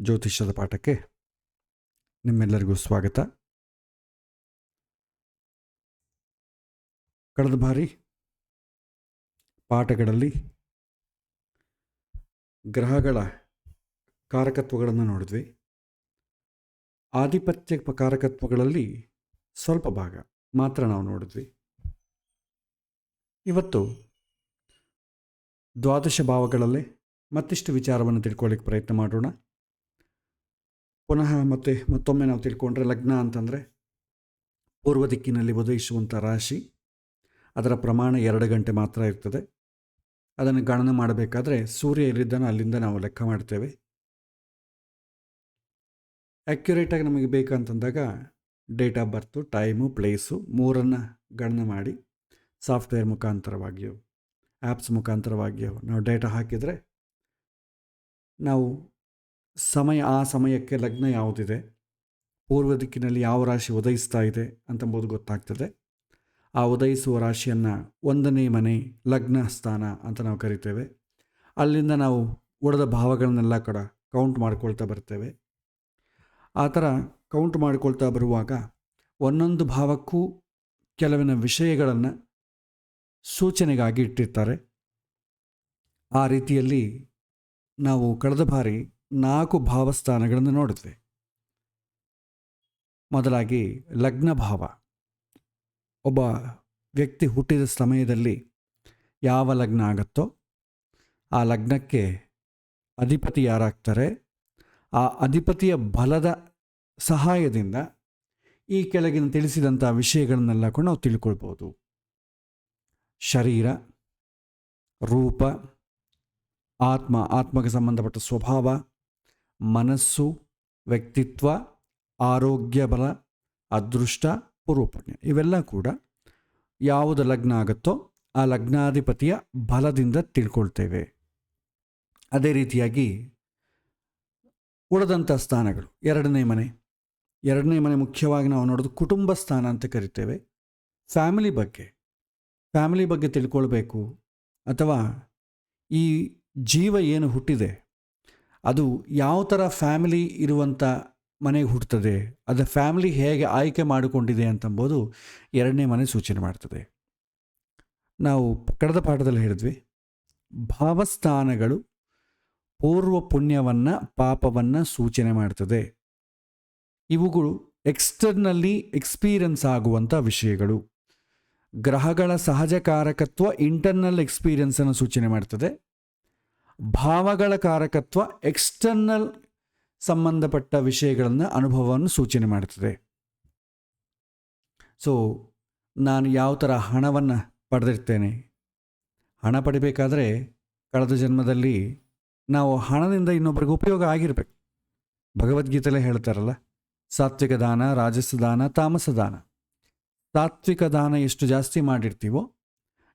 ಜ್ಯೋತಿಷ್ಯದ ಪಾಠಕ್ಕೆ ನಿಮ್ಮೆಲ್ಲರಿಗೂ ಸ್ವಾಗತ. ಕಳೆದ ಬಾರಿ ಪಾಠಗಳಲ್ಲಿ ಗ್ರಹಗಳ ಕಾರಕತ್ವಗಳನ್ನು ನೋಡಿದ್ವಿ. ಆಧಿಪತ್ಯ ಕಾರಕತ್ವಗಳಲ್ಲಿ ಸ್ವಲ್ಪ ಭಾಗ ಮಾತ್ರ ನಾವು ನೋಡಿದ್ವಿ. ಇವತ್ತು ದ್ವಾದಶ ಭಾವಗಳಲ್ಲೇ ಮತ್ತಿಷ್ಟು ವಿಚಾರವನ್ನು ತಿಳ್ಕೊಳ್ಳಿಕ್ಕೆ ಪ್ರಯತ್ನ ಮಾಡೋಣ. ಪುನಃ ಮತ್ತೊಮ್ಮೆ ನಾವು ತಿಳ್ಕೊಂಡ್ರೆ, ಲಗ್ನ ಅಂತಂದರೆ ಪೂರ್ವ ದಿಕ್ಕಿನಲ್ಲಿ ಉದಯಿಸುವಂಥ ರಾಶಿ. ಅದರ ಪ್ರಮಾಣ 2 ಗಂಟೆ ಮಾತ್ರ ಇರ್ತದೆ. ಅದನ್ನು ಗಣನೆ ಮಾಡಬೇಕಾದ್ರೆ ಸೂರ್ಯ ಎಲ್ಲಿದ್ದಾನೋ ಅಲ್ಲಿಂದ ನಾವು ಲೆಕ್ಕ ಮಾಡ್ತೇವೆ. ಆ್ಯಕ್ಯುರೇಟಾಗಿ ನಮಗೆ ಬೇಕಂತಂದಾಗ date of birth, time, place ಮೂರನ್ನು ಗಣನೆ ಮಾಡಿ ಸಾಫ್ಟ್ವೇರ್ ಮುಖಾಂತರವಾಗಿಯೋ ಆ್ಯಪ್ಸ್ ಮುಖಾಂತರವಾಗಿಯೋ ನಾವು ಡೇಟಾ ಹಾಕಿದರೆ ನಾವು ಆ ಸಮಯಕ್ಕೆ ಲಗ್ನ ಯಾವುದಿದೆ, ಪೂರ್ವ ದಿಕ್ಕಿನಲ್ಲಿ ಯಾವ ರಾಶಿ ಉದಯಿಸ್ತಾ ಇದೆ ಅಂತಂಬುದು ಗೊತ್ತಾಗ್ತದೆ. ಆ ಉದಯಿಸುವ ರಾಶಿಯನ್ನು 1ನೇ ಮನೆ ಲಗ್ನ ಸ್ಥಾನ ಅಂತ ನಾವು ಕರಿತೇವೆ. ಅಲ್ಲಿಂದ ನಾವು ಉಳಿದ ಭಾವಗಳನ್ನೆಲ್ಲ ಕೌಂಟ್ ಮಾಡ್ಕೊಳ್ತಾ ಬರ್ತೇವೆ. ಆ ಥರ ಕೌಂಟ್ ಮಾಡ್ಕೊಳ್ತಾ ಬರುವಾಗ ಒಂದೊಂದು ಭಾವಕ್ಕೂ ಕೆಲವಿನ ವಿಷಯಗಳನ್ನು ಸೂಚನೆಗಾಗಿ ಇಟ್ಟಿರ್ತಾರೆ. ಆ ರೀತಿಯಲ್ಲಿ ನಾವು ಕಳೆದ ಬಾರಿ 4 ಭಾವಸ್ಥಾನಗಳನ್ನು ನೋಡಿದ್ವಿ. ಮೊದಲಾಗಿ ಲಗ್ನ ಭಾವ. ಒಬ್ಬ ವ್ಯಕ್ತಿ ಹುಟ್ಟಿದ ಸಮಯದಲ್ಲಿ ಯಾವ ಲಗ್ನ ಆಗುತ್ತೋ ಆ ಲಗ್ನಕ್ಕೆ ಅಧಿಪತಿ ಯಾರಾಗ್ತಾರೆ, ಆ ಅಧಿಪತಿಯ ಬಲದ ಸಹಾಯದಿಂದ ಈ ಕೆಳಗಿನ ತಿಳಿಸಿದಂಥ ವಿಷಯಗಳನ್ನೆಲ್ಲ ಕೂಡ ನಾವು ತಿಳ್ಕೊಳ್ಬೋದು. ಶರೀರ, ರೂಪ, ಆತ್ಮಕ್ಕೆ ಸಂಬಂಧಪಟ್ಟ ಸ್ವಭಾವ, ಮನಸ್ಸು, ವ್ಯಕ್ತಿತ್ವ, ಆರೋಗ್ಯ ಬಲ, ಅದೃಷ್ಟ, ಪೂರ್ವಪುಣ್ಯ, ಇವೆಲ್ಲ ಕೂಡ ಯಾವುದು ಲಗ್ನ ಆಗುತ್ತೋ ಆ ಲಗ್ನಾಧಿಪತಿಯ ಬಲದಿಂದ ತಿಳ್ಕೊಳ್ತೇವೆ. ಅದೇ ರೀತಿಯಾಗಿ ಉಳಿದಂಥ ಸ್ಥಾನಗಳು, 2ನೇ ಮನೆ ಮುಖ್ಯವಾಗಿ ನಾವು ನೋಡೋದು ಕುಟುಂಬ ಸ್ಥಾನ ಅಂತ ಕರಿತೇವೆ. ಫ್ಯಾಮಿಲಿ ಬಗ್ಗೆ ತಿಳ್ಕೊಳ್ಬೇಕು, ಅಥವಾ ಈ ಜೀವ ಏನು ಹುಟ್ಟಿದೆ ಅದು ಯಾವ ಥರ ಫ್ಯಾಮಿಲಿ ಇರುವಂಥ ಮನೆಗೆ ಹುಟ್ಟುತ್ತದೆ, ಅದರ ಫ್ಯಾಮಿಲಿ ಹೇಗೆ ಆಯ್ಕೆ ಮಾಡಿಕೊಂಡಿದೆ ಅಂತಂಬೋದು 2ನೇ ಮನೆ ಸೂಚನೆ ಮಾಡ್ತದೆ. ನಾವು ಕಳೆದ ಪಾಠದಲ್ಲಿ ಹೇಳಿದ್ವಿ, ಭಾವಸ್ಥಾನಗಳು ಪೂರ್ವ ಪುಣ್ಯವನ್ನು ಪಾಪವನ್ನು ಸೂಚನೆ ಮಾಡ್ತದೆ. ಇವುಗಳು ಎಕ್ಸ್ಟರ್ನಲ್ಲಿ ಎಕ್ಸ್ಪೀರಿಯನ್ಸ್ ಆಗುವಂಥ ವಿಷಯಗಳು. ಗ್ರಹಗಳ ಸಹಜ ಕಾರಕತ್ವ ಇಂಟರ್ನಲ್ ಎಕ್ಸ್ಪೀರಿಯನ್ಸನ್ನು ಸೂಚನೆ ಮಾಡ್ತದೆ. ಭಾವಗಳ ಕಾರಕತ್ವ ಎಕ್ಸ್ಟರ್ನಲ್ ಸಂಬಂಧಪಟ್ಟ ವಿಷಯಗಳನ್ನು, ಅನುಭವವನ್ನು ಸೂಚನೆ ಮಾಡ್ತದೆ. ಸೊ ನಾನು ಯಾವ ಥರ ಹಣವನ್ನು ಪಡೆದಿರ್ತೇನೆ, ಹಣ ಪಡಿಬೇಕಾದ್ರೆ ಕಳೆದ ಜನ್ಮದಲ್ಲಿ ನಾವು ಹಣದಿಂದ ಇನ್ನೊಬ್ಬರಿಗೆ ಉಪಯೋಗ ಆಗಿರಬೇಕು. ಭಗವದ್ಗೀತೆಯಲ್ಲೇ ಹೇಳ್ತಾರಲ್ಲ, ಸಾತ್ವಿಕ ದಾನ, ರಾಜಸ ದಾನ, ತಾಮಸ ದಾನ. ಸಾತ್ವಿಕ ದಾನ ಎಷ್ಟು ಜಾಸ್ತಿ ಮಾಡಿರ್ತೀವೋ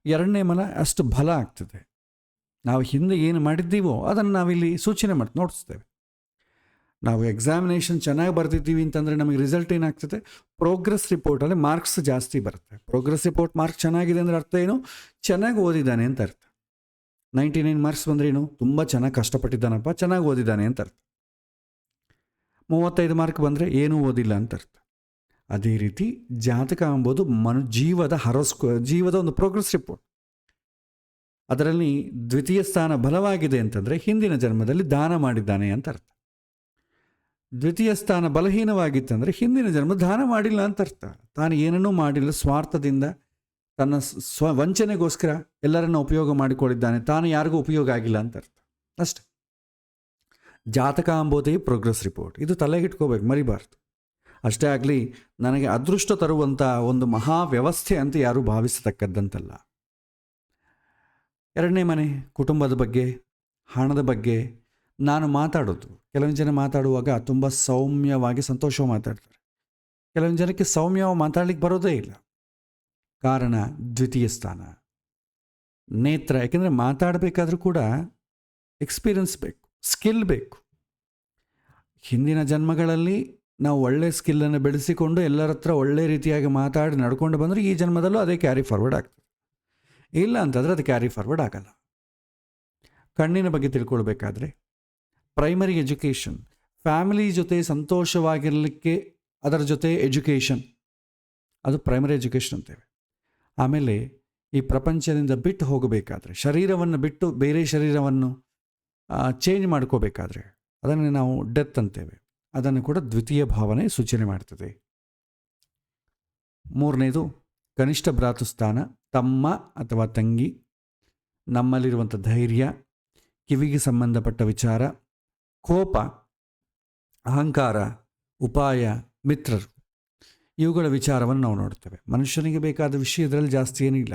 2ನೇ ಮನ ಅಷ್ಟು ಬಲ ಆಗ್ತದೆ. ನಾವು ಹಿಂದೆ ಏನು ಮಾಡಿದ್ದೀವೋ ಅದನ್ನು ನಾವಿಲ್ಲಿ ಸೂಚನೆ ನೋಡಿಸ್ತೇವೆ. ನಾವು ಎಕ್ಸಾಮಿನೇಷನ್ ಚೆನ್ನಾಗಿ ಬರ್ತಿದ್ದೀವಿ ಅಂತಂದರೆ ನಮಗೆ ರಿಸಲ್ಟ್ ಏನಾಗ್ತದೆ, ಪ್ರೋಗ್ರೆಸ್ ರಿಪೋರ್ಟಲ್ಲಿ ಮಾರ್ಕ್ಸ್ ಜಾಸ್ತಿ ಬರುತ್ತೆ. ಪ್ರೋಗ್ರೆಸ್ ರಿಪೋರ್ಟ್ ಮಾರ್ಕ್ಸ್ ಚೆನ್ನಾಗಿದೆ ಅಂದರೆ ಅರ್ಥ ಏನು, ಚೆನ್ನಾಗಿ ಓದಿದ್ದಾನೆ ಅಂತ ಅರ್ಥ. 99 ಮಾರ್ಕ್ಸ್ ಬಂದ್ರೇನು, ತುಂಬ ಚೆನ್ನಾಗಿ ಕಷ್ಟಪಟ್ಟಿದ್ದಾನಪ್ಪ, ಚೆನ್ನಾಗಿ ಓದಿದ್ದಾನೆ ಅಂತ ಅರ್ಥ. 35 ಮಾರ್ಕ್ ಬಂದರೆ ಏನೂ ಓದಿಲ್ಲ ಅಂತ ಅರ್ಥ. ಅದೇ ರೀತಿ ಜಾತಕ ಎಂಬುದು ಜೀವದ ಒಂದು ಪ್ರೋಗ್ರೆಸ್ ರಿಪೋರ್ಟ್. ಅದರಲ್ಲಿ 2ಯ ಸ್ಥಾನ ಬಲವಾಗಿದೆ ಅಂತಂದರೆ ಹಿಂದಿನ ಜನ್ಮದಲ್ಲಿ ದಾನ ಮಾಡಿದ್ದಾನೆ ಅಂತ ಅರ್ಥ. 2ಯ ಸ್ಥಾನ ಬಲಹೀನವಾಗಿತ್ತಂದರೆ ಹಿಂದಿನ ಜನ್ಮ ದಾನ ಮಾಡಿಲ್ಲ ಅಂತ ಅರ್ಥ. ತಾನು ಏನನ್ನೂ ಮಾಡಿಲ್ಲ, ಸ್ವಾರ್ಥದಿಂದ ತನ್ನ ವಂಚನೆಗೋಸ್ಕರ ಎಲ್ಲರನ್ನ ಉಪಯೋಗ ಮಾಡಿಕೊಂಡಿದ್ದಾನೆ, ತಾನು ಯಾರಿಗೂ ಉಪಯೋಗ ಆಗಿಲ್ಲ ಅಂತ ಅರ್ಥ. ಅಷ್ಟೆ. ಜಾತಕ ಎಂಬುದೇ ಪ್ರೋಗ್ರೆಸ್ ರಿಪೋರ್ಟ್. ಇದು ತಲೆಗಿಟ್ಕೋಬೇಕು, ಮರಿಬಾರ್ದು. ಅಷ್ಟೇ ಆಗಲಿ, ನನಗೆ ಅದೃಷ್ಟ ತರುವಂಥ ಒಂದು ಮಹಾ ವ್ಯವಸ್ಥೆ ಅಂತ ಯಾರೂ ಭಾವಿಸತಕ್ಕದ್ದಂತಲ್ಲ. 2ನೇ ಮನೆ ಕುಟುಂಬದ ಬಗ್ಗೆ, ಹಣದ ಬಗ್ಗೆ ನಾನು ಮಾತಾಡೋದು. ಕೆಲವೊಂದು ಜನ ಮಾತಾಡುವಾಗ ತುಂಬ ಸೌಮ್ಯವಾಗಿ ಸಂತೋಷವಾಗಿ ಮಾತಾಡ್ತಾರೆ. ಕೆಲವೊಂದು ಜನಕ್ಕೆ ಸೌಮ್ಯವಾಗಿ ಮಾತಾಡ್ಲಿಕ್ಕೆ ಬರೋದೇ ಇಲ್ಲ. ಕಾರಣ 2ಯ ಸ್ಥಾನ, ನೇತ್ರ. ಯಾಕೆಂದರೆ ಮಾತಾಡಬೇಕಾದ್ರೂ ಕೂಡ ಎಕ್ಸ್ಪೀರಿಯನ್ಸ್ ಬೇಕು, ಸ್ಕಿಲ್ ಬೇಕು. ಹಿಂದಿನ ಜನ್ಮಗಳಲ್ಲಿ ನಾವು ಒಳ್ಳೆಯ ಸ್ಕಿಲ್ಲನ್ನು ಬೆಳೆಸಿಕೊಂಡು ಎಲ್ಲರ ಹತ್ರ ಒಳ್ಳೆ ರೀತಿಯಾಗಿ ಮಾತಾಡಿ ನಡ್ಕೊಂಡು ಬಂದರೆ ಈ ಜನ್ಮದಲ್ಲೂ ಅದೇ ಕ್ಯಾರಿ ಫಾರ್ವರ್ಡ್ ಆಗ್ತದೆ. ಇಲ್ಲ ಅಂತಂದರೆ ಅದು ಕ್ಯಾರಿ ಫಾರ್ವರ್ಡ್ ಆಗಲ್ಲ. ಕಣ್ಣಿನ ಬಗ್ಗೆ ತಿಳ್ಕೊಳ್ಬೇಕಾದ್ರೆ ಪ್ರೈಮರಿ ಎಜುಕೇಷನ್, ಫ್ಯಾಮಿಲಿ ಜೊತೆ ಸಂತೋಷವಾಗಿರಲಿಕ್ಕೆ ಅದರ ಜೊತೆ ಎಜುಕೇಷನ್, ಅದು ಪ್ರೈಮರಿ ಎಜುಕೇಷನ್ ಅಂತೇವೆ. ಆಮೇಲೆ ಈ ಪ್ರಪಂಚದಿಂದ ಬಿಟ್ಟು ಹೋಗಬೇಕಾದ್ರೆ, ಶರೀರವನ್ನು ಬಿಟ್ಟು ಬೇರೆ ಶರೀರವನ್ನು ಚೇಂಜ್ ಮಾಡ್ಕೋಬೇಕಾದ್ರೆ ಅದನ್ನು ನಾವು ಡೆತ್ ಅಂತೇವೆ. ಅದನ್ನು ಕೂಡ ದ್ವಿತೀಯ ಭಾವನೆ ಸೂಚನೆ ಮಾಡ್ತದೆ. ಮೂರನೇದು ಕನಿಷ್ಠ ಭ್ರಾತೃಸ್ಥಾನ, ತಮ್ಮ ಅಥವಾ ತಂಗಿ, ನಮ್ಮಲ್ಲಿರುವಂಥ ಧೈರ್ಯ, ಕಿವಿಗೆ ಸಂಬಂಧಪಟ್ಟ ವಿಚಾರ, ಕೋಪ, ಅಹಂಕಾರ, ಉಪಾಯ, ಮಿತ್ರರು, ಇವುಗಳ ವಿಚಾರವನ್ನು ನಾವು ನೋಡ್ತೇವೆ. ಮನುಷ್ಯನಿಗೆ ಬೇಕಾದ ವಿಷಯದಲ್ಲಿ ಜಾಸ್ತಿ ಏನಿಲ್ಲ.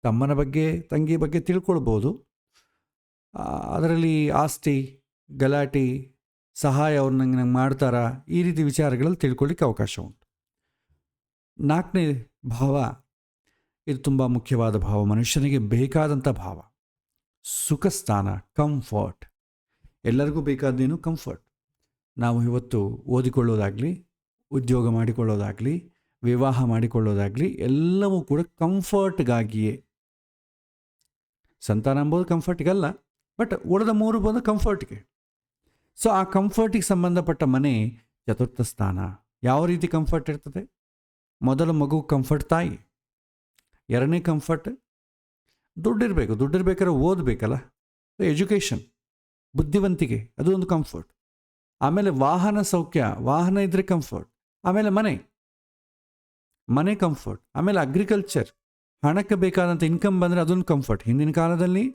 ತಮ್ಮನ ಬಗ್ಗೆ ತಂಗಿ ಬಗ್ಗೆ ತಿಳ್ಕೊಳ್ಬೋದು. ಅದರಲ್ಲಿ ಆಸ್ತಿ, ಗಲಾಟೆ, ಸಹಾಯ ಅವ್ರು ನಂಗೆ ಮಾಡ್ತಾರಾ, ಈ ರೀತಿ ವಿಚಾರಗಳಲ್ಲಿ ತಿಳ್ಕೊಳ್ಳಿಕ್ಕೆ ಅವಕಾಶ ಉಂಟು. ನಾಲ್ಕನೇ ಭಾವ, ಇದು ತುಂಬ ಮುಖ್ಯವಾದ ಭಾವ, ಮನುಷ್ಯನಿಗೆ ಬೇಕಾದಂಥ ಭಾವ, ಸುಖ ಸ್ಥಾನ, ಕಂಫರ್ಟ್. ಎಲ್ಲರಿಗೂ ಬೇಕಾದ್ದೇನು ಕಂಫರ್ಟ್. ನಾವು ಇವತ್ತು ಓದಿಕೊಳ್ಳೋದಾಗಲಿ, ಉದ್ಯೋಗ ಮಾಡಿಕೊಳ್ಳೋದಾಗಲಿ, ವಿವಾಹ ಮಾಡಿಕೊಳ್ಳೋದಾಗಲಿ ಎಲ್ಲವೂ ಕೂಡ ಕಂಫರ್ಟ್ಗಾಗಿಯೇ. ಸಂತಾನ ಎಂಬುದು ಕಂಫರ್ಟಿಗಲ್ಲ, ಬಟ್ ಉಳಿದ ಮೂರು ಬಂದು ಕಂಫರ್ಟ್ಗೆ. ಸೊ ಆ ಕಂಫರ್ಟಿಗೆ ಸಂಬಂಧಪಟ್ಟ ಮನೆ ಚತುರ್ಥ ಸ್ಥಾನ. ಯಾವ ರೀತಿ ಕಂಫರ್ಟ್ ಇರ್ತದೆ? ಮೊದಲ ಮಗು ಕಂಫರ್ಟ್ ತಾಯಿ. ಎರಡನೇ ಕಂಫರ್ಟ್ ದುಡ್ಡಿರಬೇಕು. ದುಡ್ಡಿರ್ಬೇಕಾದ್ರೆ ಓದಬೇಕಲ್ಲ, ಎಜುಕೇಷನ್, ಬುದ್ಧಿವಂತಿಕೆ, ಅದು ಒಂದು ಕಂಫರ್ಟ್. ಆಮೇಲೆ ವಾಹನ ಸೌಖ್ಯ, ವಾಹನ ಇದ್ದರೆ ಕಂಫರ್ಟ್. ಆಮೇಲೆ ಮನೆ ಕಂಫರ್ಟ್. ಆಮೇಲೆ ಅಗ್ರಿಕಲ್ಚರ್, ಹಣಕ್ಕೆ ಬೇಕಾದಂಥ ಇನ್ಕಮ್ ಬಂದರೆ ಅದೊಂದು ಕಂಫರ್ಟ್. ಹಿಂದಿನ ಕಾಲದಲ್ಲಿ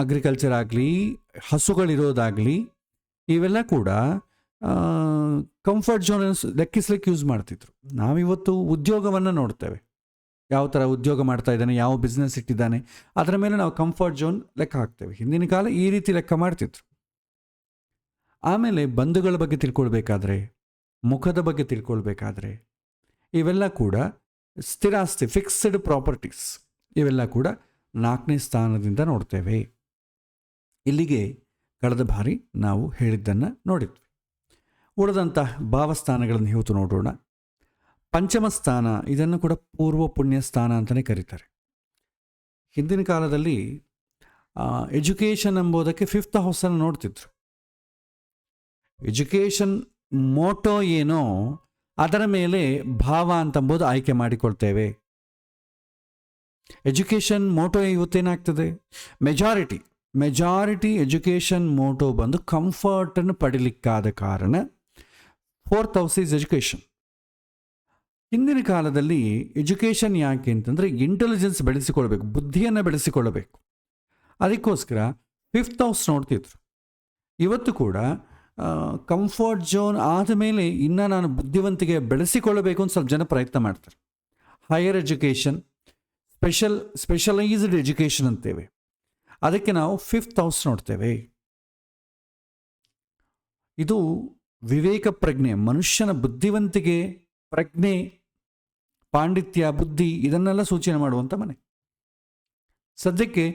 ಅಗ್ರಿಕಲ್ಚರ್ ಆಗಲಿ, ಹಸುಗಳಿರೋದಾಗಲಿ, ಇವೆಲ್ಲ ಕೂಡ ಕಂಫರ್ಟ್ ಝೋನ್ ಲೆಕ್ಕಿಸ್ಲಿಕ್ಕೆ ಯೂಸ್ ಮಾಡ್ತಿದ್ರು. ನಾವಿವತ್ತು ಉದ್ಯೋಗವನ್ನು ನೋಡ್ತೇವೆ, ಯಾವ ಥರ ಉದ್ಯೋಗ ಮಾಡ್ತಾ ಇದ್ದಾನೆ, ಯಾವ ಬಿಸ್ನೆಸ್ ಇಟ್ಟಿದ್ದಾನೆ, ಅದರ ಮೇಲೆ ನಾವು ಕಂಫರ್ಟ್ ಝೋನ್ ಲೆಕ್ಕ ಹಾಕ್ತೇವೆ. ಹಿಂದಿನ ಕಾಲ ಈ ರೀತಿ ಲೆಕ್ಕ ಮಾಡ್ತಿದ್ರು. ಆಮೇಲೆ ಬಂಧುಗಳ ಬಗ್ಗೆ ತಿಳ್ಕೊಳ್ಬೇಕಾದ್ರೆ, ಮುಖದ ಬಗ್ಗೆ ತಿಳ್ಕೊಳ್ಬೇಕಾದ್ರೆ, ಇವೆಲ್ಲ ಕೂಡ ಸ್ಥಿರಾಸ್ತಿ, ಫಿಕ್ಸ್ಡ್ ಪ್ರಾಪರ್ಟೀಸ್, ಇವೆಲ್ಲ ಕೂಡ ನಾಲ್ಕನೇ ಸ್ಥಾನದಿಂದ ನೋಡ್ತೇವೆ. ಇಲ್ಲಿಗೆ ಕಳೆದ ಬಾರಿ ನಾವು ಹೇಳಿದ್ದನ್ನು ನೋಡಿದ್ವಿ. ಉಳಿದಂಥ ಭಾವಸ್ಥಾನಗಳನ್ನು ಇವತ್ತು ನೋಡೋಣ. ಪಂಚಮ ಸ್ಥಾನ, ಇದನ್ನು ಕೂಡ ಪೂರ್ವ ಪುಣ್ಯ ಸ್ಥಾನ ಅಂತಲೇ ಕರೀತಾರೆ. ಹಿಂದಿನ ಕಾಲದಲ್ಲಿ ಎಜುಕೇಷನ್ ಎಂಬುದಕ್ಕೆ ಫಿಫ್ತ್ ಹೌಸನ್ನು ನೋಡ್ತಿದ್ರು. ಎಜುಕೇಷನ್ ಮೋಟೋ ಏನೋ ಅದರ ಮೇಲೆ ಭಾವ ಅಂತಂಬೋದು ಆಯ್ಕೆ ಮಾಡಿಕೊಳ್ತೇವೆ. ಎಜುಕೇಷನ್ ಮೋಟೋ ಇವತ್ತೇನಾಗ್ತದೆ, ಮೆಜಾರಿಟಿ ಎಜುಕೇಷನ್ ಮೋಟೋ ಬಂದು ಕಂಫರ್ಟನ್ನು ಪಡಿಲಿಕ್ಕಾದ ಕಾರಣ ಫೋರ್ತ್ ಹೌಸ್ ಈಸ್ ಎಜುಕೇಷನ್. ಹಿಂದಿನ ಕಾಲದಲ್ಲಿ ಎಜುಕೇಷನ್ ಯಾಕೆ ಅಂತಂದರೆ ಇಂಟೆಲಿಜೆನ್ಸ್ ಬೆಳೆಸಿಕೊಳ್ಬೇಕು, ಬುದ್ಧಿಯನ್ನು ಬೆಳೆಸಿಕೊಳ್ಳಬೇಕು. ಅದಕ್ಕೋಸ್ಕರ ಫಿಫ್ತ್ ಹೌಸ್ ನೋಡ್ತಿದ್ರು. ಇವತ್ತು ಕೂಡ ಕಂಫರ್ಟ್ ಝೋನ್ ಆದಮೇಲೆ ಇನ್ನು ನಾನು ಬುದ್ಧಿವಂತಿಕೆ ಬೆಳೆಸಿಕೊಳ್ಳಬೇಕು ಅಂತ ಸ್ವಲ್ಪ ಜನ ಪ್ರಯತ್ನ ಮಾಡ್ತಾರೆ. ಹೈಯರ್ ಎಜುಕೇಷನ್, ಸ್ಪೆಷಲೈಸ್ಡ್ ಎಜುಕೇಷನ್ ಅಂತೇವೆ. ಅದಕ್ಕೆ ನಾವು ಫಿಫ್ತ್ ಹೌಸ್ ನೋಡ್ತೇವೆ. ಇದು ವಿವೇಕ ಪ್ರಜ್ಞೆ, ಮನುಷ್ಯನ ಬುದ್ಧಿವಂತಿಕೆ, ಪ್ರಜ್ಞೆ, ಪಾಂಡಿತ್ಯ, ಬುದ್ಧಿ ಇದನ್ನೆಲ್ಲ ಸೂಚನೆ ಮಾಡುವಂಥ ಮನೆ. ಸದ್ಯಕ್ಕೆ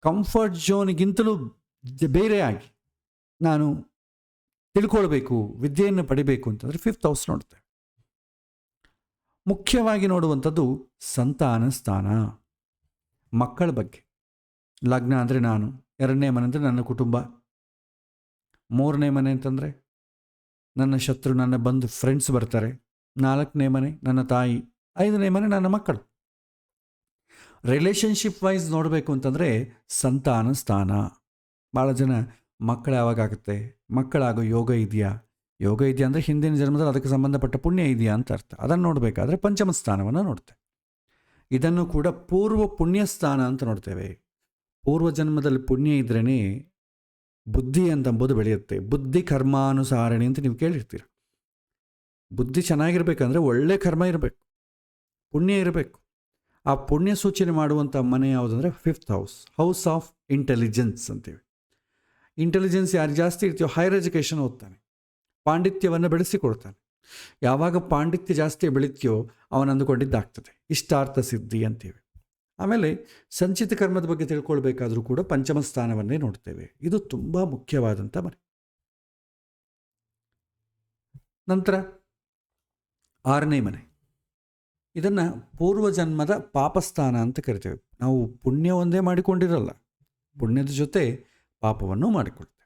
ಕಂಫರ್ಟ್ ಝೋನಿಗಿಂತಲೂ ಬೇರೆಯಾಗಿ ನಾನು ತಿಳ್ಕೊಳ್ಬೇಕು, ವಿದ್ಯೆಯನ್ನು ಪಡಿಬೇಕು ಅಂತಂದರೆ ಫಿಫ್ತ್ ಹೌಸ್ ನೋಡ್ತೇವೆ. ಮುಖ್ಯವಾಗಿ ನೋಡುವಂಥದ್ದು ಸಂತಾನ ಸ್ಥಾನ, ಮಕ್ಕಳ ಬಗ್ಗೆ. ಲಗ್ನ ಅಂದರೆ ನಾನು, ಎರಡನೇ ಮನೆ ಅಂದರೆ ನನ್ನ ಕುಟುಂಬ, ಮೂರನೇ ಮನೆ ಅಂತಂದರೆ ನನ್ನ ಶತ್ರು, ನನ್ನ ಬಂಧು, ಫ್ರೆಂಡ್ಸ್ ಬರ್ತಾರೆ, ನಾಲ್ಕನೇ ಮನೆ ನನ್ನ ತಾಯಿ, ಐದನೇ ಮನೆ ನನ್ನ ಮಕ್ಕಳು. ರಿಲೇಷನ್ಶಿಪ್ ವೈಸ್ ನೋಡಬೇಕು ಅಂತಂದರೆ ಸಂತಾನ ಸ್ಥಾನ. ಭಾಳ ಜನ ಮಕ್ಕಳು ಯಾವಾಗುತ್ತೆ, ಮಕ್ಕಳಾಗೋ ಯೋಗ ಇದೆಯಾ ಅಂದರೆ ಹಿಂದಿನ ಜನ್ಮದಲ್ಲಿ ಅದಕ್ಕೆ ಸಂಬಂಧಪಟ್ಟ ಪುಣ್ಯ ಇದೆಯಾ ಅಂತ ಅರ್ಥ. ಅದನ್ನು ನೋಡಬೇಕಾದ್ರೆ ಪಂಚಮ ಸ್ಥಾನವನ್ನು ನೋಡ್ತೇವೆ. ಇದನ್ನು ಕೂಡ ಪೂರ್ವ ಪುಣ್ಯ ಸ್ಥಾನ ಅಂತ ನೋಡ್ತೇವೆ. ಪೂರ್ವ ಜನ್ಮದಲ್ಲಿ ಪುಣ್ಯ ಇದ್ರೇ ಬುದ್ಧಿ ಅಂತಂಬುದು ಬೆಳೆಯುತ್ತೆ. ಬುದ್ಧಿ ಕರ್ಮಾನುಸಾರಣಿ ಅಂತ ನೀವು ಕೇಳಿರ್ತೀರ. ಬುದ್ಧಿ ಚೆನ್ನಾಗಿರ್ಬೇಕಂದ್ರೆ ಒಳ್ಳೆ ಕರ್ಮ ಇರಬೇಕು, ಪುಣ್ಯ ಇರಬೇಕು. ಆ ಪುಣ್ಯ ಸೂಚನೆ ಮಾಡುವಂಥ ಮನೆ ಯಾವುದಂದರೆ ಫಿಫ್ತ್ ಹೌಸ್ ಆಫ್ ಇಂಟೆಲಿಜೆನ್ಸ್ ಅಂತೇವೆ. ಇಂಟೆಲಿಜೆನ್ಸ್ ಯಾರು ಜಾಸ್ತಿ ಇರ್ತೀಯೋ ಹೈಯರ್ ಎಜುಕೇಷನ್ ಓದ್ತಾನೆ, ಪಾಂಡಿತ್ಯವನ್ನು ಬೆಳೆಸಿಕೊಡ್ತಾನೆ. ಯಾವಾಗ ಪಾಂಡಿತ್ಯ ಜಾಸ್ತಿ ಬೆಳೀತೀಯೋ ಅವನು ಅಂದುಕೊಂಡಿದ್ದಾಗ್ತದೆ, ಇಷ್ಟಾರ್ಥ ಸಿದ್ಧಿ ಅಂತೀವಿ. ಆಮೇಲೆ ಸಂಚಿತ ಕರ್ಮದ ಬಗ್ಗೆ ತಿಳ್ಕೊಳ್ಬೇಕಾದ್ರೂ ಕೂಡ ಪಂಚಮ ಸ್ಥಾನವನ್ನೇ ನೋಡ್ತೇವೆ. ಇದು ತುಂಬ ಮುಖ್ಯವಾದಂಥ ಮನೆ. ನಂತರ ಆರನೇ ಮನೆ, ಇದನ್ನು ಪೂರ್ವಜನ್ಮದ ಪಾಪಸ್ಥಾನ ಅಂತ ಕರಿತೇವೆ. ನಾವು ಪುಣ್ಯ ಒಂದೇ ಮಾಡಿಕೊಂಡಿರಲ್ಲ, ಪುಣ್ಯದ ಜೊತೆ ಪಾಪವನ್ನು ಮಾಡಿಕೊಳ್ತೇವೆ.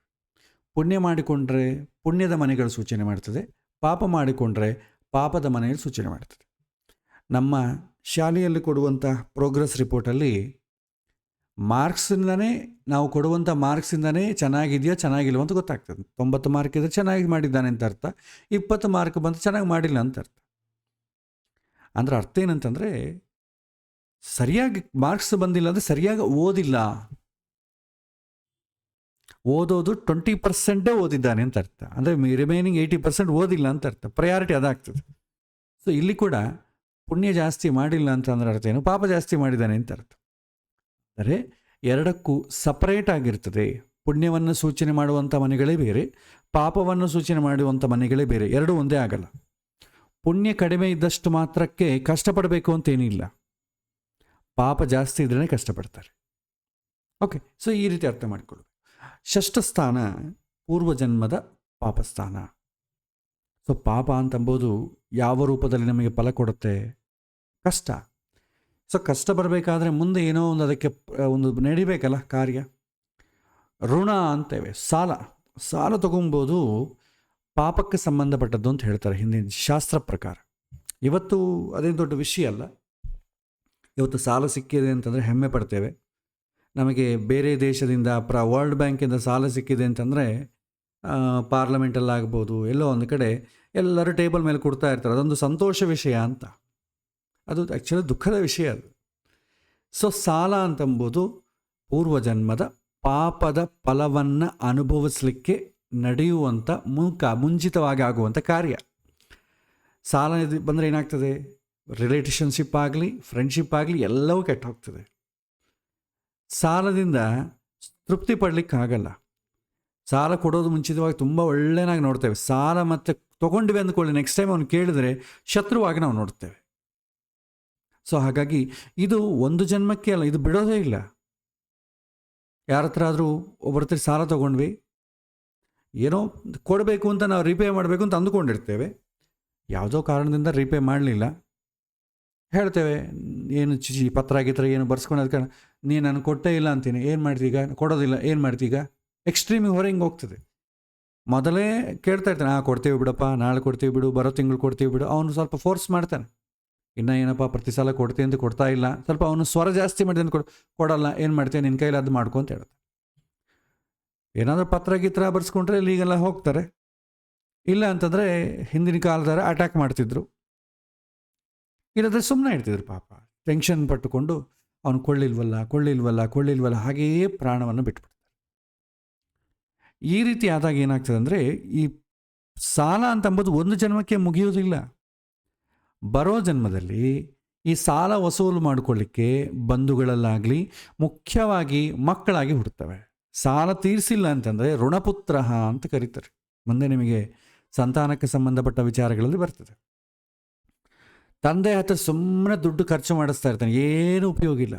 ಪುಣ್ಯ ಮಾಡಿಕೊಂಡ್ರೆ ಪುಣ್ಯದ ಮನೆಗಳು ಸೂಚನೆ ಮಾಡ್ತದೆ, ಪಾಪ ಮಾಡಿಕೊಂಡ್ರೆ ಪಾಪದ ಮನೆಗಳು ಸೂಚನೆ ಮಾಡ್ತದೆ. ನಮ್ಮ ಶಾಲೆಯಲ್ಲಿ ಕೊಡುವಂಥ ಪ್ರೋಗ್ರೆಸ್ ರಿಪೋರ್ಟಲ್ಲಿ ಮಾರ್ಕ್ಸಿಂದನೇ, ನಾವು ಕೊಡುವಂಥ ಮಾರ್ಕ್ಸಿಂದನೇ ಚೆನ್ನಾಗಿದೆಯಾ ಚೆನ್ನಾಗಿಲ್ವ ಅಂತ ಗೊತ್ತಾಗ್ತದೆ. 90 ಮಾರ್ಕ್ ಇದ್ದರೆ ಚೆನ್ನಾಗಿ ಮಾಡಿದ್ದಾನೆ ಅಂತ ಅರ್ಥ, 20 ಮಾರ್ಕ್ ಬಂದು ಚೆನ್ನಾಗಿ ಮಾಡಿಲ್ಲ ಅಂತ ಅರ್ಥ. ಅಂದರೆ ಅರ್ಥ ಏನಂತಂದರೆ, ಸರಿಯಾಗಿ ಮಾರ್ಕ್ಸ್ ಬಂದಿಲ್ಲ ಅಂದರೆ ಸರಿಯಾಗಿ ಓದಿಲ್ಲ, ಓದೋದು 20% ಓದಿದ್ದಾನೆ ಅಂತ ಅರ್ಥ. ಅಂದರೆ ರಿಮೈನಿಂಗ್ 80% ಓದಿಲ್ಲ ಅಂತ ಅರ್ಥ. ಪ್ರಯಾರಿಟಿ ಅದಾಗ್ತದೆ. ಸೊ ಇಲ್ಲಿ ಕೂಡ ಪುಣ್ಯ ಜಾಸ್ತಿ ಮಾಡಿಲ್ಲ ಅಂತಂದ್ರೆ ಅರ್ಥ ಏನು, ಪಾಪ ಜಾಸ್ತಿ ಮಾಡಿದ್ದಾನೆ ಅಂತ ಅರ್ಥ. ಅಂದರೆ ಎರಡಕ್ಕೂ ಸಪರೇಟ್ ಆಗಿರ್ತದೆ. ಪುಣ್ಯವನ್ನು ಸೂಚನೆ ಮಾಡುವಂಥ ಮನೆಗಳೇ ಬೇರೆ, ಪಾಪವನ್ನು ಸೂಚನೆ ಮಾಡುವಂಥ ಮನೆಗಳೇ ಬೇರೆ. ಎರಡೂ ಒಂದೇ ಆಗಲ್ಲ. ಪುಣ್ಯ ಕಡಿಮೆ ಇದ್ದಷ್ಟು ಮಾತ್ರಕ್ಕೆ ಕಷ್ಟಪಡಬೇಕು ಅಂತೇನಿಲ್ಲ, ಪಾಪ ಜಾಸ್ತಿ ಇದ್ರೇ ಕಷ್ಟಪಡ್ತಾರೆ. ಓಕೆ, ಸೊ ಈ ರೀತಿ ಅರ್ಥ ಮಾಡಿಕೊಳ್ಳಿ. ಷಷ್ಠ ಸ್ಥಾನ ಪೂರ್ವಜನ್ಮದ ಪಾಪಸ್ಥಾನ. ಸೊ ಪಾಪ ಅಂತಂಬೋದು ಯಾವ ರೂಪದಲ್ಲಿ ನಮಗೆ ಫಲ ಕೊಡುತ್ತೆ? ಕಷ್ಟ. ಸೊ ಕಷ್ಟ ಬರಬೇಕಾದ್ರೆ ಮುಂದೆ ಏನೋ ಒಂದು ಅದಕ್ಕೆ ಒಂದು ನಡಿಬೇಕಲ್ಲ ಕಾರ್ಯ. ಋಣ ಅಂತೇವೆ, ಸಾಲ ತಗೊಬೋದು, ಪಾಪಕ್ಕೆ ಸಂಬಂಧಪಟ್ಟದ್ದು ಅಂತ ಹೇಳ್ತಾರೆ ಹಿಂದಿನ ಶಾಸ್ತ್ರ ಪ್ರಕಾರ. ಇವತ್ತು ಅದೇನು ದೊಡ್ಡ ವಿಷಯ ಅಲ್ಲ. ಇವತ್ತು ಸಾಲ ಸಿಕ್ಕಿದೆ ಅಂತಂದರೆ ಹೆಮ್ಮೆ ಪಡ್ತೇವೆ. ನಮಗೆ ಬೇರೆ ದೇಶದಿಂದ ವರ್ಲ್ಡ್ ಬ್ಯಾಂಕಿಂದ ಸಾಲ ಸಿಕ್ಕಿದೆ ಅಂತಂದರೆ ಪಾರ್ಲಿಮೆಂಟಲ್ಲಾಗ್ಬೋದು, ಎಲ್ಲೋ ಒಂದು ಕಡೆ ಎಲ್ಲರೂ ಟೇಬಲ್ ಮೇಲೆ ಕೊಡ್ತಾ ಇರ್ತಾರೆ. ಅದೊಂದು ಸಂತೋಷ ವಿಷಯ ಅಂತ. ಅದು ಆ್ಯಕ್ಚುಲಿ ದುಃಖದ ವಿಷಯ ಅದು. ಸೊ ಸಾಲ ಅಂತಂಬೋದು ಪೂರ್ವಜನ್ಮದ ಪಾಪದ ಫಲವನ್ನು ಅನುಭವಿಸಲಿಕ್ಕೆ ನಡೆಯುವಂಥ ಮುಂಚಿತವಾಗಿ ಆಗುವಂಥ ಕಾರ್ಯ. ಸಾಲ ಬಂದರೆ ಏನಾಗ್ತದೆ? ರಿಲೇಷನ್ಶಿಪ್ ಆಗಲಿ, ಫ್ರೆಂಡ್ಶಿಪ್ ಆಗಲಿ, ಎಲ್ಲವೂ ಕೆಟ್ಟು ಹೋಗ್ತದೆ. ಸಾಲದಿಂದ ತೃಪ್ತಿ ಪಡಲಿಕ್ಕಾಗಲ್ಲ. ಸಾಲ ಕೊಡೋದು ಮುಂಚಿತವಾಗಿ ತುಂಬ ಒಳ್ಳೆಯನಾಗಿ ನೋಡ್ತೇವೆ. ಸಾಲ ಮತ್ತೆ ತೊಗೊಂಡಿವೆ ಅಂದ್ಕೊಳ್ಳಿ, ನೆಕ್ಸ್ಟ್ ಟೈಮ್ ಅವನು ಕೇಳಿದರೆ ಶತ್ರುವಾಗಿ ನಾವು ನೋಡ್ತೇವೆ. ಸೊ ಹಾಗಾಗಿ ಇದು ಒಂದು ಜನ್ಮಕ್ಕೆ ಅಲ್ಲ, ಇದು ಬಿಡೋದೇ ಇಲ್ಲ. ಯಾರ ಹತ್ರ ಆದರೂ ಒಬ್ಬರ ಹತ್ರ ಸಾಲ ತೊಗೊಂಡ್ವಿ, ಏನೋ ಕೊಡಬೇಕು ಅಂತ ನಾವು ರೀಪೇ ಮಾಡಬೇಕು ಅಂತ ಅಂದುಕೊಂಡಿರ್ತೇವೆ. ಯಾವುದೋ ಕಾರಣದಿಂದ ರೀಪೇ ಮಾಡಲಿಲ್ಲ, ಹೇಳ್ತೇವೆ ಏನು ಪತ್ರ ಗೀತ್ರ ಏನು ಬರ್ಸ್ಕೊಂಡು ಅದಕ್ಕೆ ನೀನು ನಾನು ಕೊಟ್ಟೇ ಇಲ್ಲ ಅಂತೀನಿ, ಏನು ಮಾಡ್ತೀಗ? ಕೊಡೋದಿಲ್ಲ, ಏನು ಮಾಡ್ತೀಗ? ಎಕ್ಸ್ಟ್ರೀಮಿಗೆ ಹೊರ ಹಿಂಗೆ ಹೋಗ್ತದೆ. ಮೊದಲೇ ಕೇಳ್ತಾ ಇರ್ತಾನೆ, ಕೊಡ್ತೀವಿ ಬಿಡಪ್ಪ, ನಾಳೆ ಕೊಡ್ತೀವಿ ಬಿಡು, ಬರೋ ತಿಂಗಳು ಕೊಡ್ತೀವಿ ಬಿಡು. ಅವನು ಸ್ವಲ್ಪ ಫೋರ್ಸ್ ಮಾಡ್ತಾನೆ. ಇನ್ನೂ ಏನಪ್ಪ ಪ್ರತಿ ಸಲ ಕೊಡ್ತೀವಿ ಅಂತ ಕೊಡ್ತಾ ಇಲ್ಲ, ಸ್ವಲ್ಪ ಅವನು ಸ್ವರ ಜಾಸ್ತಿ ಮಾಡಿದೆ ಅಂತ ಕೊಡಲ್ಲ, ಏನು ಮಾಡ್ತೀಯ ನಿನ್ನ ಕೈಲಿ ಅದು ಮಾಡ್ಕೊ ಅಂತ ಹೇಳ್ತಾರೆ. ಏನಾದರೂ ಪತ್ರ ಗೀತ್ರ ಬರ್ಸ್ಕೊಂಡ್ರೆ ಇಲ್ಲಿಗೆಲ್ಲ ಹೋಗ್ತಾರೆ. ಇಲ್ಲ ಅಂತಂದರೆ ಹಿಂದಿನ ಕಾಲದಲ್ಲಿ ಅಟ್ಯಾಕ್ ಮಾಡ್ತಿದ್ರು, ಇಲ್ಲದ್ರೆ ಸುಮ್ಮನೆ ಇರ್ತಿದ್ರು. ಪಾಪ ಟೆನ್ಷನ್ ಪಟ್ಟುಕೊಂಡು ಅವನು ಕೊಳ್ಳಿಲ್ವಲ್ಲ ಹಾಗೆಯೇ ಪ್ರಾಣವನ್ನು ಬಿಟ್ಬಿಡ್ತಾರೆ. ಈ ರೀತಿ ಆದಾಗ ಏನಾಗ್ತದೆ ಅಂದರೆ, ಈ ಸಾಲ ಅಂತಂಬುದು ಒಂದು ಜನ್ಮಕ್ಕೆ ಮುಗಿಯೋದಿಲ್ಲ. ಬರೋ ಜನ್ಮದಲ್ಲಿ ಈ ಸಾಲ ವಸೂಲು ಮಾಡಿಕೊಳ್ಳಿಕ್ಕೆ ಬಂಧುಗಳಲ್ಲಾಗಲಿ, ಮುಖ್ಯವಾಗಿ ಮಕ್ಕಳಾಗಿ ಹುಡ್ತವೆ. ಸಾಲ ತೀರಿಸಿಲ್ಲ ಅಂತಂದರೆ ಋಣಪುತ್ರ ಅಂತ ಕರೀತಾರೆ. ಮುಂದೆ ನಿಮಗೆ ಸಂತಾನಕ್ಕೆ ಸಂಬಂಧಪಟ್ಟ ವಿಚಾರಗಳಲ್ಲಿ ಬರ್ತದೆ. ತಂದೆ ಹತ್ರ ಸುಮ್ಮನೆ ದುಡ್ಡು ಖರ್ಚು ಮಾಡಿಸ್ತಾ ಇರ್ತಾನೆ, ಏನು ಉಪಯೋಗ ಇಲ್ಲ.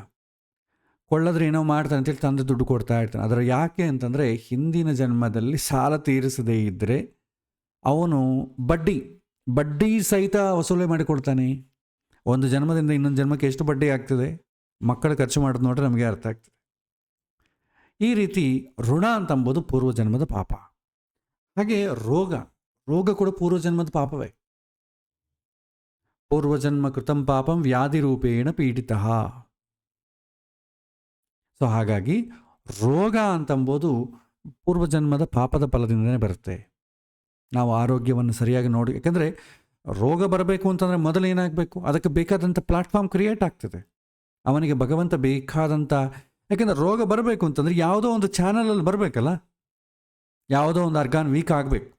ಕೊಳ್ಳೋದ್ರೆ ಏನೋ ಮಾಡ್ತಾನೆ ಅಂತೇಳಿ ತಂದೆ ದುಡ್ಡು ಕೊಡ್ತಾ ಇರ್ತಾನೆ. ಅದರ ಯಾಕೆ ಅಂತಂದರೆ, ಹಿಂದಿನ ಜನ್ಮದಲ್ಲಿ ಸಾಲ ತೀರಿಸದೇ ಇದ್ದರೆ ಅವನು ಬಡ್ಡಿ ಸಹಿತ ವಸೂಲಿ ಮಾಡಿ ಕೊಡ್ತಾನೆ. ಒಂದು ಜನ್ಮದಿಂದ ಇನ್ನೊಂದು ಜನ್ಮಕ್ಕೆ ಎಷ್ಟು ಬಡ್ಡಿ ಆಗ್ತದೆ? ಮಕ್ಕಳು ಖರ್ಚು ಮಾಡೋದು ನೋಡ್ರೆ ನಮಗೆ ಅರ್ಥ ಆಗ್ತದೆ. ಈ ರೀತಿ ಋಣ ಅಂತಂಬೋದು ಪೂರ್ವಜನ್ಮದ ಪಾಪ. ಹಾಗೆ ರೋಗ ಕೂಡ ಪೂರ್ವಜನ್ಮದ ಪಾಪವೇ. ಪೂರ್ವಜನ್ಮ ಕೃತಂ ಪಾಪಂ ವ್ಯಾಧಿ ರೂಪೇಣ ಪೀಡಿತ. ಸೊ ಹಾಗಾಗಿ ರೋಗ ಅಂತಂಬೋದು ಪೂರ್ವಜನ್ಮದ ಪಾಪದ ಫಲದಿಂದನೇ ಬರುತ್ತೆ. ನಾವು ಆರೋಗ್ಯವನ್ನು ಸರಿಯಾಗಿ ನೋಡಿ, ಯಾಕೆಂದರೆ ರೋಗ ಬರಬೇಕು ಅಂತಂದರೆ ಮೊದಲು ಏನಾಗಬೇಕು? ಅದಕ್ಕೆ ಬೇಕಾದಂಥ ಪ್ಲಾಟ್ಫಾರ್ಮ್ ಕ್ರಿಯೇಟ್ ಆಗ್ತದೆ. ಅವನಿಗೆ ಭಗವಂತ ಬೇಕಾದಂಥ, ಯಾಕೆಂದರೆ ರೋಗ ಬರಬೇಕು ಅಂತಂದರೆ ಯಾವುದೋ ಒಂದು ಚಾನಲಲ್ಲಿ ಬರಬೇಕಲ್ಲ, ಯಾವುದೋ ಒಂದು ಆರ್ಗಾನ್ ವೀಕ್ ಆಗಬೇಕು.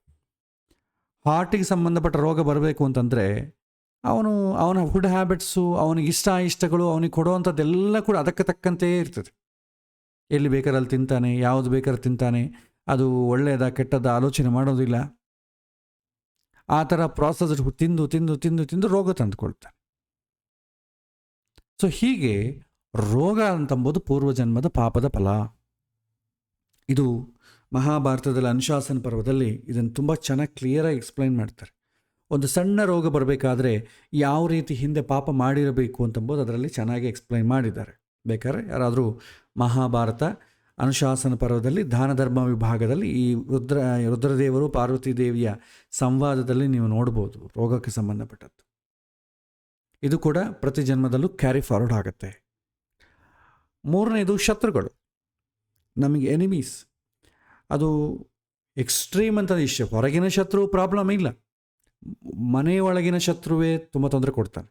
ಹಾರ್ಟಿಗೆ ಸಂಬಂಧಪಟ್ಟ ರೋಗ ಬರಬೇಕು ಅಂತಂದರೆ ಅವನ ಫುಡ್ ಹ್ಯಾಬಿಟ್ಸು, ಅವನಿಗೆ ಇಷ್ಟಗಳು, ಅವನಿಗೆ ಕೊಡುವಂಥದ್ದೆಲ್ಲ ಕೂಡ ಅದಕ್ಕೆ ತಕ್ಕಂತೆ ಇರ್ತದೆ. ಎಲ್ಲಿ ಬೇಕಾದ್ರೆ ಅಲ್ಲಿ ತಿಂತಾನೆ, ಯಾವುದು ಬೇಕಾದ್ರೆ ತಿಂತಾನೆ, ಅದು ಒಳ್ಳೆಯದ ಕೆಟ್ಟದ ಆಲೋಚನೆ ಮಾಡೋದಿಲ್ಲ. ಆ ಥರ ಪ್ರಾಸೆಸ್ ತಿಂದು ತಿಂದು ತಿಂದು ತಿಂದು ರೋಗ ತಂದುಕೊಳ್ತಾನೆ. ಸೊ ಹೀಗೆ ರೋಗ ಅಂತಂಬೋದು ಪೂರ್ವಜನ್ಮದ ಪಾಪದ ಫಲ. ಇದು ಮಹಾಭಾರತದಲ್ಲಿ ಅನುಶಾಸನ ಪರ್ವದಲ್ಲಿ ಇದನ್ನು ತುಂಬ ಚೆನ್ನಾಗಿ ಕ್ಲಿಯರಾಗಿ ಎಕ್ಸ್ಪ್ಲೈನ್ ಮಾಡ್ತಾರೆ. ಒಂದು ಸಣ್ಣ ರೋಗ ಬರಬೇಕಾದ್ರೆ ಯಾವ ರೀತಿ ಹಿಂದೆ ಪಾಪ ಮಾಡಿರಬೇಕು ಅಂತಂಬೋದು ಅದರಲ್ಲಿ ಚೆನ್ನಾಗಿ ಎಕ್ಸ್ಪ್ಲೈನ್ ಮಾಡಿದ್ದಾರೆ. ಬೇಕಾದ್ರೆ ಯಾರಾದರೂ ಮಹಾಭಾರತ ಅನುಶಾಸನ ಪರ್ವದಲ್ಲಿ ದಾನ ಧರ್ಮ ವಿಭಾಗದಲ್ಲಿ ಈ ರುದ್ರದೇವರು ಪಾರ್ವತಿ ದೇವಿಯ ಸಂವಾದದಲ್ಲಿ ನೀವು ನೋಡ್ಬೋದು ರೋಗಕ್ಕೆ ಸಂಬಂಧಪಟ್ಟದ್ದು. ಇದು ಕೂಡ ಪ್ರತಿ ಜನ್ಮದಲ್ಲೂ ಕ್ಯಾರಿ ಫಾರ್ವರ್ಡ್ ಆಗುತ್ತೆ. ಮೂರನೇದು ಶತ್ರುಗಳು, ನಮಗೆ ಎನಿಮೀಸ್. ಅದು ಎಕ್ಸ್ಟ್ರೀಮ್ ಅಂತ ಇಷ್ಟ. ಹೊರಗಿನ ಶತ್ರು ಪ್ರಾಬ್ಲಮ್ ಇಲ್ಲ, ಮನೆಯೊಳಗಿನ ಶತ್ರುವೇ ತುಂಬ ತೊಂದರೆ ಕೊಡ್ತಾನೆ.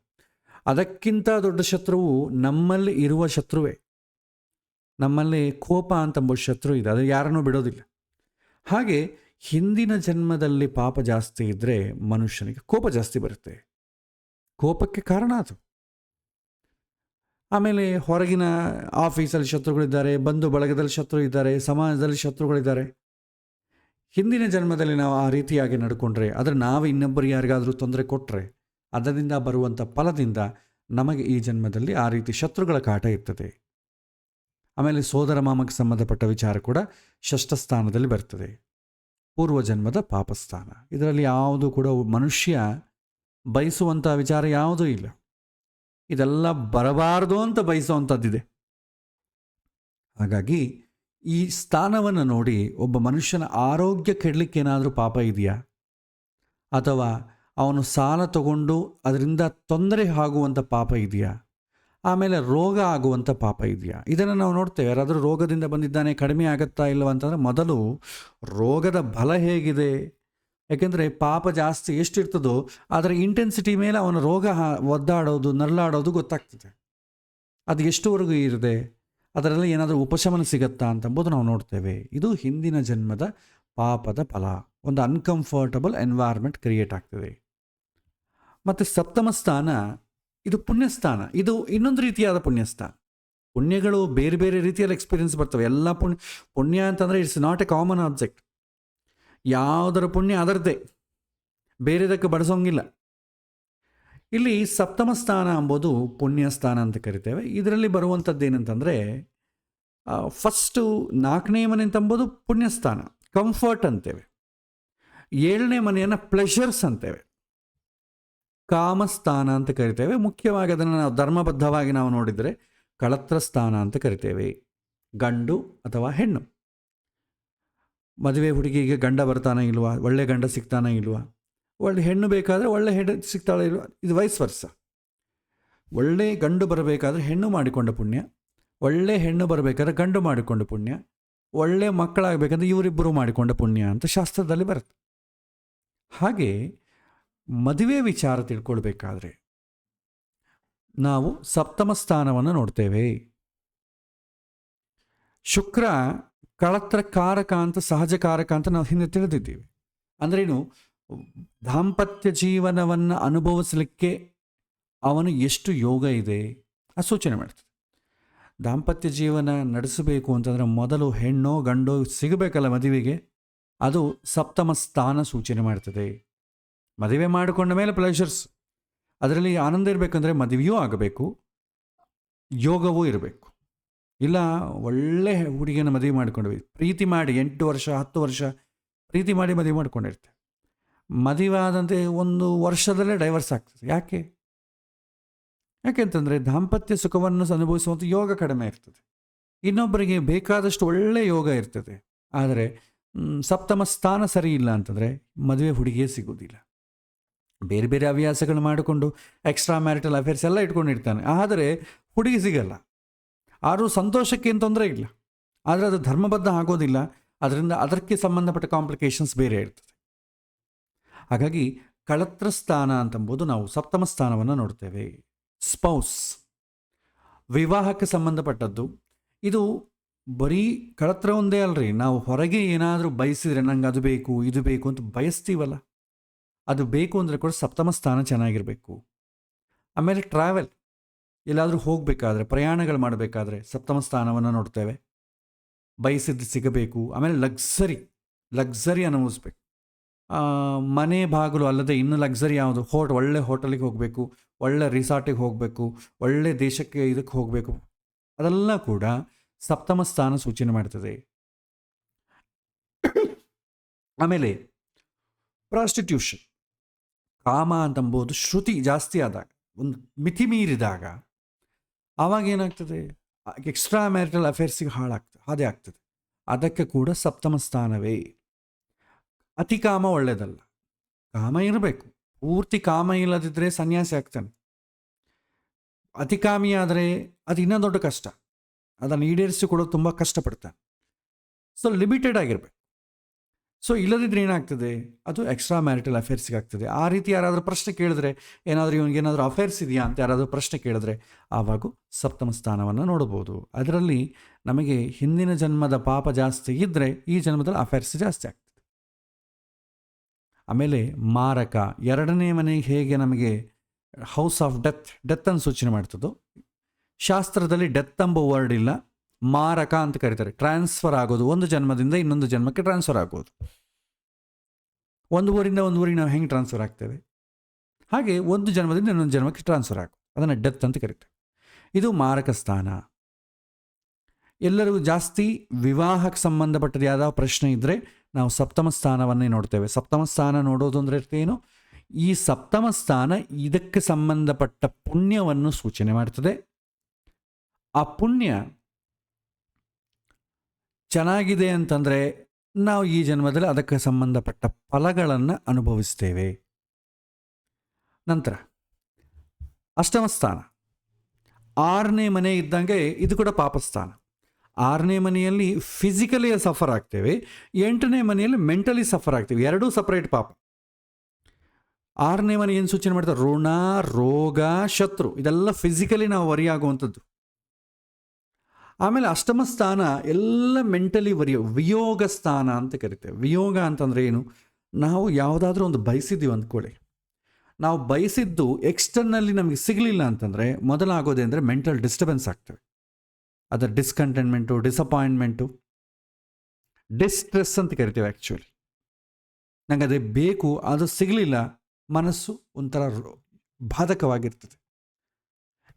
ಅದಕ್ಕಿಂತ ದೊಡ್ಡ ಶತ್ರುವು ನಮ್ಮಲ್ಲಿ ಇರುವ ಶತ್ರುವೇ. ನಮ್ಮಲ್ಲಿ ಕೋಪ ಅಂತಂಬ ಶತ್ರು ಇದೆ, ಅದು ಯಾರನ್ನೂ ಬಿಡೋದಿಲ್ಲ. ಹಾಗೆ ಹಿಂದಿನ ಜನ್ಮದಲ್ಲಿ ಪಾಪ ಜಾಸ್ತಿ ಇದ್ದರೆ ಮನುಷ್ಯನಿಗೆ ಕೋಪ ಜಾಸ್ತಿ ಬರುತ್ತೆ. ಕೋಪಕ್ಕೆ ಕಾರಣ ಅದು. ಆಮೇಲೆ ಹೊರಗಿನ ಆಫೀಸಲ್ಲಿ ಶತ್ರುಗಳಿದ್ದಾರೆ, ಬಂಧು ಬಳಗದಲ್ಲಿ ಶತ್ರು ಇದ್ದಾರೆ, ಸಮಾಜದಲ್ಲಿ ಶತ್ರುಗಳಿದ್ದಾರೆ. ಹಿಂದಿನ ಜನ್ಮದಲ್ಲಿ ನಾವು ಆ ರೀತಿಯಾಗಿ ನಡ್ಕೊಂಡ್ರೆ, ಆದರೆ ನಾವು ಇನ್ನೊಬ್ಬರು ಯಾರಿಗಾದರೂ ತೊಂದರೆ ಕೊಟ್ಟರೆ ಅದರಿಂದ ಬರುವಂಥ ಫಲದಿಂದ ನಮಗೆ ಈ ಜನ್ಮದಲ್ಲಿ ಆ ರೀತಿ ಶತ್ರುಗಳ ಕಾಟ ಇರ್ತದೆ. ಆಮೇಲೆ ಸೋದರ ಮಾಮಕ್ಕೆ ಸಂಬಂಧಪಟ್ಟ ವಿಚಾರ ಕೂಡ ಷಷ್ಠ ಸ್ಥಾನದಲ್ಲಿ ಬರ್ತದೆ, ಪೂರ್ವ ಜನ್ಮದ ಪಾಪಸ್ಥಾನ. ಇದರಲ್ಲಿ ಯಾವುದು ಕೂಡ ಮನುಷ್ಯ ಬಯಸುವಂಥ ವಿಚಾರ ಯಾವುದೂ ಇಲ್ಲ. ಇದೆಲ್ಲ ಬರಬಾರ್ದು ಅಂತ ಬಯಸುವಂಥದ್ದಿದೆ. ಹಾಗಾಗಿ ಈ ಸ್ಥಾನವನ್ನು ನೋಡಿ ಒಬ್ಬ ಮನುಷ್ಯನ ಆರೋಗ್ಯ ಕೆಡಲಿಕ್ಕೆ ಏನಾದರೂ ಪಾಪ ಇದೆಯಾ, ಅಥವಾ ಅವನು ಸಾಲ ತಗೊಂಡು ಅದರಿಂದ ತೊಂದರೆ ಆಗುವಂಥ ಪಾಪ ಇದೆಯಾ, ಆಮೇಲೆ ರೋಗ ಆಗುವಂಥ ಪಾಪ ಇದೆಯಾ, ಇದನ್ನು ನಾವು ನೋಡ್ತೇವೆ. ಯಾರಾದರೂ ರೋಗದಿಂದ ಬಂದಿದ್ದಾನೆ, ಕಡಿಮೆ ಆಗುತ್ತಾ ಇಲ್ಲವ ಅಂತಂದರೆ ಮೊದಲು ರೋಗದ ಬಲ ಹೇಗಿದೆ. ಯಾಕೆಂದರೆ ಪಾಪ ಜಾಸ್ತಿ ಎಷ್ಟಿರ್ತದೋ ಅದರ ಇಂಟೆನ್ಸಿಟಿ ಮೇಲೆ ಅವನ ರೋಗ ಒದ್ದಾಡೋದು ನರಳಾಡೋದು ಗೊತ್ತಾಗ್ತದೆ. ಅದು ಎಷ್ಟುವರೆಗೂ ಇರದೆ, ಅದರಲ್ಲಿ ಏನಾದರೂ ಉಪಶಮನ ಸಿಗತ್ತಾ ಅಂತಂಬುದು ನಾವು ನೋಡ್ತೇವೆ. ಇದು ಹಿಂದಿನ ಜನ್ಮದ ಪಾಪದ ಫಲ. ಒಂದು ಅನ್ಕಂಫರ್ಟಬಲ್ ಎನ್ವೈರ್ಮೆಂಟ್ ಕ್ರಿಯೇಟ್ ಆಗ್ತದೆ. ಮತ್ತು ಸಪ್ತಮ ಸ್ಥಾನ ಇದು ಪುಣ್ಯಸ್ಥಾನ. ಇದು ಇನ್ನೊಂದು ರೀತಿಯಾದ ಪುಣ್ಯಸ್ಥಾನ. ಪುಣ್ಯಗಳು ಬೇರೆ ಬೇರೆ ರೀತಿಯಲ್ಲಿ ಎಕ್ಸ್ಪೀರಿಯನ್ಸ್ ಬರ್ತವೆ. ಎಲ್ಲ ಪುಣ್ಯ ಅಂತಂದರೆ it's not A common object. ಯಾವುದರ ಪುಣ್ಯ ಅದರದ್ದೇ, ಬೇರೆದಕ್ಕೆ ಬಡಿಸೋಂಗಿಲ್ಲ. ಇಲ್ಲಿ ಸಪ್ತಮ ಸ್ಥಾನ ಎಂಬುದು ಪುಣ್ಯ ಸ್ಥಾನ ಅಂತ ಕರಿತೇವೆ. ಇದರಲ್ಲಿ ಬರುವಂಥದ್ದು ಏನಂತಂದರೆ, ಫಸ್ಟು 4ನೇ ಮನೆ ಅಂತಂಬೋದು ಪುಣ್ಯಸ್ಥಾನ, ಕಂಫರ್ಟ್ ಅಂತೇವೆ. 7ನೇ ಮನೆಯನ್ನು ಪ್ಲೆಷರ್ಸ್ ಅಂತೇವೆ, ಕಾಮಸ್ಥಾನ ಅಂತ ಕರಿತೇವೆ. ಮುಖ್ಯವಾಗಿ ಅದನ್ನು ನಾವು ಧರ್ಮಬದ್ಧವಾಗಿ ನಾವು ನೋಡಿದರೆ ಕಳತ್ರ ಸ್ಥಾನ ಅಂತ ಕರಿತೇವೆ. ಗಂಡು ಅಥವಾ ಹೆಣ್ಣು, ಮದುವೆ ಹುಡುಗಿಗೆ ಗಂಡ ಬರ್ತಾನೆ ಇಲ್ವಾ, ಒಳ್ಳೆ ಗಂಡ ಸಿಗ್ತಾನೆ ಇಲ್ವಾ, ಒಳ್ಳೆ ಹೆಣ್ಣು ಬೇಕಾದರೆ ಒಳ್ಳೆ ಹೆಣ್ಣು ಸಿಗ್ತಾಳೆ ಇಲ್ವಾ, ಇದು ವೈಸ್ ವರ್ಸ. ಒಳ್ಳೆ ಗಂಡು ಬರಬೇಕಾದ್ರೆ ಹೆಣ್ಣು ಮಾಡಿಕೊಂಡ ಪುಣ್ಯ, ಒಳ್ಳೆ ಹೆಣ್ಣು ಬರಬೇಕಾದ್ರೆ ಗಂಡು ಮಾಡಿಕೊಂಡ ಪುಣ್ಯ, ಒಳ್ಳೆ ಮಕ್ಕಳಾಗಬೇಕಂದ್ರೆ ಇವರಿಬ್ಬರು ಮಾಡಿಕೊಂಡ ಪುಣ್ಯ ಅಂತ ಶಾಸ್ತ್ರದಲ್ಲಿ ಬರುತ್ತೆ. ಹಾಗೆ ಮದುವೆ ವಿಚಾರ ತಿಳ್ಕೊಳ್ಬೇಕಾದ್ರೆ ನಾವು ಸಪ್ತಮ ಸ್ಥಾನವನ್ನು ನೋಡ್ತೇವೆ. ಶುಕ್ರ ಕಳತ್ರ ಕಾರಕ ಅಂತ, ಸಹಜ ಕಾರಕ ಅಂತ ನಾವು ಹಿಂದೆ ತಿಳಿದಿದ್ದೀವಿ. ಅಂದ್ರೇನು, ದಾಂಪತ್ಯ ಜೀವನವನ್ನು ಅನುಭವಿಸಲಿಕ್ಕೆ ಅವನು ಎಷ್ಟು ಯೋಗ ಇದೆ ಆ ಸೂಚನೆ ಮಾಡ್ತದೆ. ದಾಂಪತ್ಯ ಜೀವನ ನಡೆಸಬೇಕು ಅಂತಂದರೆ ಮೊದಲು ಹೆಣ್ಣೋ ಗಂಡೋ ಸಿಗಬೇಕಲ್ಲ ಮದುವೆಗೆ, ಅದು ಸಪ್ತಮ ಸ್ಥಾನ ಸೂಚನೆ ಮಾಡ್ತದೆ. ಮದುವೆ ಮಾಡಿಕೊಂಡ ಮೇಲೆ ಪ್ಲೆಷರ್ಸ್, ಅದರಲ್ಲಿ ಆನಂದ ಇರಬೇಕಂದ್ರೆ ಮದುವೆಯೂ ಆಗಬೇಕು, ಯೋಗವೂ ಇರಬೇಕು. ಇಲ್ಲ ಒಳ್ಳೆ ಹುಡುಗಿನ ಮದುವೆ ಮಾಡ್ಕೊಂಡ್ವಿ, ಪ್ರೀತಿ ಮಾಡಿ 8 ವರ್ಷ 10 ವರ್ಷ ಪ್ರೀತಿ ಮಾಡಿ ಮದುವೆ ಮಾಡ್ಕೊಂಡಿರ್ತೇವೆ. ಮದುವೆ ಆದಂತೆ 1 ವರ್ಷದಲ್ಲೇ ಡೈವರ್ಸ್ ಆಗ್ತದೆ. ಯಾಕೆಂತಂದರೆ ದಾಂಪತ್ಯ ಸುಖವನ್ನು ಅನುಭವಿಸುವಂಥ ಯೋಗ ಕಡಿಮೆ ಇರ್ತದೆ. ಇನ್ನೊಬ್ಬರಿಗೆ ಬೇಕಾದಷ್ಟು ಒಳ್ಳೆಯ ಯೋಗ ಇರ್ತದೆ, ಆದರೆ ಸಪ್ತಮ ಸ್ಥಾನ ಸರಿ ಇಲ್ಲ ಅಂತಂದರೆ ಮದುವೆ ಹುಡುಗಿಯೇ ಸಿಗೋದಿಲ್ಲ. ಬೇರೆ ಬೇರೆ ಹವ್ಯಾಸಗಳು ಮಾಡಿಕೊಂಡು ಎಕ್ಸ್ಟ್ರಾ ಮ್ಯಾರಿಟಲ್ ಅಫೇರ್ಸ್ ಎಲ್ಲ ಇಟ್ಕೊಂಡಿರ್ತಾನೆ, ಆದರೆ ಹುಡುಗಿ ಸಿಗಲ್ಲ. ಆದರೂ ಸಂತೋಷಕ್ಕೆ ಏನು ತೊಂದರೆ ಇಲ್ಲ, ಆದರೆ ಅದು ಧರ್ಮಬದ್ಧ ಆಗೋದಿಲ್ಲ. ಅದರಿಂದ ಅದಕ್ಕೆ ಸಂಬಂಧಪಟ್ಟ ಕಾಂಪ್ಲಿಕೇಶನ್ಸ್ ಬೇರೆ ಇರ್ತದೆ. ಹಾಗಾಗಿ ಕಳತ್ರ ಸ್ಥಾನ ಅಂತಂಬುದು ನಾವು ಸಪ್ತಮ ಸ್ಥಾನವನ್ನು ನೋಡ್ತೇವೆ. ಸ್ಪೌಸ್, ವಿವಾಹಕ್ಕೆ ಸಂಬಂಧಪಟ್ಟದ್ದು. ಇದು ಬರೀ ಕಳತ್ರ ಒಂದೇ ಅಲ್ರಿ, ನಾವು ಹೊರಗೆ ಏನಾದರೂ ಬಯಸಿದರೆ ನಂಗೆ ಅದು ಬೇಕು ಇದು ಬೇಕು ಅಂತ ಬಯಸ್ತೀವಲ್ಲ, ಅದು ಬೇಕು ಅಂದರೆ ಕೂಡ ಸಪ್ತಮ ಸ್ಥಾನ ಚೆನ್ನಾಗಿರಬೇಕು. ಆಮೇಲೆ ಟ್ರಾವೆಲ್, ಎಲ್ಲಾದರೂ ಹೋಗಬೇಕಾದ್ರೆ, ಪ್ರಯಾಣಗಳು ಮಾಡಬೇಕಾದ್ರೆ ಸಪ್ತಮ ಸ್ಥಾನವನ್ನು ನೋಡ್ತೇವೆ. ಬಯಸಿದ್ದು ಸಿಗಬೇಕು. ಆಮೇಲೆ ಲಕ್ಸರಿ ಅನುಭವಿಸ್ಬೇಕು. ಮನೆ ಬಾಗಿಲು ಅಲ್ಲದೆ ಇನ್ನು ಲಕ್ಸರಿ ಯಾವುದು, ಒಳ್ಳೆ ಹೋಟೆಲಿಗೆ ಹೋಗಬೇಕು, ಒಳ್ಳೆ ರಿಸಾರ್ಟಿಗೆ ಹೋಗಬೇಕು, ಒಳ್ಳೆ ದೇಶಕ್ಕೆ ಇದಕ್ಕೆ ಹೋಗಬೇಕು, ಅದೆಲ್ಲ ಕೂಡ ಸಪ್ತಮ ಸ್ಥಾನ ಸೂಚನೆ ಮಾಡ್ತದೆ. ಆಮೇಲೆ ಪ್ರಾಸ್ಟಿಟ್ಯೂಷನ್, ಕಾಮ ಅಂತಂಬೋದು ಶ್ರುತಿ ಜಾಸ್ತಿ ಆದಾಗ, ಒಂದು ಮಿತಿ ಮೀರಿದಾಗ ಆವಾಗ ಏನಾಗ್ತದೆ, ಎಕ್ಸ್ಟ್ರಾ ಮ್ಯಾರಿಟಲ್ ಅಫೇರ್ಸಿಗೆ ಹಾದೇ ಆಗ್ತದೆ. ಅದಕ್ಕೆ ಕೂಡ ಸಪ್ತಮ ಸ್ಥಾನವೇ. ಅತಿ ಕಾಮ ಒಳ್ಳೆಯದಲ್ಲ. ಕಾಮ ಇರಬೇಕು, ಪೂರ್ತಿ ಕಾಮ ಇಲ್ಲದಿದ್ದರೆ ಸನ್ಯಾಸಿ ಆಗ್ತಾನೆ. ಅತಿಕಾಮಿಯಾದರೆ ಅದು ಇನ್ನೂ ದೊಡ್ಡ ಕಷ್ಟ, ಅದನ್ನು ಈಡೇರಿಸಿಕೊಡೋದು ತುಂಬ ಕಷ್ಟಪಡ್ತಾನೆ. ಸೊ ಲಿಮಿಟೆಡ್ ಆಗಿರಬೇಕು. ಸೊ ಇಲ್ಲದಿದ್ದರೆ ಏನಾಗ್ತದೆ, ಅದು ಎಕ್ಸ್ಟ್ರಾ ಮ್ಯಾರಿಟಲ್ ಅಫೇರ್ಸ್ಗೆ ಆಗ್ತದೆ. ಆ ರೀತಿ ಯಾರಾದರೂ ಪ್ರಶ್ನೆ ಕೇಳಿದ್ರೆ, ಇವನಿಗೇನಾದರೂ ಅಫೇರ್ಸ್ ಇದೆಯಾ ಅಂತ ಯಾರಾದರೂ ಪ್ರಶ್ನೆ ಕೇಳಿದ್ರೆ, ಆವಾಗೂ ಸಪ್ತಮ ಸ್ಥಾನವನ್ನು ನೋಡ್ಬೋದು. ಅದರಲ್ಲಿ ನಮಗೆ ಹಿಂದಿನ ಜನ್ಮದ ಪಾಪ ಜಾಸ್ತಿ ಇದ್ದರೆ ಈ ಜನ್ಮದಲ್ಲಿ ಅಫೇರ್ಸ್ ಜಾಸ್ತಿ ಆಗ್ತದೆ. ಆಮೇಲೆ ಮಾರಕ, ಎರಡನೇ ಮನೆಗೆ ಹೇಗೆ ನಮಗೆ ಹೌಸ್ ಆಫ್ ಡೆತ್ ಅನ್ನು ಸೂಚನೆ ಮಾಡ್ತದೋ, ಶಾಸ್ತ್ರದಲ್ಲಿ ಡೆತ್ ಎಂಬ ವರ್ಡ್ ಇಲ್ಲ, ಮಾರಕ ಅಂತ ಕರೀತಾರೆ. ಟ್ರಾನ್ಸ್ಫರ್ ಆಗೋದು, ಒಂದು ಜನ್ಮದಿಂದ ಇನ್ನೊಂದು ಜನ್ಮಕ್ಕೆ ಟ್ರಾನ್ಸ್ಫರ್ ಆಗೋದು. ಒಂದು ಊರಿಂದ ಒಂದು ಊರಿಗೆ ನಾವು ಹೆಂಗೆ ಟ್ರಾನ್ಸ್ಫರ್ ಆಗ್ತೇವೆ, ಹಾಗೆ ಒಂದು ಜನ್ಮದಿಂದ ಇನ್ನೊಂದು ಜನ್ಮಕ್ಕೆ ಟ್ರಾನ್ಸ್ಫರ್ ಆಗೋದು, ಅದನ್ನು ಡೆತ್ ಅಂತ ಕರೀತೇವೆ. ಇದು ಮಾರಕ ಸ್ಥಾನ. ಎಲ್ಲರಿಗೂ ಜಾಸ್ತಿ ವಿವಾಹಕ್ಕೆ ಸಂಬಂಧಪಟ್ಟದ್ದು ಯಾವ್ದಾವ ಪ್ರಶ್ನೆ ಇದ್ದರೆ ನಾವು ಸಪ್ತಮ ಸ್ಥಾನವನ್ನೇ ನೋಡ್ತೇವೆ. ಸಪ್ತಮ ಸ್ಥಾನ ನೋಡೋದು ಅಂದರೆ ಏನು, ಈ ಸಪ್ತಮ ಸ್ಥಾನ ಇದಕ್ಕೆ ಸಂಬಂಧಪಟ್ಟ ಪುಣ್ಯವನ್ನು ಸೂಚನೆ ಮಾಡ್ತದೆ. ಆ ಪುಣ್ಯ ಚೆನ್ನಾಗಿದೆ ಅಂತಂದರೆ ನಾವು ಈ ಜನ್ಮದಲ್ಲಿ ಅದಕ್ಕೆ ಸಂಬಂಧಪಟ್ಟ ಫಲಗಳನ್ನು ಅನುಭವಿಸ್ತೇವೆ. ನಂತರ ಅಷ್ಟಮ ಸ್ಥಾನ, 6ನೇ ಮನೆ ಇದ್ದಂಗೆ ಇದು ಕೂಡ ಪಾಪಸ್ಥಾನ. 6ನೇ ಮನೆಯಲ್ಲಿ ಫಿಸಿಕಲಿ ಸಫರ್ ಆಗ್ತೇವೆ, 8ನೇ ಮನೆಯಲ್ಲಿ ಮೆಂಟಲಿ ಸಫರ್ ಆಗ್ತೇವೆ. ಎರಡೂ ಸಪ್ರೇಟ್ ಪಾಪ. 6ನೇ ಮನೆ ಏನು ಸೂಚನೆ ಮಾಡ್ತಾರೆ, ಋಣ, ರೋಗ, ಶತ್ರು, ಇದೆಲ್ಲ ಫಿಸಿಕಲಿ ನಾವು ವರಿ ಆಗುವಂಥದ್ದು. ಆಮೇಲೆ ಅಷ್ಟಮ ಸ್ಥಾನ ಎಲ್ಲ ಮೆಂಟಲಿ ವಿಯೋಗ ಸ್ಥಾನ ಅಂತ ಕರಿತೇವೆ. ವಿಯೋಗ ಅಂತಂದರೆ ಏನು, ನಾವು ಯಾವುದಾದ್ರೂ ಒಂದು ಬಯಸಿದ್ದೀವಿ ಅಂದ್ಕೊಳ್ಳಿ, ನಾವು ಬಯಸಿದ್ದು ಎಕ್ಸ್ಟರ್ನಲ್ಲಿ ನಮಗೆ ಸಿಗಲಿಲ್ಲ ಅಂತಂದರೆ ಮೊದಲಾಗೋದೇ ಅಂದರೆ ಮೆಂಟಲ್ ಡಿಸ್ಟರ್ಬೆನ್ಸ್ ಆಗ್ತವೆ. ಅದರ ಡಿಸ್ಕಂಟೆಂಟ್ಮೆಂಟು, ಡಿಸಪಾಯಿಂಟ್ಮೆಂಟು, ಡಿಸ್ಟ್ರೆಸ್ ಅಂತ ಕರಿತೇವೆ. ಆ್ಯಕ್ಚುಲಿ ನಂಗೆ ಅದೇ ಬೇಕು, ಅದು ಸಿಗಲಿಲ್ಲ, ಮನಸ್ಸು ಒಂಥರ ಬಾಧಕವಾಗಿರ್ತದೆ.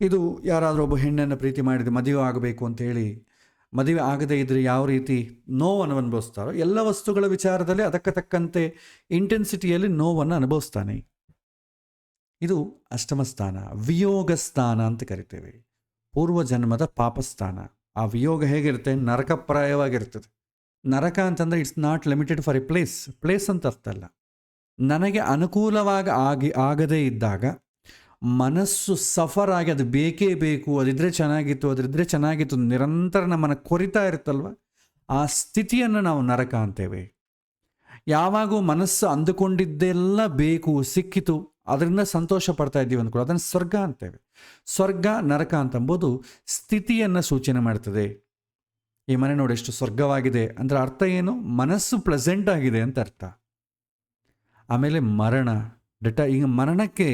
ಇದು ಯಾರಾದರೂ ಒಬ್ಬ ಹೆಣ್ಣನ್ನು ಪ್ರೀತಿ ಮಾಡಿದರೆ ಮದುವೆ ಆಗಬೇಕು ಅಂತೇಳಿ ಮದುವೆ ಆಗದೇ ಇದ್ದರೆ ಯಾವ ರೀತಿ ನೋವನ್ನು ಅನುಭವಿಸ್ತಾರೋ, ಎಲ್ಲ ವಸ್ತುಗಳ ವಿಚಾರದಲ್ಲಿ ಅದಕ್ಕೆ ತಕ್ಕಂತೆ ಇಂಟೆನ್ಸಿಟಿಯಲ್ಲಿ ನೋವನ್ನು ಅನುಭವಿಸ್ತಾನೆ. ಇದು ಅಷ್ಟಮ ಸ್ಥಾನ, ವಿಯೋಗ ಸ್ಥಾನ ಅಂತ ಕರಿತೇವೆ. ಪೂರ್ವ ಜನ್ಮದ ಪಾಪಸ್ಥಾನ. ಆ ವಿಯೋಗ ಹೇಗಿರುತ್ತೆ, ನರಕಪ್ರಾಯವಾಗಿರ್ತದೆ. ನರಕ ಅಂತಂದರೆ it's not limited for A place ಅಂತ ಅರ್ಥ ಅಲ್ಲ. ನನಗೆ ಅನುಕೂಲವಾಗಿ ಆಗದೇ ಇದ್ದಾಗ ಮನಸ್ಸು ಸಫರ್ ಆಗಿ ಅದು ಬೇಕೇ ಬೇಕು, ಅದಿದ್ರೆ ಚೆನ್ನಾಗಿತ್ತು ನಿರಂತರ ನಮ್ಮನ್ನು ಕೊರಿತಾ ಇರುತ್ತಲ್ವ, ಆ ಸ್ಥಿತಿಯನ್ನು ನಾವು ನರಕ ಅಂತೇವೆ. ಯಾವಾಗೂ ಮನಸ್ಸು ಅಂದುಕೊಂಡಿದ್ದೆಲ್ಲ ಬೇಕು, ಸಿಕ್ಕಿತು, ಅದರಿಂದ ಸಂತೋಷ ಪಡ್ತಾ ಇದ್ದೀವಿ ಅಂದ್ಕೊಳ್ಳೋ, ಅದನ್ನು ಸ್ವರ್ಗ ಅಂತೇವೆ. ಸ್ವರ್ಗ, ನರಕ ಅಂತಂಬೋದು ಸ್ಥಿತಿಯನ್ನು ಸೂಚನೆ ಮಾಡ್ತದೆ. ಈ ಮನೆ ನೋಡಿ ಎಷ್ಟು ಸ್ವರ್ಗವಾಗಿದೆ ಅಂದರೆ ಅರ್ಥ ಏನು, ಮನಸ್ಸು ಪ್ಲೆಸೆಂಟ್ ಆಗಿದೆ ಅಂತ ಅರ್ಥ. ಆಮೇಲೆ ಮರಣ, ಈಗ ಮರಣಕ್ಕೆ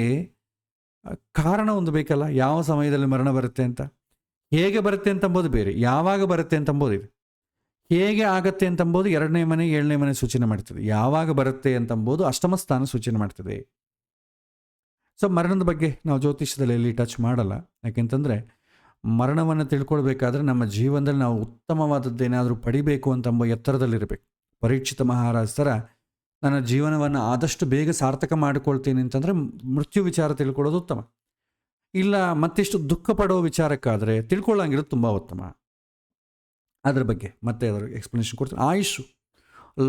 ಕಾರಣ ಒಂದು ಬೇಕಲ್ಲ, ಯಾವ ಸಮಯದಲ್ಲಿ ಮರಣ ಬರುತ್ತೆ ಅಂತ, ಹೇಗೆ ಬರುತ್ತೆ ಅಂತಂಬೋದು ಬೇರೆ, ಯಾವಾಗ ಬರುತ್ತೆ ಅಂತಂಬೋದು ಇದೆ. ಹೇಗೆ ಆಗತ್ತೆ ಅಂತಂಬೋದು 2ನೇ ಮನೆ 7ನೇ ಮನೆ ಸೂಚನೆ ಮಾಡ್ತದೆ. ಯಾವಾಗ ಬರುತ್ತೆ ಅಂತಂಬೋದು ಅಷ್ಟಮ ಸ್ಥಾನ ಸೂಚನೆ ಮಾಡ್ತದೆ. ಸೊ ಮರಣದ ಬಗ್ಗೆ ನಾವು ಜ್ಯೋತಿಷ್ಯದಲ್ಲಿ ಎಲ್ಲಿ ಟಚ್ ಮಾಡಲ್ಲ, ಯಾಕೆಂತಂದರೆ ಮರಣವನ್ನು ತಿಳ್ಕೊಳ್ಬೇಕಾದ್ರೆ ನಮ್ಮ ಜೀವನದಲ್ಲಿ ನಾವು ಉತ್ತಮವಾದದ್ದೇನಾದರೂ ಪಡಿಬೇಕು ಅಂತಂಬ ಎತ್ತರದಲ್ಲಿರಬೇಕು. ಪರೀಕ್ಷಿತ ಮಹಾರಾಜ್ ಥರ ನನ್ನ ಜೀವನವನ್ನು ಆದಷ್ಟು ಬೇಗ ಸಾರ್ಥಕ ಮಾಡಿಕೊಳ್ತೀನಿ ಅಂತಂದರೆ ಮೃತ್ಯು ವಿಚಾರ ತಿಳ್ಕೊಳ್ಳೋದು ಉತ್ತಮ. ಇಲ್ಲ ಮತ್ತಿಷ್ಟು ದುಃಖ ಪಡೋ ವಿಚಾರಕ್ಕಾದರೆ ತಿಳ್ಕೊಳ್ಳಂಗಿರೋದು ತುಂಬ ಉತ್ತಮ. ಅದ್ರ ಬಗ್ಗೆ ಮತ್ತೆ ಅದರ ಎಕ್ಸ್ಪ್ಲನೇಷನ್ ಕೊಡ್ತೀನಿ. ಆಯುಷು,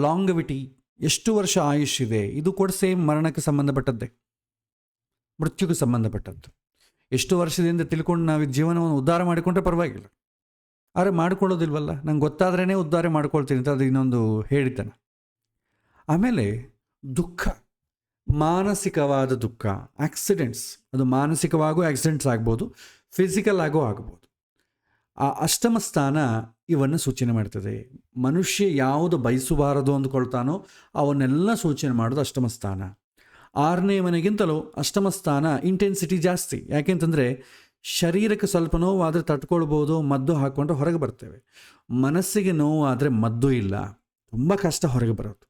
ಲಾಂಗವಿಟಿ, ಎಷ್ಟು ವರ್ಷ ಆಯುಷ್ ಇದೆ, ಇದು ಕೂಡ ಸೇಮ್ ಮರಣಕ್ಕೆ ಸಂಬಂಧಪಟ್ಟದ್ದೇ, ಮೃತ್ಯುಗೆ ಸಂಬಂಧಪಟ್ಟದ್ದು. ಎಷ್ಟು ವರ್ಷದಿಂದ ತಿಳ್ಕೊಂಡು ನಾವು ಜೀವನವನ್ನು ಉದ್ಧಾರ ಮಾಡಿಕೊಂಡ್ರೆ ಪರವಾಗಿಲ್ಲ, ಆದರೆ ಮಾಡ್ಕೊಳ್ಳೋದಿಲ್ವಲ್ಲ, ನಂಗೆ ಗೊತ್ತಾದ್ರೇ ಉದ್ಧಾರ ಮಾಡ್ಕೊಳ್ತೀನಿ ಅಂತ ಅದು ಇನ್ನೊಂದು ಹೇಳಿದ್ದಾನೆ. ಆಮೇಲೆ ದುಃಖ, ಮಾನಸಿಕವಾದ ದುಃಖ, ಆಕ್ಸಿಡೆಂಟ್ಸ್, ಅದು ಮಾನಸಿಕವಾಗೂ ಆಕ್ಸಿಡೆಂಟ್ಸ್ ಆಗ್ಬೋದು, ಫಿಸಿಕಲ್ ಆಗೋ ಆಗ್ಬೋದು. ಆ ಅಷ್ಟಮ ಸ್ಥಾನ ಇವನ್ನು ಸೂಚನೆ ಮಾಡ್ತದೆ. ಮನುಷ್ಯ ಯಾವುದು ಬಯಸಬಾರದು ಅಂದ್ಕೊಳ್ತಾನೋ ಅವನ್ನೆಲ್ಲ ಸೂಚನೆ ಮಾಡೋದು ಅಷ್ಟಮ ಸ್ಥಾನ. 6ನೇ ಮನೆಗಿಂತಲೂ ಅಷ್ಟಮ ಸ್ಥಾನ ಇಂಟೆನ್ಸಿಟಿ ಜಾಸ್ತಿ. ಯಾಕೆಂತಂದರೆ ಶರೀರಕ್ಕೆ ಸ್ವಲ್ಪ ನೋವಾದರೆ ತಟ್ಕೊಳ್ಬೋದು, ಮದ್ದು ಹಾಕ್ಕೊಂಡ್ರೆ ಹೊರಗೆ ಬರ್ತೇವೆ. ಮನಸ್ಸಿಗೆ ನೋವಾದರೆ ಮದ್ದು ಇಲ್ಲ, ತುಂಬ ಕಷ್ಟ ಹೊರಗೆ ಬರೋದು.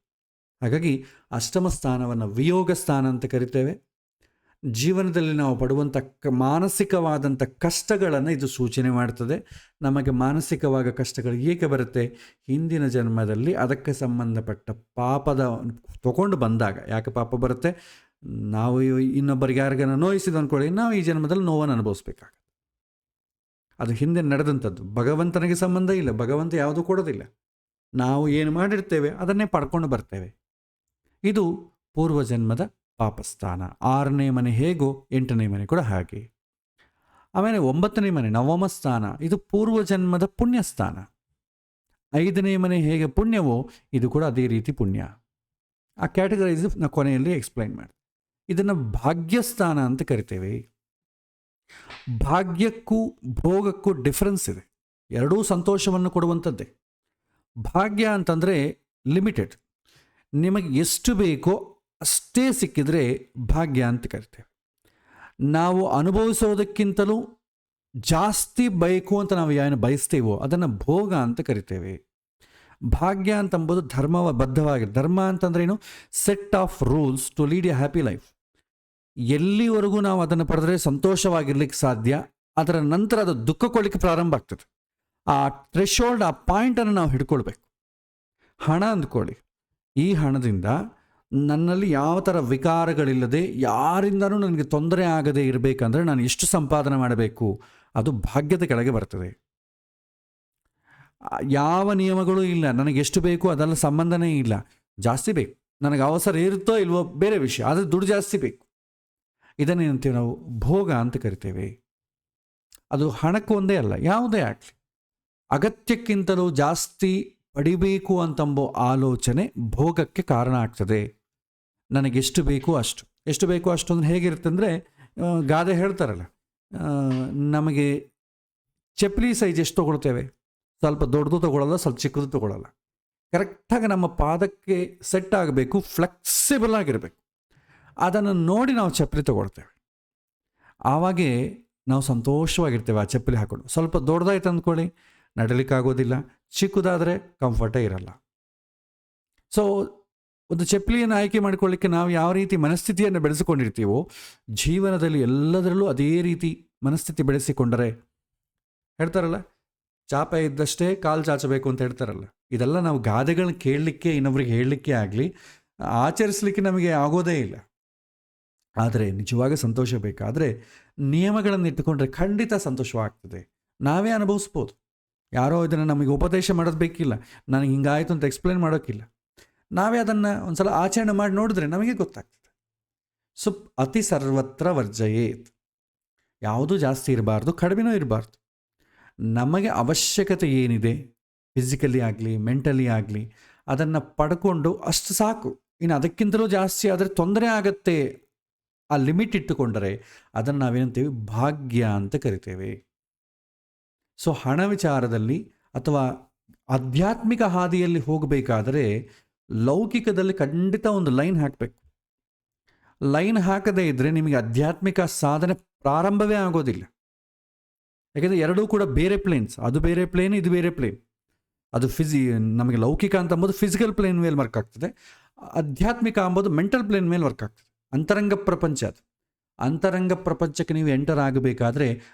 ಹಾಗಾಗಿ ಅಷ್ಟಮ ಸ್ಥಾನವನ್ನು ವಿಯೋಗ ಸ್ಥಾನ ಅಂತ ಕರಿತೇವೆ. ಜೀವನದಲ್ಲಿ ನಾವು ಪಡುವಂಥ ಮಾನಸಿಕವಾದಂಥ ಕಷ್ಟಗಳನ್ನು ಇದು ಸೂಚನೆ ಮಾಡ್ತದೆ. ನಮಗೆ ಮಾನಸಿಕವಾದ ಕಷ್ಟಗಳು ಏಕೆ ಬರುತ್ತೆ, ಹಿಂದಿನ ಜನ್ಮದಲ್ಲಿ ಅದಕ್ಕೆ ಸಂಬಂಧಪಟ್ಟ ಪಾಪದ ತಗೊಂಡು ಬಂದಾಗ. ಯಾಕೆ ಪಾಪ ಬರುತ್ತೆ, ನಾವು ಇನ್ನೊಬ್ಬರಿಗೆ ಯಾರಿಗಾನ ನೋಯಿಸಿದ ಅಂದ್ಕೊಳ್ಳಿ, ನಾವು ಈ ಜನ್ಮದಲ್ಲಿ ನೋವನ್ನು ಅನುಭವಿಸ್ಬೇಕಾಗತ್ತೆ. ಅದು ಹಿಂದೆ ನಡೆದಂಥದ್ದು. ಭಗವಂತನಿಗೆ ಸಂಬಂಧ ಇಲ್ಲ, ಭಗವಂತ ಯಾವುದೂ ಕೊಡೋದಿಲ್ಲ. ನಾವು ಏನು ಮಾಡಿರ್ತೇವೆ ಅದನ್ನೇ ಪಡ್ಕೊಂಡು ಬರ್ತೇವೆ. ಇದು ಪೂರ್ವಜನ್ಮದ ಪಾಪಸ್ಥಾನ. 6ನೇ ಮನೆ ಹೇಗೋ 8ನೇ ಮನೆ ಕೂಡ ಹಾಗೆ. ಆಮೇಲೆ 9ನೇ ಮನೆ ನವಮ ಸ್ಥಾನ, ಇದು ಪೂರ್ವಜನ್ಮದ ಪುಣ್ಯಸ್ಥಾನ. 5ನೇ ಮನೆ ಹೇಗೆ ಪುಣ್ಯವೋ ಇದು ಕೂಡ ಅದೇ ರೀತಿ ಪುಣ್ಯ. ಆ ಕ್ಯಾಟಗರೈಸ್ ನಾ ಕೊನೆಯಲ್ಲಿ ಎಕ್ಸ್ಪ್ಲೈನ್ ಮಾಡಿ. ಇದನ್ನು ಭಾಗ್ಯಸ್ಥಾನ ಅಂತ ಕರಿತೇವೆ. ಭಾಗ್ಯಕ್ಕೂ ಭೋಗಕ್ಕೂ ಡಿಫರೆನ್ಸ್ ಇದೆ. ಎರಡೂ ಸಂತೋಷವನ್ನು ಕೊಡುವಂಥದ್ದೇ. ಭಾಗ್ಯ ಅಂತಂದರೆ ಲಿಮಿಟೆಡ್, ನಿಮಗೆ ಎಷ್ಟು ಬೇಕೋ ಅಷ್ಟೇ ಸಿಕ್ಕಿದರೆ ಭಾಗ್ಯ ಅಂತ ಕರಿತೇವೆ. ನಾವು ಅನುಭವಿಸೋದಕ್ಕಿಂತಲೂ ಜಾಸ್ತಿ ಬೇಕು ಅಂತ ನಾವು ಏನು ಬಯಸ್ತೇವೋ ಅದನ್ನು ಭೋಗ ಅಂತ ಕರಿತೇವೆ. ಭಾಗ್ಯ ಅಂತಂಬುದು ಧರ್ಮಬದ್ಧವಾಗಿದೆ. ಧರ್ಮ ಅಂತಂದ್ರೇನು? Set of rules to lead a happy life. ಎಲ್ಲಿವರೆಗೂ ನಾವು ಅದನ್ನು ಪಡೆದ್ರೆ ಸಂತೋಷವಾಗಿರ್ಲಿಕ್ಕೆ ಸಾಧ್ಯ, ಅದರ ನಂತರ ಅದು ದುಃಖ ಕೊಡಲಿಕ್ಕೆ ಪ್ರಾರಂಭ ಆಗ್ತದೆ. ಆ ಥ್ರೆಶೋಲ್ಡ್, ಆ ಪಾಯಿಂಟನ್ನು ನಾವು ಹಿಡ್ಕೊಳ್ಬೇಕು. ಹಣ ಅಂದ್ಕೊಳ್ಳಿ, ಈ ಹಣದಿಂದ ನನ್ನಲ್ಲಿ ಯಾವ ಥರ ವಿಕಾರಗಳಿಲ್ಲದೆ ಯಾರಿಂದನೂ ನನಗೆ ತೊಂದರೆ ಆಗದೆ ಇರಬೇಕಂದ್ರೆ ನಾನು ಎಷ್ಟು ಸಂಪಾದನೆ ಮಾಡಬೇಕು, ಅದು ಭಾಗ್ಯದ ಕೆಳಗೆ ಬರ್ತದೆ. ಯಾವ ನಿಯಮಗಳೂ ಇಲ್ಲ, ನನಗೆ ಎಷ್ಟು ಬೇಕು ಅದೆಲ್ಲ ಸಂಬಂಧನೇ ಇಲ್ಲ. ಜಾಸ್ತಿ ಬೇಕು, ನನಗೆ ಅವಸರ ಇರುತ್ತೋ ಇಲ್ವೋ ಬೇರೆ ವಿಷಯ, ಆದರೆ ದುಡ್ಡು ಜಾಸ್ತಿ ಬೇಕು. ಇದನ್ನೇನಂತೀವಿ ನಾವು ಭೋಗ ಅಂತ ಕರಿತೇವೆ. ಅದು ಹಣಕ್ಕೂ ಒಂದೇ ಅಲ್ಲ, ಯಾವುದೇ ಆಗಲಿ ಅಗತ್ಯಕ್ಕಿಂತಲೂ ಜಾಸ್ತಿ ಪಡಿಬೇಕು ಅಂತಂಬೋ ಆಲೋಚನೆ ಭೋಗಕ್ಕೆ ಕಾರಣ ಆಗ್ತದೆ. ನನಗೆಷ್ಟು ಬೇಕು ಅಷ್ಟು, ಎಷ್ಟು ಬೇಕು ಅಷ್ಟು ಅಂದ್ರೆ ಹೇಗಿರುತ್ತೆ ಅಂದರೆ, ಗಾದೆ ಹೇಳ್ತಾರಲ್ಲ, ನಮಗೆ ಚಪ್ಪಲಿ ಸೈಜ್ ಎಷ್ಟು ತೊಗೊಳ್ತೇವೆ, ಸ್ವಲ್ಪ ದೊಡ್ಡದು ತೊಗೊಳ್ಳಲ್ಲ, ಸ್ವಲ್ಪ ಚಿಕ್ಕದು ತೊಗೊಳ್ಳಲ್ಲ. ಕರೆಕ್ಟಾಗಿ ನಮ್ಮ ಪಾದಕ್ಕೆ ಸೆಟ್ ಆಗಬೇಕು, ಫ್ಲೆಕ್ಸಿಬಲ್ ಆಗಿರಬೇಕು. ಅದನ್ನು ನೋಡಿ ನಾವು ಚಪ್ಪಲಿ ತೊಗೊಳ್ತೇವೆ. ಆವಾಗೇ ನಾವು ಸಂತೋಷವಾಗಿರ್ತೇವೆ ಆ ಚಪ್ಪಲಿ ಹಾಕೊಂಡು. ಸ್ವಲ್ಪ ದೊಡ್ಡದಾಯ್ತು ಅಂದ್ಕೊಳ್ಳಿ, ನಡಲಿಕ್ಕಾಗೋದಿಲ್ಲ. ಚಿಕ್ಕದಾದರೆ ಕಂಫರ್ಟೇ ಇರಲ್ಲ. ಸೊ ಒಂದು ಚಪ್ಪಲಿಯನ್ನು ಆಯ್ಕೆ ಮಾಡಿಕೊಳ್ಳಿಕ್ಕೆ ನಾವು ಯಾವ ರೀತಿ ಮನಸ್ಥಿತಿಯನ್ನು ಬೆಳೆಸಿಕೊಂಡಿರ್ತೀವೋ, ಜೀವನದಲ್ಲಿ ಎಲ್ಲದರಲ್ಲೂ ಅದೇ ರೀತಿ ಮನಸ್ಥಿತಿ ಬೆಳೆಸಿಕೊಂಡರೆ, ಹೇಳ್ತಾರಲ್ಲ ಚಾಪ ಇದ್ದಷ್ಟೇ ಕಾಲು ಚಾಚಬೇಕು ಅಂತ ಹೇಳ್ತಾರಲ್ಲ, ಇದೆಲ್ಲ ನಾವು ಗಾದೆಗಳನ್ನ ಕೇಳಲಿಕ್ಕೆ, ಇನ್ನೊಬ್ರಿಗೆ ಹೇಳಲಿಕ್ಕೆ ಆಗಲಿ, ಆಚರಿಸಲಿಕ್ಕೆ ನಮಗೆ ಆಗೋದೇ ಇಲ್ಲ. ಆದರೆ ನಿಜವಾಗಿ ಸಂತೋಷ ಬೇಕಾದರೆ ನಿಯಮಗಳನ್ನು ಇಟ್ಟುಕೊಂಡ್ರೆ ಖಂಡಿತ ಸಂತೋಷವಾಗ್ತದೆ. ನಾವೇ ಅನುಭವಿಸ್ಬೋದು. ಯಾರೋ ಇದನ್ನು ನಮಗೆ ಉಪದೇಶ ಮಾಡೋದು ಬೇಕಿಲ್ಲ, ನನಗೆ ಹಿಂಗಾಯಿತು ಅಂತ ಎಕ್ಸ್ಪ್ಲೇನ್ ಮಾಡೋಕ್ಕಿಲ್ಲ. ನಾವೇ ಅದನ್ನು ಒಂದು ಸಲ ಆಚರಣೆ ಮಾಡಿ ನೋಡಿದ್ರೆ ನಮಗೆ ಗೊತ್ತಾಗ್ತದೆ. ಸೊ ಅತಿ ಸರ್ವತ್ರ ವರ್ಜಯೇತ್, ಯಾವುದೂ ಜಾಸ್ತಿ ಇರಬಾರ್ದು, ಕಡಿಮೆನೂ ಇರಬಾರ್ದು. ನಮಗೆ ಅವಶ್ಯಕತೆ ಏನಿದೆ, ಫಿಸಿಕಲಿ ಆಗಲಿ ಮೆಂಟಲಿ ಆಗಲಿ, ಅದನ್ನು ಪಡ್ಕೊಂಡು ಅಷ್ಟು ಸಾಕು. ಇನ್ನು ಅದಕ್ಕಿಂತಲೂ ಜಾಸ್ತಿ ಆದರೆ ತೊಂದರೆ ಆಗತ್ತೆ, ಆ ಲಿಮಿಟ್ ಇಟ್ಟುಕೊಂಡರೆ ಅದನ್ನು ನಾವೇನಂತೀವಿ ಭಾಗ್ಯ ಅಂತ ಕರಿತೇವೆ. ಸೊ ಹಣ ವಿಚಾರದಲ್ಲಿ ಅಥವಾ ಆಧ್ಯಾತ್ಮಿಕ ಹಾದಿಯಲ್ಲಿ ಹೋಗಬೇಕಾದರೆ ಲೌಕಿಕದಲ್ಲಿ ಖಂಡಿತ ಒಂದು ಲೈನ್ ಹಾಕಬೇಕು. ಲೈನ್ ಹಾಕದೇ ಇದ್ದರೆ ನಿಮಗೆ ಆಧ್ಯಾತ್ಮಿಕ ಸಾಧನೆ ಪ್ರಾರಂಭವೇ ಆಗೋದಿಲ್ಲ. ಯಾಕೆಂದರೆ ಎರಡೂ ಕೂಡ ಬೇರೆ ಪ್ಲೇನ್ಸ್. ಅದು ಬೇರೆ ಪ್ಲೇನ್, ಇದು ಬೇರೆ ಪ್ಲೇನ್. ಅದು ನಮಗೆ ಲೌಕಿಕ ಅಂತ ಅಂಬೋದು ಫಿಸಿಕಲ್ ಪ್ಲೇನ್ ಮೇಲೆ ವರ್ಕ್ ಆಗ್ತದೆ. ಆಧ್ಯಾತ್ಮಿಕ ಅಂಬೋದು ಮೆಂಟಲ್ ಪ್ಲೇನ್ ಮೇಲೆ ವರ್ಕ್ ಆಗ್ತದೆ. ಅಂತರಂಗ ಪ್ರಪಂಚ ಅದು. ಅಂತರಂಗ ಪ್ರಪಂಚಕ್ಕೆ ನೀವು ಎಂಟರ್ ಆಗಬೇಕಾದ್ರೆ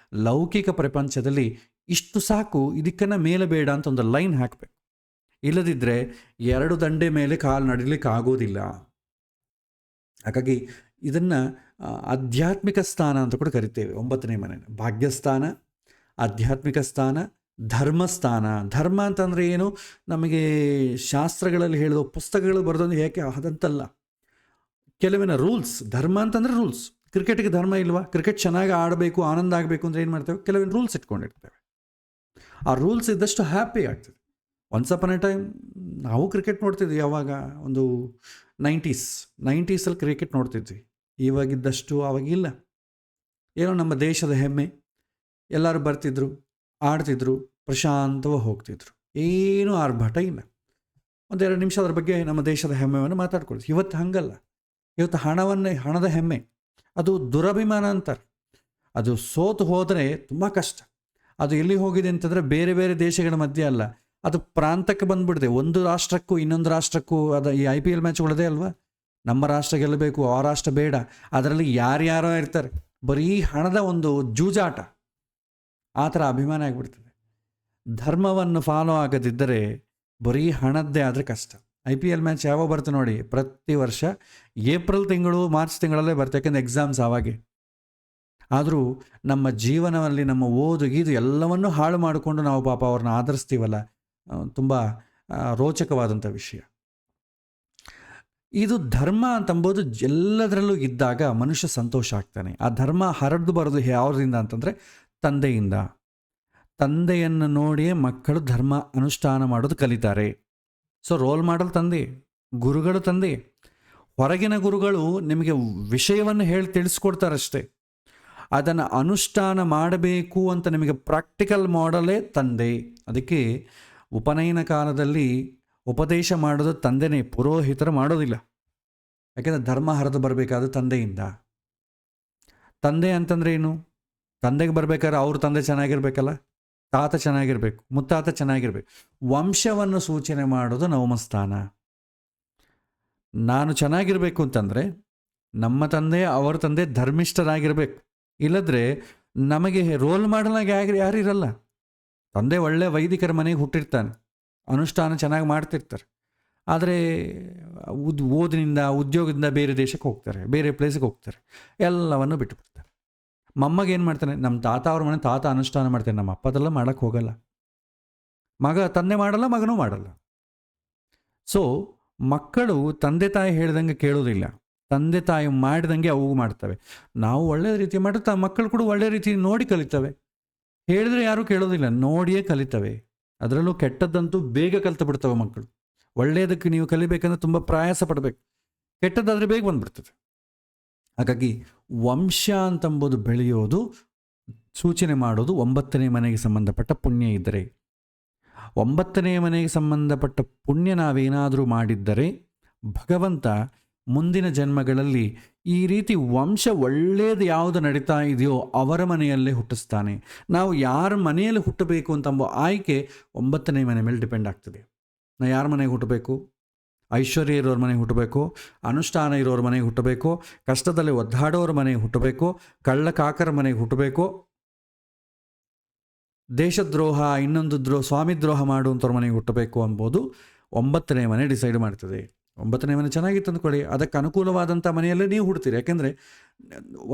ಲೌಕಿಕ ಪ್ರಪಂಚದಲ್ಲಿ ಇಷ್ಟು ಸಾಕು, ಇದಕ್ಕನ್ನ ಮೇಲೆ ಬೇಡ ಅಂತ ಒಂದು ಲೈನ್ ಹಾಕಬೇಕು. ಇಲ್ಲದಿದ್ದರೆ 2 ದಂಡೆ ಮೇಲೆ ಕಾಲು ನಡಿಲಿಕ್ಕೆ ಆಗೋದಿಲ್ಲ. ಹಾಗಾಗಿ ಇದನ್ನು ಆಧ್ಯಾತ್ಮಿಕ ಸ್ಥಾನ ಅಂತ ಕೂಡ ಕರಿತೇವೆ. 9ನೇ ಮನೆ ಭಾಗ್ಯಸ್ಥಾನ, ಆಧ್ಯಾತ್ಮಿಕ ಸ್ಥಾನ, ಧರ್ಮಸ್ಥಾನ. ಧರ್ಮ ಅಂತಂದರೆ ಏನು? ನಮಗೆ ಶಾಸ್ತ್ರಗಳಲ್ಲಿ ಹೇಳಿದ ಪುಸ್ತಕಗಳು ಬರೆದೊಂದು ಏಕೆ ಅದಂತಲ್ಲ, ಕೆಲವಿನ ರೂಲ್ಸ್. ಧರ್ಮ ಅಂತಂದರೆ ರೂಲ್ಸ್. ಕ್ರಿಕೆಟ್ಗೆ ಧರ್ಮ ಇಲ್ವಾ? ಕ್ರಿಕೆಟ್ ಚೆನ್ನಾಗಿ ಆಡಬೇಕು, ಆನಂದ ಆಗಬೇಕು ಅಂದರೆ ಏನು ಮಾಡ್ತೇವೆ? ಕೆಲವಿನ ರೂಲ್ಸ್ ಇಟ್ಕೊಂಡಿರ್ತೇವೆ. ಆ ರೂಲ್ಸ್ ಇದ್ದಷ್ಟು ಹ್ಯಾಪಿ ಆಗ್ತದೆ. ಒನ್ಸ್ ಅಪಾನ್ ಎ ಟೈಮ್ ನಾವು ಕ್ರಿಕೆಟ್ ನೋಡ್ತಿದ್ವಿ. ಯಾವಾಗ ಒಂದು 90ಸಲ್ಲಿ ಕ್ರಿಕೆಟ್ ನೋಡ್ತಿದ್ವಿ. ಇವಾಗಿದ್ದಷ್ಟು ಆವಾಗಿಲ್ಲ. ಏನೋ ನಮ್ಮ ದೇಶದ ಹೆಮ್ಮೆ. ಎಲ್ಲರೂ ಬರ್ತಿದ್ರು, ಆಡ್ತಿದ್ರು, ಪ್ರಶಾಂತವಾಗಿ ಹೋಗ್ತಿದ್ರು. ಏನೂ ಆರ್ಭಟ ಇಲ್ಲ. 1-2 ನಿಮಿಷ ಅದ್ರ ಬಗ್ಗೆ ನಮ್ಮ ದೇಶದ ಹೆಮ್ಮೆಯನ್ನು ಮಾತಾಡ್ಕೊಳ್ತೀವಿ. ಇವತ್ತು ಹಾಗಲ್ಲ. ಇವತ್ತು ಹಣದ ಹೆಮ್ಮೆ, ಅದು ದುರಭಿಮಾನ ಅಂತಾರೆ. ಅದು ಸೋತು ಹೋದರೆ ತುಂಬ ಕಷ್ಟ. ಅದು ಎಲ್ಲಿ ಹೋಗಿದೆ ಅಂತಂದರೆ ಬೇರೆ ಬೇರೆ ದೇಶಗಳ ಮಧ್ಯೆ ಅಲ್ಲ, ಅದು ಪ್ರಾಂತಕ್ಕೆ ಬಂದುಬಿಡಿದೆ. ಒಂದು ರಾಷ್ಟ್ರಕ್ಕೂ ಇನ್ನೊಂದು ರಾಷ್ಟ್ರಕ್ಕೂ ಅದು ಈ IPL ಮ್ಯಾಚ್ಗಳದೇ ಅಲ್ವಾ? ನಮ್ಮ ರಾಷ್ಟ್ರ ಗೆಲ್ಲಬೇಕು, ಆ ರಾಷ್ಟ್ರ ಬೇಡ. ಅದರಲ್ಲಿ ಯಾರ್ಯಾರೋ ಇರ್ತಾರೆ. ಬರೀ ಹಣದ ಒಂದು ಜೂಜಾಟ. ಆ ಥರ ಅಭಿಮಾನ ಆಗಿಬಿಡ್ತದೆ. ಧರ್ಮವನ್ನು ಫಾಲೋ ಆಗದಿದ್ದರೆ ಬರೀ ಹಣದ್ದೇ ಆದರೆ ಕಷ್ಟ. IPL ಮ್ಯಾಚ್ ಯಾವಾಗ ಬರುತ್ತೆ ನೋಡಿ, ಪ್ರತಿ ವರ್ಷ ಏಪ್ರಿಲ್ ತಿಂಗಳು ಮಾರ್ಚ್ ತಿಂಗಳಲ್ಲೇ ಬರುತ್ತೆ. ಯಾಕೆಂದರೆ ಎಕ್ಸಾಮ್ಸ್ ಆವಾಗೆ. ಆದರೂ ನಮ್ಮ ಜೀವನದಲ್ಲಿ ನಮ್ಮ ಓದು ಗೀದು ಎಲ್ಲವನ್ನೂ ಹಾಳು ಮಾಡಿಕೊಂಡು ನಾವು ಪಾಪ ಅವ್ರನ್ನ ಆಧರಿಸ್ತೀವಲ್ಲ, ತುಂಬ ರೋಚಕವಾದಂಥ ವಿಷಯ. ಇದು ಧರ್ಮ ಅಂತಂಬೋದು ಎಲ್ಲದರಲ್ಲೂ ಇದ್ದಾಗ ಮನುಷ್ಯ ಸಂತೋಷ ಆಗ್ತಾನೆ. ಆ ಧರ್ಮ ಹರಡು ಬರೋದು ಯಾವುದರಿಂದ ಅಂತಂದರೆ ತಂದೆಯಿಂದ. ತಂದೆಯನ್ನು ನೋಡಿಯೇ ಮಕ್ಕಳು ಧರ್ಮ ಅನುಷ್ಠಾನ ಮಾಡೋದು ಕಲಿತಾರೆ. ಸೊ ರೋಲ್ ಮಾಡಲ್ ತಂದೆ, ಗುರುಗಳು ತಂದೆ. ಹೊರಗಿನ ಗುರುಗಳು ನಿಮಗೆ ವಿಷಯವನ್ನು ಹೇಳಿ ತಿಳಿಸ್ಕೊಡ್ತಾರಷ್ಟೇ, ಅದನ್ನು ಅನುಷ್ಠಾನ ಮಾಡಬೇಕು ಅಂತ ನಿಮಗೆ ಪ್ರಾಕ್ಟಿಕಲ್ ಮಾಡಲೇ ತಂದೆ. ಅದಕ್ಕೆ ಉಪನಯನ ಕಾಲದಲ್ಲಿ ಉಪದೇಶ ಮಾಡೋದು ತಂದೆನೇ, ಪುರೋಹಿತರು ಮಾಡೋದಿಲ್ಲ. ಯಾಕೆಂದರೆ ಧರ್ಮ ಹರಿದು ಬರಬೇಕಾದ ತಂದೆಯಿಂದ. ತಂದೆ ಅಂತಂದ್ರೆ ಏನು? ತಂದೆಗೆ ಬರಬೇಕಾದ್ರೆ ಅವ್ರ ತಂದೆ ಚೆನ್ನಾಗಿರ್ಬೇಕಲ್ಲ, ತಾತ ಚೆನ್ನಾಗಿರ್ಬೇಕು, ಮುತ್ತಾತ ಚೆನ್ನಾಗಿರ್ಬೇಕು. ವಂಶವನ್ನು ಸೂಚನೆ ಮಾಡೋದು ನವಮಸ್ಥಾನ. ನಾನು ಚೆನ್ನಾಗಿರ್ಬೇಕು ಅಂತಂದರೆ ನಮ್ಮ ತಂದೆ ಅವರ ತಂದೆ ಧರ್ಮಿಷ್ಠರಾಗಿರ್ಬೇಕು. ಇಲ್ಲದ್ರೆ ನಮಗೆ ರೋಲ್ ಮಾಡಲಾಗಿ ಯಾರು ಇರಲ್ಲ. ತಂದೆ ಒಳ್ಳೆ ವೈದಿಕರ ಮನೆಗೆ ಹುಟ್ಟಿರ್ತಾನೆ, ಅನುಷ್ಠಾನ ಚೆನ್ನಾಗಿ ಮಾಡ್ತಿರ್ತಾರೆ. ಆದರೆ ಓದಿನಿಂದ ಉದ್ಯೋಗದಿಂದ ಬೇರೆ ದೇಶಕ್ಕೆ ಹೋಗ್ತಾರೆ, ಬೇರೆ ಪ್ಲೇಸಿಗೆ ಹೋಗ್ತಾರೆ, ಎಲ್ಲವನ್ನು ಬಿಟ್ಟುಬಿಡ್ತಾರೆ. ಮೊಮ್ಮಗೇನು ಮಾಡ್ತಾನೆ? ನಮ್ಮ ತಾತ ಅವ್ರ ಮನೆ ತಾತ ಅನುಷ್ಠಾನ ಮಾಡ್ತಾನೆ, ನಮ್ಮ ಅಪ್ಪದೆಲ್ಲ ಮಾಡೋಕ್ಕೆ ಹೋಗಲ್ಲ. ತಂದೆ ಮಾಡಲ್ಲ, ಮಗನೂ ಮಾಡಲ್ಲ. ಸೊ ಮಕ್ಕಳು ತಂದೆ ತಾಯಿ ಹೇಳ್ದಂಗೆ ಕೇಳೋದಿಲ್ಲ, ತಂದೆ ತಾಯಿ ಮಾಡಿದಂಗೆ ಅವು ಮಾಡ್ತವೆ. ನಾವು ಒಳ್ಳೆಯ ರೀತಿ ಮಾಡುತ್ತಾ ಮಕ್ಕಳು ಕೂಡ ಒಳ್ಳೆಯ ರೀತಿ ನೋಡಿ ಕಲಿತವೆ. ಹೇಳಿದ್ರೆ ಯಾರೂ ಕೇಳೋದಿಲ್ಲ, ನೋಡಿಯೇ ಕಲಿತವೆ. ಅದರಲ್ಲೂ ಕೆಟ್ಟದ್ದಂತೂ ಬೇಗ ಕಲಿತು ಬಿಡ್ತವೆ ಮಕ್ಕಳು. ಒಳ್ಳೆಯದಕ್ಕೆ ನೀವು ಕಲಿಬೇಕಂದ್ರೆ ತುಂಬ ಪ್ರಯಾಸ ಪಡಬೇಕು, ಕೆಟ್ಟದ್ದಾದರೆ ಬೇಗ ಬಂದ್ಬಿಡ್ತದೆ. ಹಾಗಾಗಿ ವಂಶ ಅಂತಂಬುದು ಬೆಳೆಯೋದು, ಸೂಚನೆ ಮಾಡೋದು 9ನೇ ಮನೆಗೆ ಸಂಬಂಧಪಟ್ಟ ಪುಣ್ಯ ಇದ್ದರೆ. 9ನೇ ಮನೆಗೆ ಸಂಬಂಧಪಟ್ಟ ಪುಣ್ಯ ನಾವೇನಾದರೂ ಮಾಡಿದ್ದರೆ ಭಗವಂತ ಮುಂದಿನ ಜನ್ಮಗಳಲ್ಲಿ ಈ ರೀತಿ ವಂಶ ಒಳ್ಳೆಯದು ಯಾವುದು ನಡೀತಾ ಇದೆಯೋ ಅವರ ಮನೆಯಲ್ಲೇ ಹುಟ್ಟಿಸ್ತಾನೆ. ನಾವು ಯಾರ ಮನೆಯಲ್ಲಿ ಹುಟ್ಟಬೇಕು ಅಂತಂಬೋ ಆಯ್ಕೆ 9ನೇ ಮನೆ ಮೇಲೆ ಡಿಪೆಂಡ್ ಆಗ್ತದೆ. ನಾವು ಯಾರ ಮನೆಗೆ ಹುಟ್ಟಬೇಕು? ಐಶ್ವರ್ಯ ಇರೋರ ಮನೆಗೆ ಹುಟ್ಟಬೇಕು, ಅನುಷ್ಠಾನ ಇರೋರ ಮನೆಗೆ ಹುಟ್ಟಬೇಕು, ಕಷ್ಟದಲ್ಲಿ ಒದ್ದಾಡೋರ ಮನೆಗೆ ಹುಟ್ಟಬೇಕು, ಕಳ್ಳ ಕಾಕರ ಮನೆಗೆ ಹುಟ್ಟಬೇಕು, ದೇಶದ್ರೋಹ ಇನ್ನೊಂದು ಸ್ವಾಮಿದ್ರೋಹ ಮಾಡುವಂಥವ್ರ ಮನೆಗೆ ಹುಟ್ಟಬೇಕು ಅಂಬೋದು 9ನೇ ಮನೆ ಡಿಸೈಡ್ ಮಾಡ್ತದೆ. 9ನೇ ಮನೆ ಚೆನ್ನಾಗಿತ್ತು ಅಂದ್ಕೊಳ್ಳಿ, ಅದಕ್ಕೆ ಅನುಕೂಲವಾದಂಥ ಮನೆಯಲ್ಲೇ ನೀವು ಹುಡ್ತೀರಿ. ಯಾಕೆಂದರೆ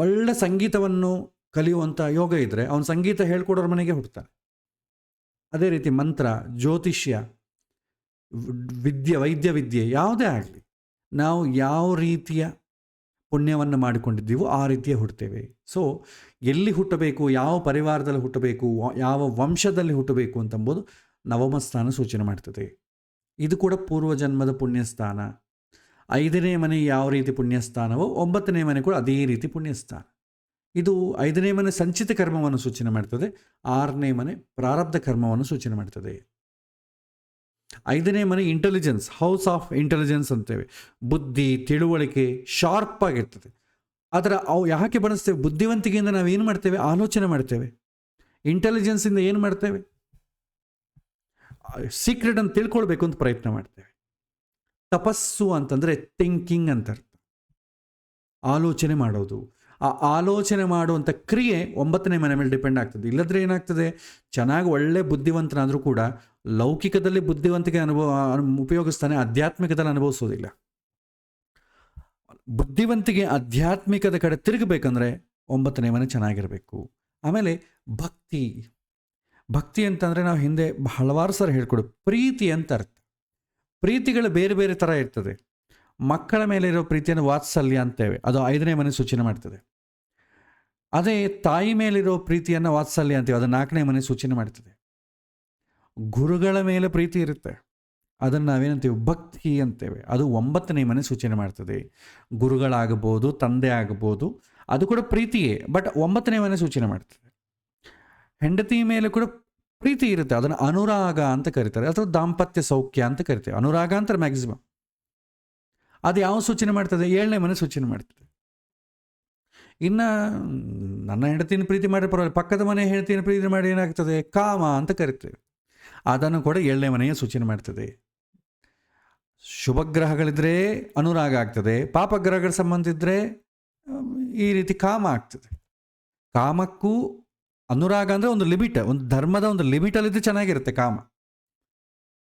ಒಳ್ಳೆ ಸಂಗೀತವನ್ನು ಕಲಿಯುವಂಥ ಯೋಗ ಇದ್ದರೆ ಅವನು ಸಂಗೀತ ಹೇಳ್ಕೊಡೋರ ಮನೆಗೆ ಹುಡ್ತಾನೆ. ಅದೇ ರೀತಿ ಮಂತ್ರ, ಜ್ಯೋತಿಷ್ಯ, ವೈದ್ಯ ವಿದ್ಯೆ ಯಾವುದೇ ಆಗಲಿ, ನಾವು ಯಾವ ರೀತಿಯ ಪುಣ್ಯವನ್ನು ಮಾಡಿಕೊಂಡಿದ್ದೀವೋ ಆ ರೀತಿಯ ಹುಟ್ಟುತ್ತೇವೆ. ಸೊ ಎಲ್ಲಿ ಹುಟ್ಟಬೇಕು, ಯಾವ ಪರಿವಾರದಲ್ಲಿ ಹುಟ್ಟಬೇಕು, ಯಾವ ವಂಶದಲ್ಲಿ ಹುಟ್ಟಬೇಕು ಅಂತಂಬೋದು ನವಮ ಸ್ಥಾನ ಸೂಚನೆ ಮಾಡ್ತದೆ. ಇದು ಕೂಡ ಪೂರ್ವಜನ್ಮದ ಪುಣ್ಯಸ್ಥಾನ. 5ನೇ ಮನೆ ಯಾವ ರೀತಿ ಪುಣ್ಯಸ್ಥಾನವೋ 9ನೇ ಮನೆ ಕೂಡ ಅದೇ ರೀತಿ ಪುಣ್ಯಸ್ಥಾನ. ಇದು 5ನೇ ಮನೆ ಸಂಚಿತ ಕರ್ಮವನ್ನು ಸೂಚನೆ ಮಾಡ್ತದೆ, 6ನೇ ಮನೆ ಪ್ರಾರಬ್ಧ ಕರ್ಮವನ್ನು ಸೂಚನೆ ಮಾಡ್ತದೆ. 5ನೇ ಮನೆ ಇಂಟೆಲಿಜೆನ್ಸ್, ಹೌಸ್ ಆಫ್ ಇಂಟೆಲಿಜೆನ್ಸ್ ಅಂತೇವೆ. ಬುದ್ಧಿ, ತಿಳುವಳಿಕೆ ಶಾರ್ಪ್ ಆಗಿರ್ತದೆ. ಅದರ ಅವು ಯಾಕೆ ಬಳಸ್ತೇವೆ? ಬುದ್ಧಿವಂತಿಕೆಯಿಂದ ನಾವು ಏನು ಮಾಡ್ತೇವೆ? ಆಲೋಚನೆ ಮಾಡ್ತೇವೆ. ಇಂಟೆಲಿಜೆನ್ಸಿಂದ ಏನು ಮಾಡ್ತೇವೆ? ಸೀಕ್ರೆಟ್ ಅಂತ ತಿಳ್ಕೊಳ್ಬೇಕು ಅಂತ ಪ್ರಯತ್ನ ಮಾಡ್ತೇವೆ. ತಪಸ್ಸು ಅಂತಂದರೆ ಥಿಂಕಿಂಗ್ ಅಂತ ಅರ್ಥ, ಆಲೋಚನೆ ಮಾಡೋದು. ಆ ಆಲೋಚನೆ ಮಾಡುವಂಥ ಕ್ರಿಯೆ 9ನೇ ಮನೆ ಮೇಲೆ ಡಿಪೆಂಡ್ ಆಗ್ತದೆ. ಇಲ್ಲದ್ರೆ ಏನಾಗ್ತದೆ, ಚೆನ್ನಾಗಿ ಒಳ್ಳೆ ಬುದ್ಧಿವಂತನಾದರೂ ಕೂಡ ಲೌಕಿಕದಲ್ಲಿ ಬುದ್ಧಿವಂತಿಕೆ ಉಪಯೋಗಿಸ್ತಾನೆ, ಆಧ್ಯಾತ್ಮಿಕದಲ್ಲಿ ಅನುಭವಿಸೋದಿಲ್ಲ. ಬುದ್ಧಿವಂತಿಕೆ ಆಧ್ಯಾತ್ಮಿಕದ ಕಡೆ ತಿರುಗಬೇಕಂದ್ರೆ 9ನೇ ಮನೆ ಚೆನ್ನಾಗಿರಬೇಕು. ಆಮೇಲೆ ಭಕ್ತಿ ಅಂತಂದರೆ ನಾವು ಹಿಂದೆ ಹಲವಾರು ಸಲ ಹೇಳ್ಕೊಡು, ಪ್ರೀತಿ ಅಂತ ಅರ್ಥ. ಪ್ರೀತಿಗಳು ಬೇರೆ ಬೇರೆ ಥರ ಇರ್ತದೆ. ಮಕ್ಕಳ ಮೇಲೆ ಇರೋ ಪ್ರೀತಿಯನ್ನು ವಾತ್ಸಲ್ಯ ಅಂತೇವೆ, ಅದು 5ನೇ ಮನೆ ಸೂಚನೆ ಮಾಡ್ತದೆ. ಅದೇ ತಾಯಿ ಮೇಲಿರೋ ಪ್ರೀತಿಯನ್ನು ವಾತ್ಸಲ್ಯ ಅಂತೇವೆ, ಅದು 4ನೇ ಮನೆ ಸೂಚನೆ ಮಾಡ್ತದೆ. ಗುರುಗಳ ಮೇಲೆ ಪ್ರೀತಿ ಇರುತ್ತೆ, ಅದನ್ನು ನಾವೇನಂತೀವಿ? ಭಕ್ತಿ ಅಂತೇವೆ, ಅದು 9ನೇ ಮನೆ ಸೂಚನೆ ಮಾಡ್ತದೆ. ಗುರುಗಳಾಗಬಹುದು, ತಂದೆ ಆಗಬಹುದು, ಅದು ಕೂಡ ಪ್ರೀತಿಯೇ, ಬಟ್ 9ನೇ ಮನೆ ಸೂಚನೆ ಮಾಡ್ತದೆ. ಹೆಂಡತಿ ಮೇಲೆ ಕೂಡ ಪ್ರೀತಿ ಇರುತ್ತೆ, ಅದನ್ನು ಅನುರಾಗ ಅಂತ ಕರೀತಾರೆ, ಅಥವಾ ದಾಂಪತ್ಯ ಸೌಖ್ಯ ಅಂತ ಕರಿತೇವೆ. ಅನುರಾಗ ಅಂತ ಮ್ಯಾಕ್ಸಿಮಮ್. ಅದು ಯಾವ ಸೂಚನೆ ಮಾಡ್ತದೆ? 7ನೇ ಮನೆ ಸೂಚನೆ ಮಾಡ್ತದೆ. ಇನ್ನು ನನ್ನ ಹೆಂಡತಿನ ಪ್ರೀತಿ ಮಾಡಿ ಪರವಾಗಿಲ್ಲ, ಪಕ್ಕದ ಮನೆ ಹೆಂಡತಿನ ಪ್ರೀತಿ ಮಾಡಿ ಏನಾಗ್ತದೆ? ಕಾಮ ಅಂತ ಕರಿತೇವೆ, ಅದನ್ನು ಕೂಡ 7ನೇ ಮನೆಯ ಸೂಚನೆ ಮಾಡ್ತದೆ. ಶುಭಗ್ರಹಗಳಿದ್ರೆ ಅನುರಾಗ ಆಗ್ತದೆ, ಪಾಪಗ್ರಹಗಳ ಸಂಬಂಧ ಇದ್ದರೆ ಈ ರೀತಿ ಕಾಮ ಆಗ್ತದೆ. ಕಾಮಕ್ಕೂ ಅನುರಾಗ ಅಂದರೆ ಒಂದು ಲಿಮಿಟ್, ಒಂದು ಧರ್ಮದ ಒಂದು ಲಿಮಿಟಲ್ಲಿದ್ದು ಚೆನ್ನಾಗಿರುತ್ತೆ. ಕಾಮ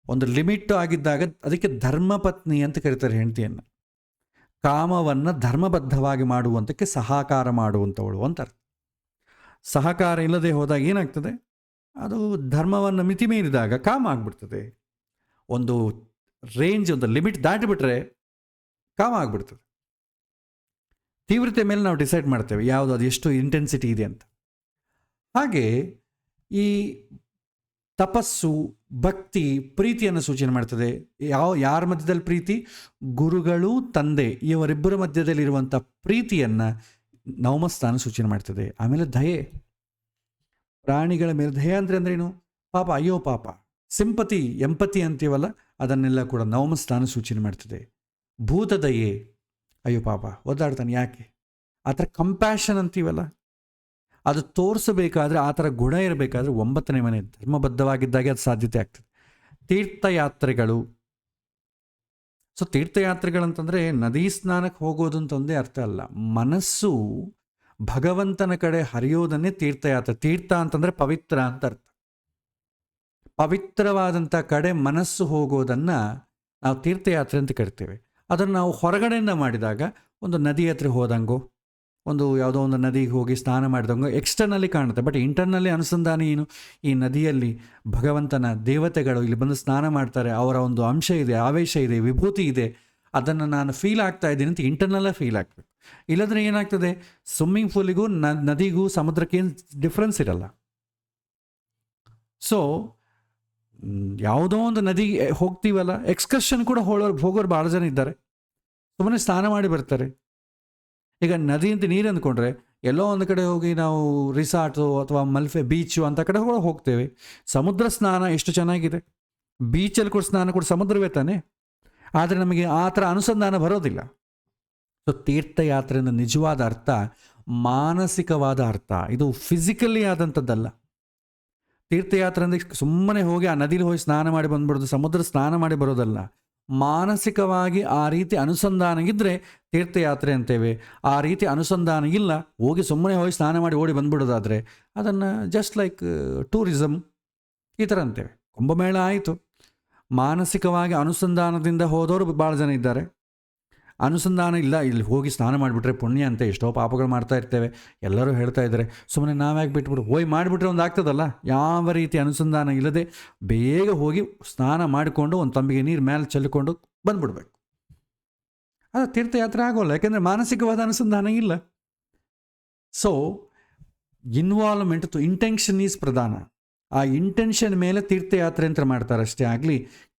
ಒಂದು ಲಿಮಿಟ್ ಆಗಿದ್ದಾಗ ಅದಕ್ಕೆ ಧರ್ಮಪತ್ನಿ ಅಂತ ಕರೀತಾರೆ ಹೆಂಡತಿಯನ್ನು. ಕಾಮವನ್ನು ಧರ್ಮಬದ್ಧವಾಗಿ ಮಾಡುವಂಥಕ್ಕೆ ಸಹಕಾರ ಮಾಡುವಂಥವಳು ಅಂತ ಅರ್ಥ. ಸಹಕಾರ ಇಲ್ಲದೆ ಹೋದಾಗ ಏನಾಗ್ತದೆ, ಅದು ಧರ್ಮವನ್ನು ಮಿತಿ ಮೀರಿದಾಗ ಕಾಮ ಆಗ್ಬಿಡ್ತದೆ. ಒಂದು ರೇಂಜ್, ಒಂದು ಲಿಮಿಟ್ ದಾಟಿಬಿಟ್ರೆ ಕಾಮ ಆಗ್ಬಿಡ್ತದೆ. ತೀವ್ರತೆ ಮೇಲೆ ನಾವು ಡಿಸೈಡ್ ಮಾಡ್ತೇವೆ ಯಾವುದು, ಅದು ಎಷ್ಟು ಇಂಟೆನ್ಸಿಟಿ ಇದೆ ಅಂತ. ಹಾಗೆ ಈ ತಪಸ್ಸು, ಭಕ್ತಿ, ಪ್ರೀತಿಯನ್ನು ಸೂಚನೆ ಮಾಡ್ತದೆ. ಯಾರ ಮಧ್ಯದಲ್ಲಿ ಪ್ರೀತಿ? ಗುರುಗಳು, ತಂದೆ, ಇವರಿಬ್ಬರ ಮಧ್ಯದಲ್ಲಿರುವಂಥ ಪ್ರೀತಿಯನ್ನು ನವಮಸ್ಥಾನ ಸೂಚನೆ ಮಾಡ್ತದೆ. ಆಮೇಲೆ ದಯೆ, ಪ್ರಾಣಿಗಳ ಮೇಲೆ ದಯೆ ಅಂದರೆ ಏನು? ಪಾಪ, ಅಯ್ಯೋ ಪಾಪ, ಸಿಂಪತಿ, ಎಂಪತಿ ಅಂತೀವಲ್ಲ, ಅದನ್ನೆಲ್ಲ ಕೂಡ ನವಮಸ್ಥಾನ ಸೂಚನೆ ಮಾಡ್ತದೆ. ಭೂತ ದಯೆ, ಅಯ್ಯೋ ಪಾಪ ಒದ್ದಾಡ್ತಾನೆ ಯಾಕೆ, ಆ ಥರ ಕಂಪ್ಯಾಷನ್ ಅಂತೀವಲ್ಲ, ಅದು ತೋರಿಸಬೇಕಾದ್ರೆ, ಆ ಥರ ಗುಣ ಇರಬೇಕಾದ್ರೆ 9ನೇ ಮನೆ ಧರ್ಮಬದ್ಧವಾಗಿದ್ದಾಗೆ ಅದು ಸಾಧ್ಯತೆ ಆಗ್ತದೆ. ತೀರ್ಥಯಾತ್ರೆಗಳು. ಸೊ ತೀರ್ಥಯಾತ್ರೆಗಳಂತಂದರೆ ನದಿ ಸ್ನಾನಕ್ಕೆ ಹೋಗೋದು ಅಂತ ಒಂದೇ ಅರ್ಥ ಅಲ್ಲ, ಮನಸ್ಸು ಭಗವಂತನ ಕಡೆ ಹರಿಯೋದನ್ನೇ ತೀರ್ಥಯಾತ್ರೆ. ತೀರ್ಥ ಅಂತಂದರೆ ಪವಿತ್ರ ಅಂತ ಅರ್ಥ. ಪವಿತ್ರವಾದಂಥ ಕಡೆ ಮನಸ್ಸು ಹೋಗೋದನ್ನು ನಾವು ತೀರ್ಥಯಾತ್ರೆ ಅಂತ ಕರಿತೇವೆ. ಅದನ್ನು ನಾವು ಹೊರಗಡೆಯಿಂದ ಮಾಡಿದಾಗ ಒಂದು ನದಿ ಹತ್ರ ಹೋದಂಗೋ, ಒಂದು ಯಾವುದೋ ಒಂದು ನದಿಗೆ ಹೋಗಿ ಸ್ನಾನ ಮಾಡಿದಂಗೋ ಎಕ್ಸ್ಟರ್ನಲ್ಲಿ ಕಾಣುತ್ತೆ. ಬಟ್ ಇಂಟರ್ನಲ್ಲಿ ಅನುಸಂಧಾನ ಏನು? ಈ ನದಿಯಲ್ಲಿ ಭಗವಂತನ ದೇವತೆಗಳು ಇಲ್ಲಿ ಬಂದು ಸ್ನಾನ ಮಾಡ್ತಾರೆ, ಅವರ ಒಂದು ಅಂಶ ಇದೆ, ಆವೇಶ ಇದೆ, ವಿಭೂತಿ ಇದೆ, ಅದನ್ನು ನಾನು ಫೀಲ್ ಆಗ್ತಾ ಇದ್ದೀನಿ ಅಂತ ಇಂಟರ್ನಲ್ಲೇ ಫೀಲ್ ಆಗ್ಬೇಕು. ಇಲ್ಲದ್ರೆ ಏನಾಗ್ತದೆ, ಸ್ವಿಮ್ಮಿಂಗ್ ಪೂಲಿಗೂ ನದಿಗೂ ಸಮುದ್ರಕ್ಕೇನು ಡಿಫ್ರೆನ್ಸ್ ಇರಲ್ಲ. ಸೊ ಯಾವುದೋ ಒಂದು ನದಿಗೆ ಹೋಗ್ತೀವಲ್ಲ, ಎಕ್ಸ್ಕರ್ಷನ್ ಕೂಡ ಹೋಗೋರು ಭಾಳ ಜನ ಇದ್ದಾರೆ, ಸುಮ್ಮನೆ ಸ್ನಾನ ಮಾಡಿ ಬರ್ತಾರೆ. ಈಗ ನದಿ ಅಂತ ನೀರು ಅಂದ್ಕೊಂಡ್ರೆ ಎಲ್ಲೋ ಒಂದು ಕಡೆ ಹೋಗಿ ನಾವು ರಿಸಾರ್ಟು ಅಥವಾ ಮಲ್ಪೆ ಬೀಚು ಅಂತ ಕಡೆ ಕೂಡ ಹೋಗ್ತೇವೆ. ಸಮುದ್ರ ಸ್ನಾನ ಎಷ್ಟು ಚೆನ್ನಾಗಿದೆ, ಬೀಚಲ್ಲಿ ಕೂಡ ಸ್ನಾನ ಕೂಡ ಸಮುದ್ರವೇ ತಾನೆ. ಆದರೆ ನಮಗೆ ಆ ಥರ ಅನುಸಂಧಾನ ಬರೋದಿಲ್ಲ. ಸೊ ತೀರ್ಥಯಾತ್ರೆಯಿಂದ ನಿಜವಾದ ಅರ್ಥ ಮಾನಸಿಕವಾದ ಅರ್ಥ, ಇದು ಫಿಸಿಕಲಿ ಆದಂಥದ್ದಲ್ಲ. ತೀರ್ಥಯಾತ್ರೆ ಅಂದರೆ ಸುಮ್ಮನೆ ಹೋಗಿ ಆ ನದಿಲಿ ಹೋಗಿ ಸ್ನಾನ ಮಾಡಿ ಬಂದ್ಬಿಡೋದು, ಸಮುದ್ರ ಸ್ನಾನ ಮಾಡಿ ಬರೋದಲ್ಲ. ಮಾನಸಿಕವಾಗಿ ಆ ರೀತಿ ಅನುಸಂಧಾನ ಇದ್ದರೆ ತೀರ್ಥಯಾತ್ರೆ ಅಂತೇವೆ. ಆ ರೀತಿ ಅನುಸಂಧಾನ ಇಲ್ಲ, ಹೋಗಿ ಸುಮ್ಮನೆ ಹೋಗಿ ಸ್ನಾನ ಮಾಡಿ ಓಡಿ ಬಂದ್ಬಿಡೋದಾದರೆ ಅದನ್ನು ಜಸ್ಟ್ ಲೈಕ್ ಟೂರಿಸಮ್ ಈ ಥರ ಅಂತೇವೆ. ಕುಂಭಮೇಳ ಆಯಿತು, ಮಾನಸಿಕವಾಗಿ ಅನುಸಂಧಾನದಿಂದ ಹೋದವರು ಭಾಳ ಜನ ಇದ್ದಾರೆ. ಅನುಸಂಧಾನ ಇಲ್ಲ, ಇಲ್ಲಿ ಹೋಗಿ ಸ್ನಾನ ಮಾಡಿಬಿಟ್ರೆ ಪುಣ್ಯ ಅಂತ ಎಷ್ಟೋ ಪಾಪಗಳು ಮಾಡ್ತಾ ಇರ್ತೇವೆ, ಎಲ್ಲರೂ ಹೇಳ್ತಾ ಇದ್ದಾರೆ, ಸುಮ್ಮನೆ ನಾವ್ಯಾಕೆ ಬಿಟ್ಬಿಟ್ಟು ಹೋಗಿ ಮಾಡಿಬಿಟ್ರೆ ಒಂದು ಆಗ್ತದಲ್ಲ. ಯಾವ ರೀತಿ ಅನುಸಂಧಾನ ಇಲ್ಲದೆ ಬೇಗ ಹೋಗಿ ಸ್ನಾನ ಮಾಡಿಕೊಂಡು ಒಂದು ತಂಬಿಗೆ ನೀರು ಮೇಲೆ ಚೆಲ್ಲಿಕೊಂಡು ಬಂದ್ಬಿಡ್ಬೇಕು. ಅದು ತೀರ್ಥಯಾತ್ರೆ ಆಗೋಲ್ಲ, ಯಾಕೆಂದರೆ ಮಾನಸಿಕವಾದ ಅನುಸಂಧಾನ ಇಲ್ಲ. ಸೊ ಇನ್ವಾಲ್ವ್ಮೆಂಟ್, ಇಂಟೆನ್ಷನ್ ಈಸ್ ಪ್ರಧಾನ. ಆ ಇಂಟೆನ್ಷನ್ ಮೇಲೆ ತೀರ್ಥಯಾತ್ರೆ ಅಂತ ಮಾಡ್ತಾರೆ ಅಷ್ಟೇ. ಆಗಲಿ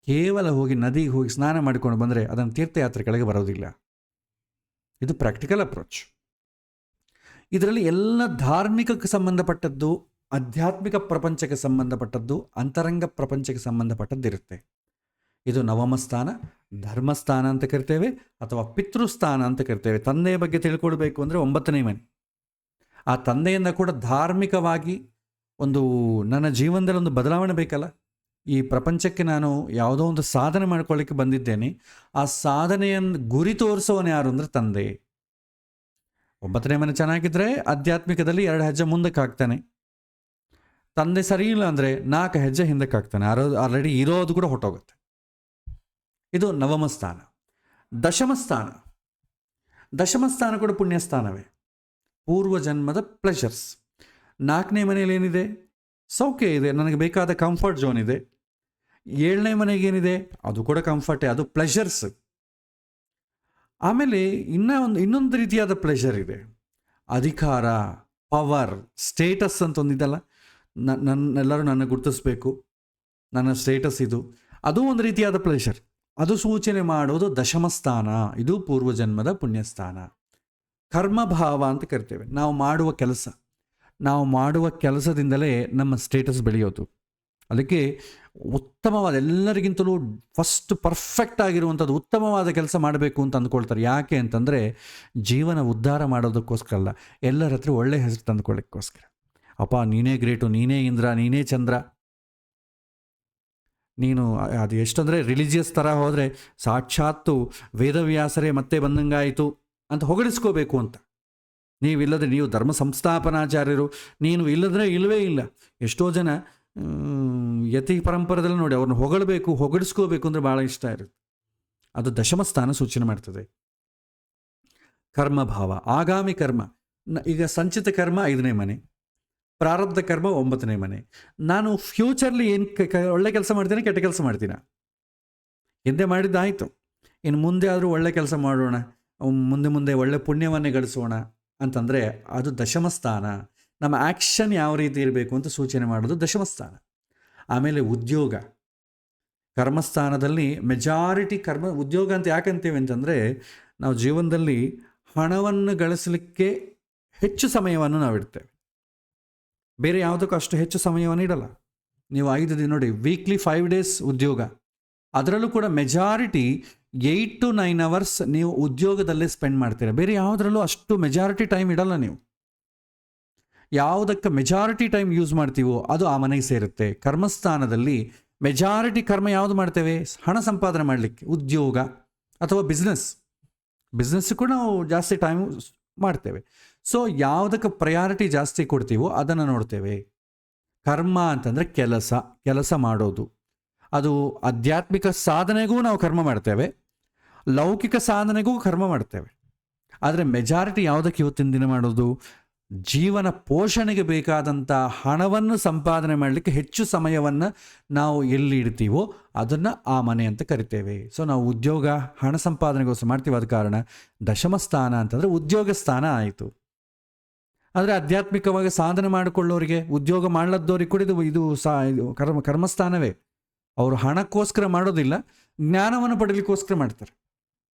ಕೇವಲ ಹೋಗಿ ನದಿಗೆ ಹೋಗಿ ಸ್ನಾನ ಮಾಡಿಕೊಂಡು ಬಂದರೆ ಅದನ್ನು ತೀರ್ಥಯಾತ್ರೆ ಕೆಳಗೆ ಬರೋದಿಲ್ಲ. ಇದು ಪ್ರಾಕ್ಟಿಕಲ್ ಅಪ್ರೋಚ್. ಇದರಲ್ಲಿ ಎಲ್ಲ ಧಾರ್ಮಿಕಕ್ಕೆ ಸಂಬಂಧಪಟ್ಟದ್ದು, ಆಧ್ಯಾತ್ಮಿಕ ಪ್ರಪಂಚಕ್ಕೆ ಸಂಬಂಧಪಟ್ಟದ್ದು, ಅಂತರಂಗ ಪ್ರಪಂಚಕ್ಕೆ ಸಂಬಂಧಪಟ್ಟದ್ದಿರುತ್ತೆ. ಇದು ನವಮ ಸ್ಥಾನ, ಧರ್ಮಸ್ಥಾನ ಅಂತ ಕರಿತೇವೆ, ಅಥವಾ ಪಿತೃಸ್ಥಾನ ಅಂತ ಕರಿತೇವೆ. ತಂದೆಯ ಬಗ್ಗೆ ತಿಳ್ಕೊಳ್ಬೇಕು ಅಂದರೆ 9ನೇ ಮನೆ. ಆ ತಂದೆಯಿಂದ ಕೂಡ ಧಾರ್ಮಿಕವಾಗಿ ಒಂದು ನನ್ನ ಜೀವನದಲ್ಲಿ ಒಂದು ಬದಲಾವಣೆ ಬೇಕಲ್ಲ. ಈ ಪ್ರಪಂಚಕ್ಕೆ ನಾನು ಯಾವುದೋ ಒಂದು ಸಾಧನೆ ಮಾಡ್ಕೊಳ್ಳಿಕ್ಕೆ ಬಂದಿದ್ದೇನೆ, ಆ ಸಾಧನೆಯನ್ನು ಗುರಿ ತೋರಿಸೋನು ಯಾರು ಅಂದರೆ ತಂದೆ. 9ನೇ ಮನೆ ಚೆನ್ನಾಗಿದ್ದರೆ ಆಧ್ಯಾತ್ಮಿಕದಲ್ಲಿ 2 ಹೆಜ್ಜೆ ಮುಂದಕ್ಕೆ ಹಾಕ್ತಾನೆ. ತಂದೆ ಸರಿ ಇಲ್ಲ ಅಂದರೆ 4 ಹೆಜ್ಜೆ ಹಿಂದಕ್ಕೆ ಹಾಕ್ತಾನೆ. ಆಲ್ರೆಡಿ ಇರೋದು ಕೂಡ ಹೊಟ್ಟೋಗುತ್ತೆ. ಇದು ನವಮ ಸ್ಥಾನ. ದಶಮ ಸ್ಥಾನ ಕೂಡ ಪುಣ್ಯಸ್ಥಾನವೇ, ಪೂರ್ವ ಜನ್ಮದ ಪ್ಲೆಷರ್ಸ್. 4ನೇ ಮನೆಯಲ್ಲಿ ಏನಿದೆ? ಸೌಖ್ಯ ಇದೆ, ನನಗೆ ಬೇಕಾದ ಕಂಫರ್ಟ್ ಝೋನ್ ಇದೆ. 7ನೇ ಮನೆಗೇನಿದೆ? ಅದು ಕೂಡ ಕಂಫರ್ಟೇ, ಅದು ಪ್ಲೆಷರ್ಸ್. ಆಮೇಲೆ ಇನ್ನೊಂದು ರೀತಿಯಾದ ಪ್ಲೆಷರ್ ಇದೆ, ಅಧಿಕಾರ, ಪವರ್, ಸ್ಟೇಟಸ್ ಅಂತ ಒಂದಿದಲ್ಲ. ಎಲ್ಲರೂ ನನ್ನ ಗುರುತಿಸ್ಬೇಕು, ನನ್ನ ಸ್ಟೇಟಸ್ ಇದು, ಅದು ಒಂದು ರೀತಿಯಾದ ಪ್ಲೆಷರ್. ಅದು ಸೂಚನೆ ಮಾಡೋದು ದಶಮ ಸ್ಥಾನ. ಇದು ಪೂರ್ವಜನ್ಮದ ಪುಣ್ಯಸ್ಥಾನ. ಕರ್ಮಭಾವ ಅಂತ ಕರಿತೇವೆ. ನಾವು ಮಾಡುವ ಕೆಲಸದಿಂದಲೇ ನಮ್ಮ ಸ್ಟೇಟಸ್ ಬೆಳೆಯೋದು. ಅದಕ್ಕೆ ಉತ್ತಮವಾದ, ಎಲ್ಲರಿಗಿಂತಲೂ ಫಸ್ಟ್ ಪರ್ಫೆಕ್ಟ್ ಆಗಿರುವಂಥದ್ದು ಉತ್ತಮವಾದ ಕೆಲಸ ಮಾಡಬೇಕು ಅಂತ ಅಂದ್ಕೊಳ್ತಾರೆ. ಯಾಕೆ ಅಂತಂದರೆ ಜೀವನ ಉದ್ಧಾರ ಮಾಡೋದಕ್ಕೋಸ್ಕರ ಅಲ್ಲ, ಎಲ್ಲರ ಹತ್ರ ಒಳ್ಳೆ ಹೆಸರು ತಂದುಕೊಳ್ಳೋಕ್ಕೋಸ್ಕರ. ಅಪ್ಪ ನೀನೇ ಗ್ರೇಟು, ನೀನೇ ಇಂದ್ರ, ನೀನೇ ಚಂದ್ರ. ನೀನು ಅದು ಎಷ್ಟಂದರೆ ರಿಲಿಜಿಯಸ್ ಥರ ಹೋದರೆ ಸಾಕ್ಷಾತ್ತು ವೇದವ್ಯಾಸರೇ ಮತ್ತೆ ಬಂದಂಗಾಯಿತು ಅಂತ ಹೊಗಳಿಸ್ಕೋಬೇಕು ಅಂತ. ನೀವಿಲ್ಲದ್ರೆ, ನೀವು ಧರ್ಮ ಸಂಸ್ಥಾಪನಾಚಾರ್ಯರು, ನೀನು ಇಲ್ಲದ್ರೆ ಇಲ್ಲವೇ ಇಲ್ಲ. ಎಷ್ಟೋ ಜನ ಯತಿ ಪರಂಪರೆಯಲ್ಲಿ ನೋಡಿ, ಅವ್ರನ್ನ ಹೊಗಳಿಸ್ಕೋಬೇಕು ಅಂದರೆ ಭಾಳ ಇಷ್ಟ ಇರುತ್ತೆ. ಅದು ದಶಮ ಸ್ಥಾನ ಸೂಚನೆ ಮಾಡ್ತದೆ. ಕರ್ಮಭಾವ, ಆಗಾಮಿ ಕರ್ಮ. ಈಗ ಸಂಚಿತ ಕರ್ಮ 5ನೇ ಮನೆ, ಪ್ರಾರಬ್ಧ ಕರ್ಮ 9ನೇ ಮನೆ. ನಾನು ಫ್ಯೂಚರ್ಲಿ ಏನು ಒಳ್ಳೆ ಕೆಲಸ ಮಾಡ್ತೀನಿ, ಕೆಟ್ಟ ಕೆಲಸ ಮಾಡ್ತೀನಿ. ಹಿಂದೆ ಮಾಡಿದ್ದಾಯಿತು, ಇನ್ನು ಮುಂದೆ ಆದರೂ ಒಳ್ಳೆ ಕೆಲಸ ಮಾಡೋಣ, ಮುಂದೆ ಮುಂದೆ ಒಳ್ಳೆ ಪುಣ್ಯವನ್ನೇ ಗಳಿಸೋಣ ಅಂತಂದರೆ ಅದು ದಶಮಸ್ಥಾನ. ನಮ್ಮ ಆ್ಯಕ್ಷನ್ ಯಾವ ರೀತಿ ಇರಬೇಕು ಅಂತ ಸೂಚನೆ ಮಾಡೋದು ದಶಮಸ್ಥಾನ. ಆಮೇಲೆ ಉದ್ಯೋಗ, ಕರ್ಮಸ್ಥಾನದಲ್ಲಿ ಮೆಜಾರಿಟಿ ಉದ್ಯೋಗ ಅಂತ ಯಾಕಂತೀವಿ ಅಂತಂದರೆ, ನಾವು ಜೀವನದಲ್ಲಿ ಹಣವನ್ನು ಗಳಿಸಲಿಕ್ಕೆ ಹೆಚ್ಚು ಸಮಯವನ್ನು ನಾವು ಇಡ್ತೇವೆ, ಬೇರೆ ಯಾವುದಕ್ಕೂ ಅಷ್ಟು ಹೆಚ್ಚು ಸಮಯವನ್ನು ಇಡಲ್ಲ. ನೀವು 5 ದಿನ ನೋಡಿ, ವೀಕ್ಲಿ 5 ಡೇಸ್ ಉದ್ಯೋಗ, ಅದರಲ್ಲೂ ಕೂಡ ಮೆಜಾರಿಟಿ 8 to 9 hours ನೀವು ಉದ್ಯೋಗದಲ್ಲೇ ಸ್ಪೆಂಡ್ ಮಾಡ್ತೀರ, ಬೇರೆ ಯಾವುದರಲ್ಲೂ ಅಷ್ಟು ಮೆಜಾರಿಟಿ ಟೈಮ್ ಇಡಲ್ಲ. ನೀವು ಯಾವುದಕ್ಕೆ ಮೆಜಾರಿಟಿ ಟೈಮ್ ಯೂಸ್ ಮಾಡ್ತೀವೋ ಅದು ಆ ಮನೆಗೆ ಸೇರುತ್ತೆ. ಕರ್ಮಸ್ಥಾನದಲ್ಲಿ ಮೆಜಾರಿಟಿ ಕರ್ಮ ಯಾವುದು ಮಾಡ್ತೇವೆ, ಹಣ ಸಂಪಾದನೆ ಮಾಡಲಿಕ್ಕೆ, ಉದ್ಯೋಗ ಅಥವಾ ಬಿಸ್ನೆಸ್ ಕೂಡ ನಾವು ಜಾಸ್ತಿ ಟೈಮ್ ಮಾಡ್ತೇವೆ. ಸೊ ಯಾವುದಕ್ಕೆ ಪ್ರಯಾರಿಟಿ ಜಾಸ್ತಿ ಕೊಡ್ತೀವೋ ಅದನ್ನು ನೋಡ್ತೇವೆ. ಕರ್ಮ ಅಂತಂದರೆ ಕೆಲಸ ಮಾಡೋದು. ಅದು ಆಧ್ಯಾತ್ಮಿಕ ಸಾಧನೆಗೂ ನಾವು ಕರ್ಮ ಮಾಡ್ತೇವೆ, ಲೌಕಿಕ ಸಾಧನೆಗೂ ಕರ್ಮ ಮಾಡ್ತೇವೆ. ಆದರೆ ಮೆಜಾರಿಟಿ ಯಾವುದಕ್ಕೆ ಇವತ್ತಿನ ದಿನ ಮಾಡೋದು, ಜೀವನ ಪೋಷಣೆಗೆ ಬೇಕಾದಂಥ ಹಣವನ್ನು ಸಂಪಾದನೆ ಮಾಡಲಿಕ್ಕೆ ಹೆಚ್ಚು ಸಮಯವನ್ನು ನಾವು ಎಲ್ಲಿ ಇಡ್ತೀವೋ ಅದನ್ನು ಆ ಮನೆ ಅಂತ ಕರಿತೇವೆ. ಸೊ ನಾವು ಉದ್ಯೋಗ ಹಣ ಸಂಪಾದನೆಗೋಸ್ಕರ ಮಾಡ್ತೀವಿ, ಆದ ಕಾರಣ ದಶಮ ಸ್ಥಾನ ಅಂತಂದರೆ ಉದ್ಯೋಗ ಸ್ಥಾನ ಆಯಿತು. ಆದರೆ ಆಧ್ಯಾತ್ಮಿಕವಾಗಿ ಸಾಧನೆ ಮಾಡಿಕೊಳ್ಳೋರಿಗೆ, ಉದ್ಯೋಗ ಮಾಡಲದ್ದವ್ರಿಗೆ ಕೂಡ ಇದು ಕರ್ಮಸ್ಥಾನವೇ. ಅವರು ಹಣಕ್ಕೋಸ್ಕರ ಮಾಡೋದಿಲ್ಲ, ಜ್ಞಾನವನ್ನು ಪಡೀಲಿಕ್ಕೋಸ್ಕರ ಮಾಡ್ತಾರೆ.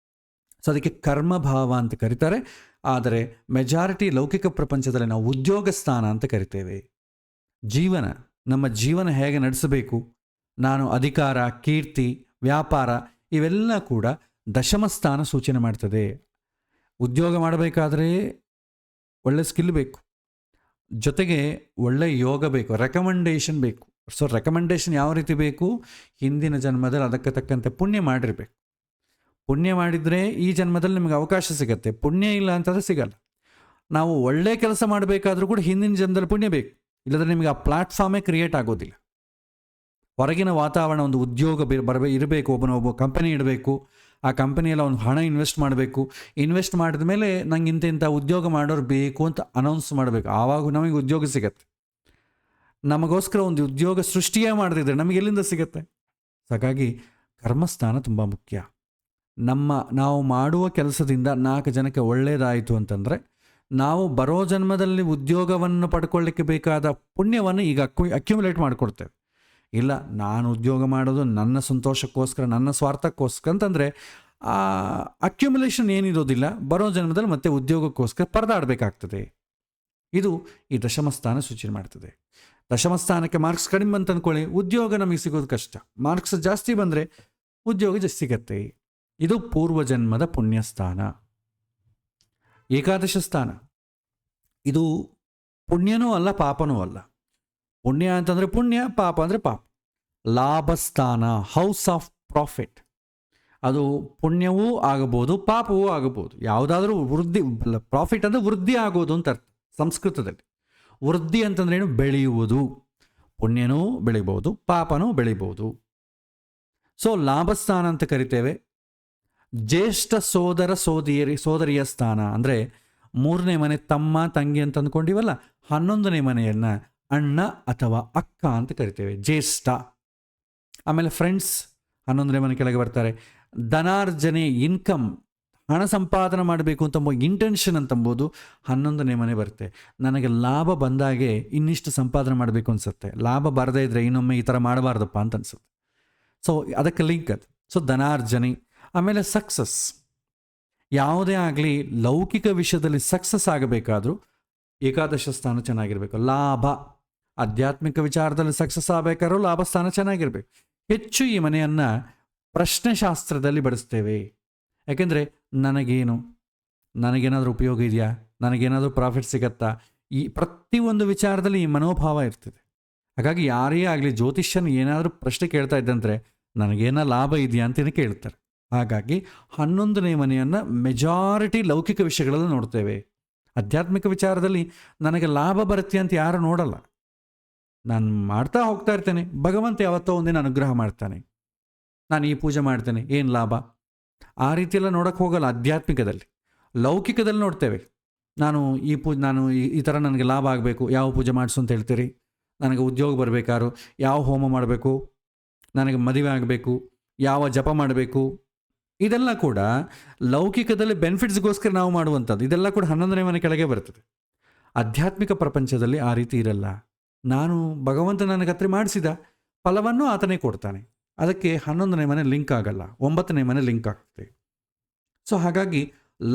ಸೊ ಅದಕ್ಕೆ ಕರ್ಮಭಾವ ಅಂತ ಕರೀತಾರೆ. ಆದರೆ ಮೆಜಾರಿಟಿ ಲೌಕಿಕ ಪ್ರಪಂಚದಲ್ಲಿ ನಾವು ಉದ್ಯೋಗ ಸ್ಥಾನ ಅಂತ ಕರಿತೇವೆ. ನಮ್ಮ ಜೀವನ ಹೇಗೆ ನಡೆಸಬೇಕು, ನಾನು ಅಧಿಕಾರ, ಕೀರ್ತಿ, ವ್ಯಾಪಾರ ಇವೆಲ್ಲ ಕೂಡ ದಶಮ ಸ್ಥಾನ ಸೂಚನೆ ಮಾಡ್ತದೆ. ಉದ್ಯೋಗ ಮಾಡಬೇಕಾದ್ರೆ ಒಳ್ಳೆ ಸ್ಕಿಲ್ ಬೇಕು, ಜೊತೆಗೆ ಒಳ್ಳೆ ಯೋಗ ಬೇಕು, ರೆಕಮೆಂಡೇಶನ್ ಬೇಕು. ಸೊ ರೆಕಮೆಂಡೇಶನ್ ಯಾವ ರೀತಿ ಬೇಕು, ಹಿಂದಿನ ಜನ್ಮದಲ್ಲಿ ಅದಕ್ಕೆ ತಕ್ಕಂತೆ ಪುಣ್ಯ ಮಾಡಿರಬೇಕು. ಪುಣ್ಯ ಮಾಡಿದರೆ ಈ ಜನ್ಮದಲ್ಲಿ ನಿಮಗೆ ಅವಕಾಶ ಸಿಗತ್ತೆ, ಪುಣ್ಯ ಇಲ್ಲ ಅಂತಂದರೆ ಸಿಗಲ್ಲ. ನಾವು ಒಳ್ಳೆ ಕೆಲಸ ಮಾಡಬೇಕಾದ್ರೂ ಕೂಡ ಹಿಂದಿನ ಜನ್ಮದಲ್ಲಿ ಪುಣ್ಯ ಬೇಕು, ಇಲ್ಲದ್ರೆ ನಿಮಗೆ ಆ ಪ್ಲಾಟ್ಫಾರ್ಮೇ ಕ್ರಿಯೇಟ್ ಆಗೋದಿಲ್ಲ. ಹೊರಗಿನ ವಾತಾವರಣ, ಒಂದು ಉದ್ಯೋಗ ಇರಬೇಕು, ಒಬ್ಬ ಕಂಪನಿ ಇಡಬೇಕು, ಆ ಕಂಪನಿಯಲ್ಲಿ ಒಂದು ಹಣ ಇನ್ವೆಸ್ಟ್ ಮಾಡಬೇಕು. ಇನ್ವೆಸ್ಟ್ ಮಾಡಿದ ಮೇಲೆ ನಂಗೆ ಇಂಥ ಉದ್ಯೋಗ ಮಾಡೋರು ಬೇಕು ಅಂತ ಅನೌನ್ಸ್ ಮಾಡಬೇಕು, ಆವಾಗ ನಮಗೆ ಉದ್ಯೋಗ ಸಿಗತ್ತೆ. ನಮಗೋಸ್ಕರ ಒಂದು ಉದ್ಯೋಗ ಸೃಷ್ಟಿಯೇ ಮಾಡದಿದ್ರೆ ನಮಗೆ ಎಲ್ಲಿಂದ ಸಿಗತ್ತೆ? ಹಾಗಾಗಿ ಕರ್ಮಸ್ಥಾನ ತುಂಬ ಮುಖ್ಯ. ನಾವು ಮಾಡುವ ಕೆಲಸದಿಂದ 4 ಜನಕ್ಕೆ ಒಳ್ಳೆಯದಾಯಿತು ಅಂತಂದರೆ, ನಾವು ಬರೋ ಜನ್ಮದಲ್ಲಿ ಉದ್ಯೋಗವನ್ನು ಪಡ್ಕೊಳ್ಳಿಕ್ಕೆ ಬೇಕಾದ ಪುಣ್ಯವನ್ನು ಈಗ ಅಕ್ಯುಮುಲೇಟ್ ಮಾಡಿಕೊಡ್ತೇವೆ. ಇಲ್ಲ, ನಾನು ಉದ್ಯೋಗ ಮಾಡೋದು ನನ್ನ ಸಂತೋಷಕ್ಕೋಸ್ಕರ, ನನ್ನ ಸ್ವಾರ್ಥಕ್ಕೋಸ್ಕರ ಅಂತಂದರೆ ಆ ಅಕ್ಯುಮುಲೇಷನ್ ಏನಿರೋದಿಲ್ಲ, ಬರೋ ಜನ್ಮದಲ್ಲಿ ಮತ್ತೆ ಉದ್ಯೋಗಕ್ಕೋಸ್ಕರ ಪರದಾಡಬೇಕಾಗ್ತದೆ. ಇದು ಈ ದಶಮಸ್ಥಾನ ಸೂಚನೆ ಮಾಡ್ತದೆ. ದಶಮಸ್ಥಾನಕ್ಕೆ ಮಾರ್ಕ್ಸ್ ಕಡಿಮೆ ಅಂತ ಅಂದ್ಕೊಳ್ಳಿ, ಉದ್ಯೋಗ ನಮಗೆ ಸಿಗೋದು ಕಷ್ಟ. ಮಾರ್ಕ್ಸ್ ಜಾಸ್ತಿ ಬಂದರೆ ಉದ್ಯೋಗ ಜಾಸ್ತಿ ಸಿಗತ್ತೆ. ಇದು ಪೂರ್ವಜನ್ಮದ ಪುಣ್ಯಸ್ಥಾನ. ಏಕಾದಶ ಸ್ಥಾನ, ಇದು ಪುಣ್ಯನೂ ಅಲ್ಲ ಪಾಪನೂ ಅಲ್ಲ. ಪುಣ್ಯ ಅಂತಂದರೆ ಪುಣ್ಯ, ಪಾಪ ಅಂದರೆ ಪಾಪ. ಲಾಭಸ್ಥಾನ, ಹೌಸ್ ಆಫ್ ಪ್ರಾಫಿಟ್. ಅದು ಪುಣ್ಯವೂ ಆಗಬಹುದು, ಪಾಪವೂ ಆಗಬಹುದು. ಯಾವುದಾದ್ರೂ ವೃದ್ಧಿ, ಪ್ರಾಫಿಟ್ ಅಂದರೆ ವೃದ್ಧಿ ಆಗೋದು ಅಂತ ಅರ್ಥ ಸಂಸ್ಕೃತದಲ್ಲಿ. ವೃದ್ಧಿ ಅಂತಂದ್ರೆ ಏನು? ಬೆಳೆಯುವುದು. ಪುಣ್ಯನೂ ಬೆಳಿಬೋದು, ಪಾಪನೂ ಬೆಳಿಬೋದು. ಸೊ ಲಾಭಸ್ಥಾನ ಅಂತ ಕರಿತೇವೆ. ಜ್ಯೇಷ್ಠ ಸೋದರಿಯ ಸ್ಥಾನ ಅಂದರೆ 3ನೇ ಮನೆ, ತಮ್ಮ ತಂಗಿ ಅಂತ ಅಂದ್ಕೊಂಡಿವಲ್ಲ, 11ನೇ ಮನೆಯನ್ನು ಅಣ್ಣ ಅಥವಾ ಅಕ್ಕ ಅಂತ ಕರಿತೇವೆ, ಜ್ಯೇಷ್ಠ. ಆಮೇಲೆ ಫ್ರೆಂಡ್ಸ್ 11ನೇ ಮನೆ ಕೆಳಗೆ ಬರ್ತಾರೆ. ಧನಾರ್ಜನೆ, ಇನ್ಕಮ್, ಹಣ ಸಂಪಾದನೆ ಮಾಡಬೇಕು ಅಂತ ಇಂಟೆನ್ಷನ್ ಅಂತಂಬೋದು 11ನೇ ಮನೆ ಬರುತ್ತೆ. ನನಗೆ ಲಾಭ ಬಂದಾಗೆ ಇನ್ನಿಷ್ಟು ಸಂಪಾದನೆ ಮಾಡಬೇಕು ಅನಿಸುತ್ತೆ, ಲಾಭ ಬರದೇ ಇದ್ದರೆ ಇನ್ನೊಮ್ಮೆ ಈ ಥರ ಮಾಡಬಾರ್ದಪ್ಪ ಅಂತ ಅನಿಸುತ್ತೆ. ಸೊ ಅದಕ್ಕೆ ಲಿಂಕ್ ಅದು. ಸೊ ಧನಾರ್ಜನೆ. ಆಮೇಲೆ ಸಕ್ಸಸ್. ಯಾವುದೇ ಆಗಲಿ ಲೌಕಿಕ ವಿಷಯದಲ್ಲಿ ಸಕ್ಸಸ್ ಆಗಬೇಕಾದ್ರೂ ಏಕಾದಶ ಸ್ಥಾನ ಚೆನ್ನಾಗಿರಬೇಕು. ಲಾಭ, ಆಧ್ಯಾತ್ಮಿಕ ವಿಚಾರದಲ್ಲಿ ಸಕ್ಸಸ್ ಆಗಬೇಕಾದ್ರೂ ಲಾಭ ಸ್ಥಾನ ಚೆನ್ನಾಗಿರಬೇಕು. ಹೆಚ್ಚು ಈ ಮನೆಯನ್ನು ಪ್ರಶ್ನೆಶಾಸ್ತ್ರದಲ್ಲಿ ಬಳಸ್ತೇವೆ. ಯಾಕೆಂದರೆ ನನಗೇನಾದರೂ ಉಪಯೋಗ ಇದೆಯಾ, ನನಗೇನಾದರೂ ಪ್ರಾಫಿಟ್ ಸಿಗತ್ತಾ, ಈ ಪ್ರತಿಯೊಂದು ವಿಚಾರದಲ್ಲಿ ಈ ಮನೋಭಾವ ಇರ್ತದೆ. ಹಾಗಾಗಿ ಯಾರೇ ಆಗಲಿ ಜ್ಯೋತಿಷ್ಯನ ಏನಾದರೂ ಪ್ರಶ್ನೆ ಕೇಳ್ತಾ ಇದ್ದಂದರೆ ನನಗೇನೋ ಲಾಭ ಇದೆಯಾ ಅಂತಲೇ ಕೇಳ್ತಾರೆ. ಹಾಗಾಗಿ 11ನೇ ಮನೆಯನ್ನು ಮೆಜಾರಿಟಿ ಲೌಕಿಕ ವಿಷಯಗಳಲ್ಲಿ ನೋಡ್ತೇವೆ. ಆಧ್ಯಾತ್ಮಿಕ ವಿಚಾರದಲ್ಲಿ ನನಗೆ ಲಾಭ ಬರುತ್ತೆ ಅಂತ ಯಾರು ನೋಡಲ್ಲ. ನಾನು ಮಾಡ್ತಾ ಹೋಗ್ತಾ ಇರ್ತೇನೆ, ಭಗವಂತ ಯಾವತ್ತೋ ಒಂದಿನ ಅನುಗ್ರಹ ಮಾಡ್ತಾನೆ, ನಾನು ಈ ಪೂಜೆ ಮಾಡ್ತೇನೆ, ಏನು ಲಾಭ, ಆ ರೀತಿಯೆಲ್ಲ ನೋಡೋಕ್ಕೆ ಹೋಗಲ್ಲ. ಆಧ್ಯಾತ್ಮಿಕದಲ್ಲಿ, ಲೌಕಿಕದಲ್ಲಿ ನೋಡ್ತೇವೆ. ನಾನು ಈ ಥರ ನನಗೆ ಲಾಭ ಆಗಬೇಕು, ಯಾವ ಪೂಜೆ ಮಾಡಿಸು ಅಂತ ಹೇಳ್ತೀರಿ? ನನಗೆ ಉದ್ಯೋಗ ಬರಬೇಕಾದ್ರು ಯಾವ ಹೋಮ ಮಾಡಬೇಕು, ನನಗೆ ಮದುವೆ ಆಗಬೇಕು, ಯಾವ ಜಪ ಮಾಡಬೇಕು, ಇದೆಲ್ಲ ಕೂಡ ಲೌಕಿಕದಲ್ಲಿ ಬೆನಿಫಿಟ್ಸ್ಗೋಸ್ಕರ ನಾವು ಮಾಡುವಂಥದ್ದು. ಇದೆಲ್ಲ ಕೂಡ 11ನೇ ಮನೆ ಕೆಳಗೆ ಬರ್ತದೆ. ಆಧ್ಯಾತ್ಮಿಕ ಪ್ರಪಂಚದಲ್ಲಿ ಆ ರೀತಿ ಇರಲ್ಲ. ಭಗವಂತ ನನಗೆ ಹತ್ರ ಮಾಡಿಸಿದ ಫಲವನ್ನು ಆತನೇ ಕೊಡ್ತಾನೆ. ಅದಕ್ಕೆ 11ನೇ ಮನೆ ಲಿಂಕ್ ಆಗಲ್ಲ, 9ನೇ ಮನೆ ಲಿಂಕ್ ಆಗ್ತದೆ. ಸೊ ಹಾಗಾಗಿ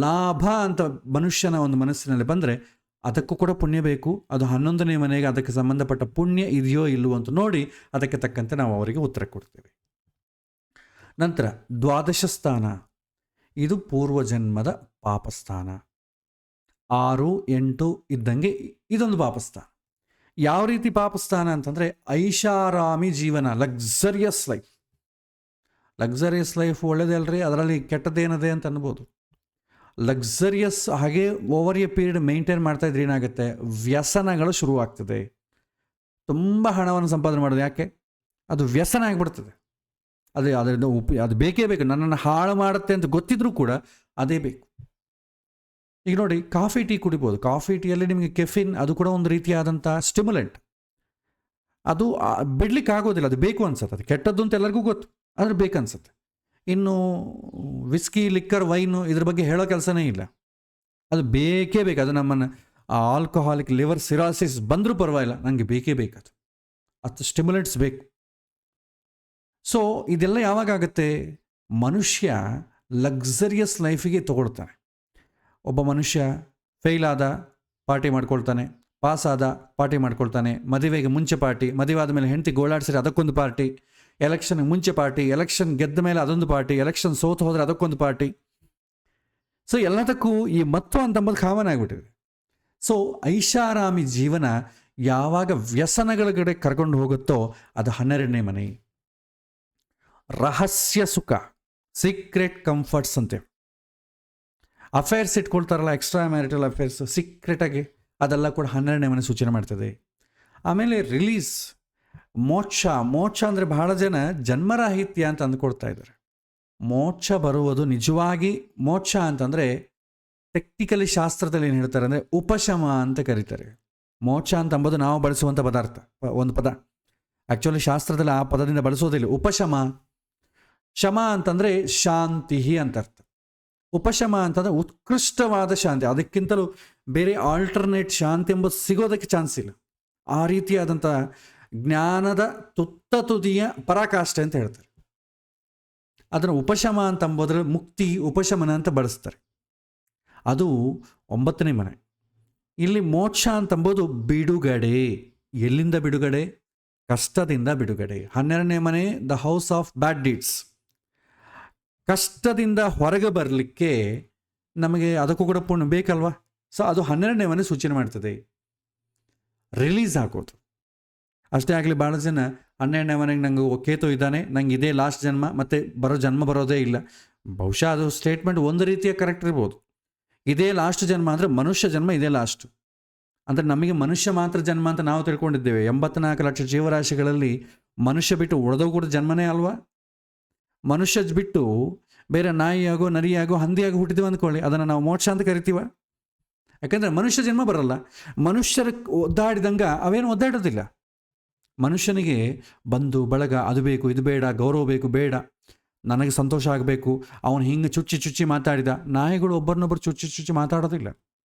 ಲಾಭ ಅಂತ ಮನುಷ್ಯನ ಒಂದು ಮನಸ್ಸಿನಲ್ಲಿ ಬಂದರೆ ಅದಕ್ಕೂ ಕೂಡ ಪುಣ್ಯ ಬೇಕು. ಅದು 11ನೇ ಮನೆಗೆ ಅದಕ್ಕೆ ಸಂಬಂಧಪಟ್ಟ ಪುಣ್ಯ ಇದೆಯೋ ಇಲ್ಲವೋ ಅಂತ ನೋಡಿ ಅದಕ್ಕೆ ತಕ್ಕಂತೆ ನಾವು ಅವರಿಗೆ ಉತ್ತರ ಕೊಡ್ತೇವೆ. ನಂತರ 12 ಸ್ಥಾನ, ಇದು ಪೂರ್ವಜನ್ಮದ ಪಾಪಸ್ಥಾನ. 6, 8 ಇದ್ದಂಗೆ ಇದೊಂದು ಪಾಪಸ್ಥಾನ. ಯಾವ ರೀತಿ ಪಾಪಸ್ಥಾನ ಅಂತಂದರೆ ಐಷಾರಾಮಿ ಜೀವನ, ಲಕ್ಸರಿಯಸ್ ಲೈಫ್. ಲಕ್ಸರಿಯಸ್ ಲೈಫ್ ಒಳ್ಳೇದೇ ಅಲ್ರಿ, ಅದರಲ್ಲಿ ಕೆಟ್ಟದ್ದೇನದೆ ಅಂತ ಅನ್ಬೋದು. ಲಕ್ಸರಿಯಸ್ ಹಾಗೆ ಓವರ್ ಎ ಪೀರಿಯಡ್ ಮೇಂಟೈನ್ ಮಾಡ್ತಾ ಇದ್ರೆ ಏನಾಗುತ್ತೆ, ವ್ಯಸನಗಳು ಶುರುವಾಗ್ತದೆ. ತುಂಬ ಹಣವನ್ನು ಸಂಪಾದನೆ ಮಾಡೋದು ಯಾಕೆ? ಅದು ವ್ಯಸನ ಆಗಿಬಿಡ್ತದೆ. ಅದರಿಂದ ಅದು ಬೇಕೇ ಬೇಕು. ನನ್ನನ್ನು ಹಾಳು ಮಾಡುತ್ತೆ ಅಂತ ಗೊತ್ತಿದ್ರೂ ಕೂಡ ಅದೇ ಬೇಕು. ಈಗ ನೋಡಿ, ಕಾಫಿ ಟೀ ಕುಡಿಬೋದು. ಕಾಫಿ ಟೀಯಲ್ಲಿ ನಿಮಗೆ ಕೆಫಿನ್, ಅದು ಕೂಡ ಒಂದು ರೀತಿಯಾದಂಥ ಸ್ಟಿಮ್ಯುಲೆಂಟ್. ಅದು ಬಿಡ್ಲಿಕ್ಕೆ ಆಗೋದಿಲ್ಲ, ಅದು ಬೇಕು ಅನ್ಸುತ್ತೆ. ಅದು ಕೆಟ್ಟದ್ದು ಅಂತ ಎಲ್ಲರಿಗೂ ಗೊತ್ತು, ಆದರೆ ಬೇಕನ್ಸುತ್ತೆ. ಇನ್ನು ವಿಸ್ಕಿ, ಲಿಕ್ಕರ್, ವೈನು ಇದ್ರ ಬಗ್ಗೆ ಹೇಳೋ ಕೆಲಸನೇ ಇಲ್ಲ. ಅದು ಬೇಕೇ ಬೇಕು. ಅದು ನಮ್ಮನ್ನು ಆಲ್ಕೋಹಾಲಿಕ್ ಲಿವರ್ ಸಿರಾಸಿಸ್ ಬಂದರೂ ಪರವಾಗಿಲ್ಲ, ನನಗೆ ಬೇಕೇ ಬೇಕದು. ಅದು ಸ್ಟಿಮ್ಯುಲೆಂಟ್ಸ್ ಬೇಕು. ಸೊ ಇದೆಲ್ಲ ಯಾವಾಗುತ್ತೆ? ಮನುಷ್ಯ ಲಕ್ಸರಿಯಸ್ ಲೈಫಿಗೆ ತಗೊಳ್ತಾನೆ. ಒಬ್ಬ ಮನುಷ್ಯ ಫೇಲ್ ಆದ ಪಾರ್ಟಿ ಮಾಡ್ಕೊಳ್ತಾನೆ, ಪಾಸ್ ಆದ ಪಾರ್ಟಿ ಮಾಡ್ಕೊಳ್ತಾನೆ, ಮದುವೆಗೆ ಮುಂಚೆ ಪಾರ್ಟಿ, ಮದುವೆ ಆದಮೇಲೆ ಹೆಂಡತಿ ಗೋಳಾಡಿಸಿದ್ರೆ ಅದಕ್ಕೊಂದು ಪಾರ್ಟಿ, ಎಲೆಕ್ಷನ್ಗೆ ಮುಂಚೆ ಪಾರ್ಟಿ, ಎಲೆಕ್ಷನ್ ಗೆದ್ದ ಮೇಲೆ ಅದೊಂದು ಪಾರ್ಟಿ, ಎಲೆಕ್ಷನ್ ಸೋತು ಹೋದರೆ ಅದಕ್ಕೊಂದು ಪಾರ್ಟಿ. ಸೊ ಎಲ್ಲದಕ್ಕೂ ಈ ಮತ್ವ ಅಂತಂಬುದು ಕಾಮನ್ ಆಗಿಬಿಟ್ಟಿದೆ. ಸೊ ಐಷಾರಾಮಿ ಜೀವನ ಯಾವಾಗ ವ್ಯಸನಗಳ ಕಡೆ ಕರ್ಕೊಂಡು ಹೋಗುತ್ತೋ ಅದು 12ನೇ ಮನೆ. ರಹಸ್ಯ ಸುಖ, ಸೀಕ್ರೆಟ್ ಕಂಫರ್ಟ್ಸ್ ಅಂತೆ. ಅಫೇರ್ಸ್ ಇಟ್ಕೊಳ್ತಾರಲ್ಲ, ಎಕ್ಸ್ಟ್ರಾ ಮ್ಯಾರಿಟಲ್ ಅಫೇರ್ಸ್ ಸೀಕ್ರೆಟಾಗಿ, ಅದೆಲ್ಲ ಕೂಡ 12ನೇ ಮನೆ ಸೂಚನೆ ಮಾಡ್ತದೆ. ಆಮೇಲೆ ರಿಲೀಸ್, ಮೋಕ್ಷ ಅಂದರೆ ಬಹಳ ಜನ ಜನ್ಮರಾಹಿತ್ಯ ಅಂತ ಅಂದ್ಕೊಳ್ತಾ ಇದ್ದಾರೆ. ಮೋಕ್ಷ ಬರುವುದು ನಿಜವಾಗಿ ಮೋಕ್ಷ ಅಂತಂದರೆ ಟೆಕ್ನಿಕಲಿ ಶಾಸ್ತ್ರದಲ್ಲಿ ಏನು ಹೇಳ್ತಾರೆ ಅಂದರೆ ಉಪಶಮ ಅಂತ ಕರೀತಾರೆ. ಮೋಕ್ಷ ಅಂತ ಅಂಬೋದು ನಾವು ಬಳಸುವಂಥ ಪದಾರ್ಥ, ಒಂದು ಪದ. ಆ್ಯಕ್ಚುಲಿ ಶಾಸ್ತ್ರದಲ್ಲಿ ಆ ಪದದಿಂದ ಬಳಸೋದಿಲ್ಲ. ಉಪಶಮ, ಶಮ ಅಂತಂದರೆ ಶಾಂತಿ ಅಂತ ಅರ್ಥ. ಉಪಶಮ ಅಂತಂದರೆ ಉತ್ಕೃಷ್ಟವಾದ ಶಾಂತಿ. ಅದಕ್ಕಿಂತಲೂ ಬೇರೆ ಆಲ್ಟರ್ನೇಟ್ ಶಾಂತಿ ಎಂಬುದು ಸಿಗೋದಕ್ಕೆ ಚಾನ್ಸ್ ಇಲ್ಲ. ಆ ರೀತಿಯಾದಂಥ ಜ್ಞಾನದ ತುದಿಯ ಪರಾಕಾಷ್ಠೆ ಅಂತ ಹೇಳ್ತಾರೆ. ಅದನ್ನು ಉಪಶಮ ಅಂತ ಅಂಬೋದ್ರ ಮುಕ್ತಿ, ಉಪಶಮನ ಅಂತ ಬಳಸ್ತಾರೆ. ಅದು 9ನೇ ಮನೆ. ಇಲ್ಲಿ ಮೋಕ್ಷ ಅಂತಂಬೋದು ಬಿಡುಗಡೆ. ಎಲ್ಲಿಂದ ಬಿಡುಗಡೆ? ಕಷ್ಟದಿಂದ ಬಿಡುಗಡೆ. 12ನೇ ಮನೆ the house of bad deeds. ಕಷ್ಟದಿಂದ ಹೊರಗೆ ಬರಲಿಕ್ಕೆ ನಮಗೆ ಅದಕ್ಕೂ ಕೂಡ ಪುಣ್ಯ ಬೇಕಲ್ವಾ? ಸೊ ಅದು 12ನೇ ಮನೆ ಸೂಚನೆ ಮಾಡ್ತದೆ. ರಿಲೀಸ್ ಆಗೋದು ಅಷ್ಟೇ ಆಗಲಿ. ಭಾಳ ಜನ 12ನೇ ಮನೆಗೆ ನಂಗೆ ಕೇತು ಇದ್ದಾನೆ, ನಂಗೆ ಇದೇ ಲಾಸ್ಟ್ ಜನ್ಮ, ಮತ್ತು ಜನ್ಮ ಬರೋದೇ ಇಲ್ಲ. ಬಹುಶಃ ಅದು ಸ್ಟೇಟ್ಮೆಂಟ್ ಒಂದು ರೀತಿಯ ಕರೆಕ್ಟ್ ಇರ್ಬೋದು. ಇದೇ ಲಾಸ್ಟ್ ಜನ್ಮ ಅಂದರೆ ಮನುಷ್ಯ ಜನ್ಮ ಇದೇ ಲಾಸ್ಟ್ ಅಂದರೆ ನಮಗೆ ಮನುಷ್ಯ ಮಾತ್ರ ಜನ್ಮ ಅಂತ ನಾವು ತಿಳ್ಕೊಂಡಿದ್ದೇವೆ. 84 ಲಕ್ಷ ಜೀವರಾಶಿಗಳಲ್ಲಿ ಮನುಷ್ಯ ಬಿಟ್ಟು ಉಳಿದವು ಕೂಡ ಜನ್ಮನೇ ಅಲ್ವಾ? ಮನುಷ್ಯ ಬಿಟ್ಟು ಬೇರೆ ನಾಯಿಯಾಗೋ, ನರಿಯಾಗೋ, ಹಂದಿಯಾಗೋ ಹುಟ್ಟಿದೀವಿ ಅಂದ್ಕೊಳ್ಳಿ, ಅದನ್ನು ನಾವು ಮೋಕ್ಷ ಅಂತ ಕರಿತೀವ? ಯಾಕಂದರೆ ಮನುಷ್ಯ ಜನ್ಮ ಬರಲ್ಲ. ಮನುಷ್ಯರ ಒದ್ದಾಡಿದಂಗೆ ಅವೇನು ಒದ್ದಾಡೋದಿಲ್ಲ. ಮನುಷ್ಯನಿಗೆ ಬಂಧು ಬಳಗ ಅದು ಬೇಕು, ಇದು ಬೇಡ, ಗೌರವ ಬೇಕು, ಬೇಡ, ನನಗೆ ಸಂತೋಷ ಆಗಬೇಕು. ಅವನು ಹಿಂಗೆ ಚುಚ್ಚಿ ಮಾತಾಡಿದ. ನಾಯಿಗಳು ಒಬ್ಬರನ್ನೊಬ್ಬರು ಚುಚ್ಚಿ ಮಾತಾಡೋದಿಲ್ಲ.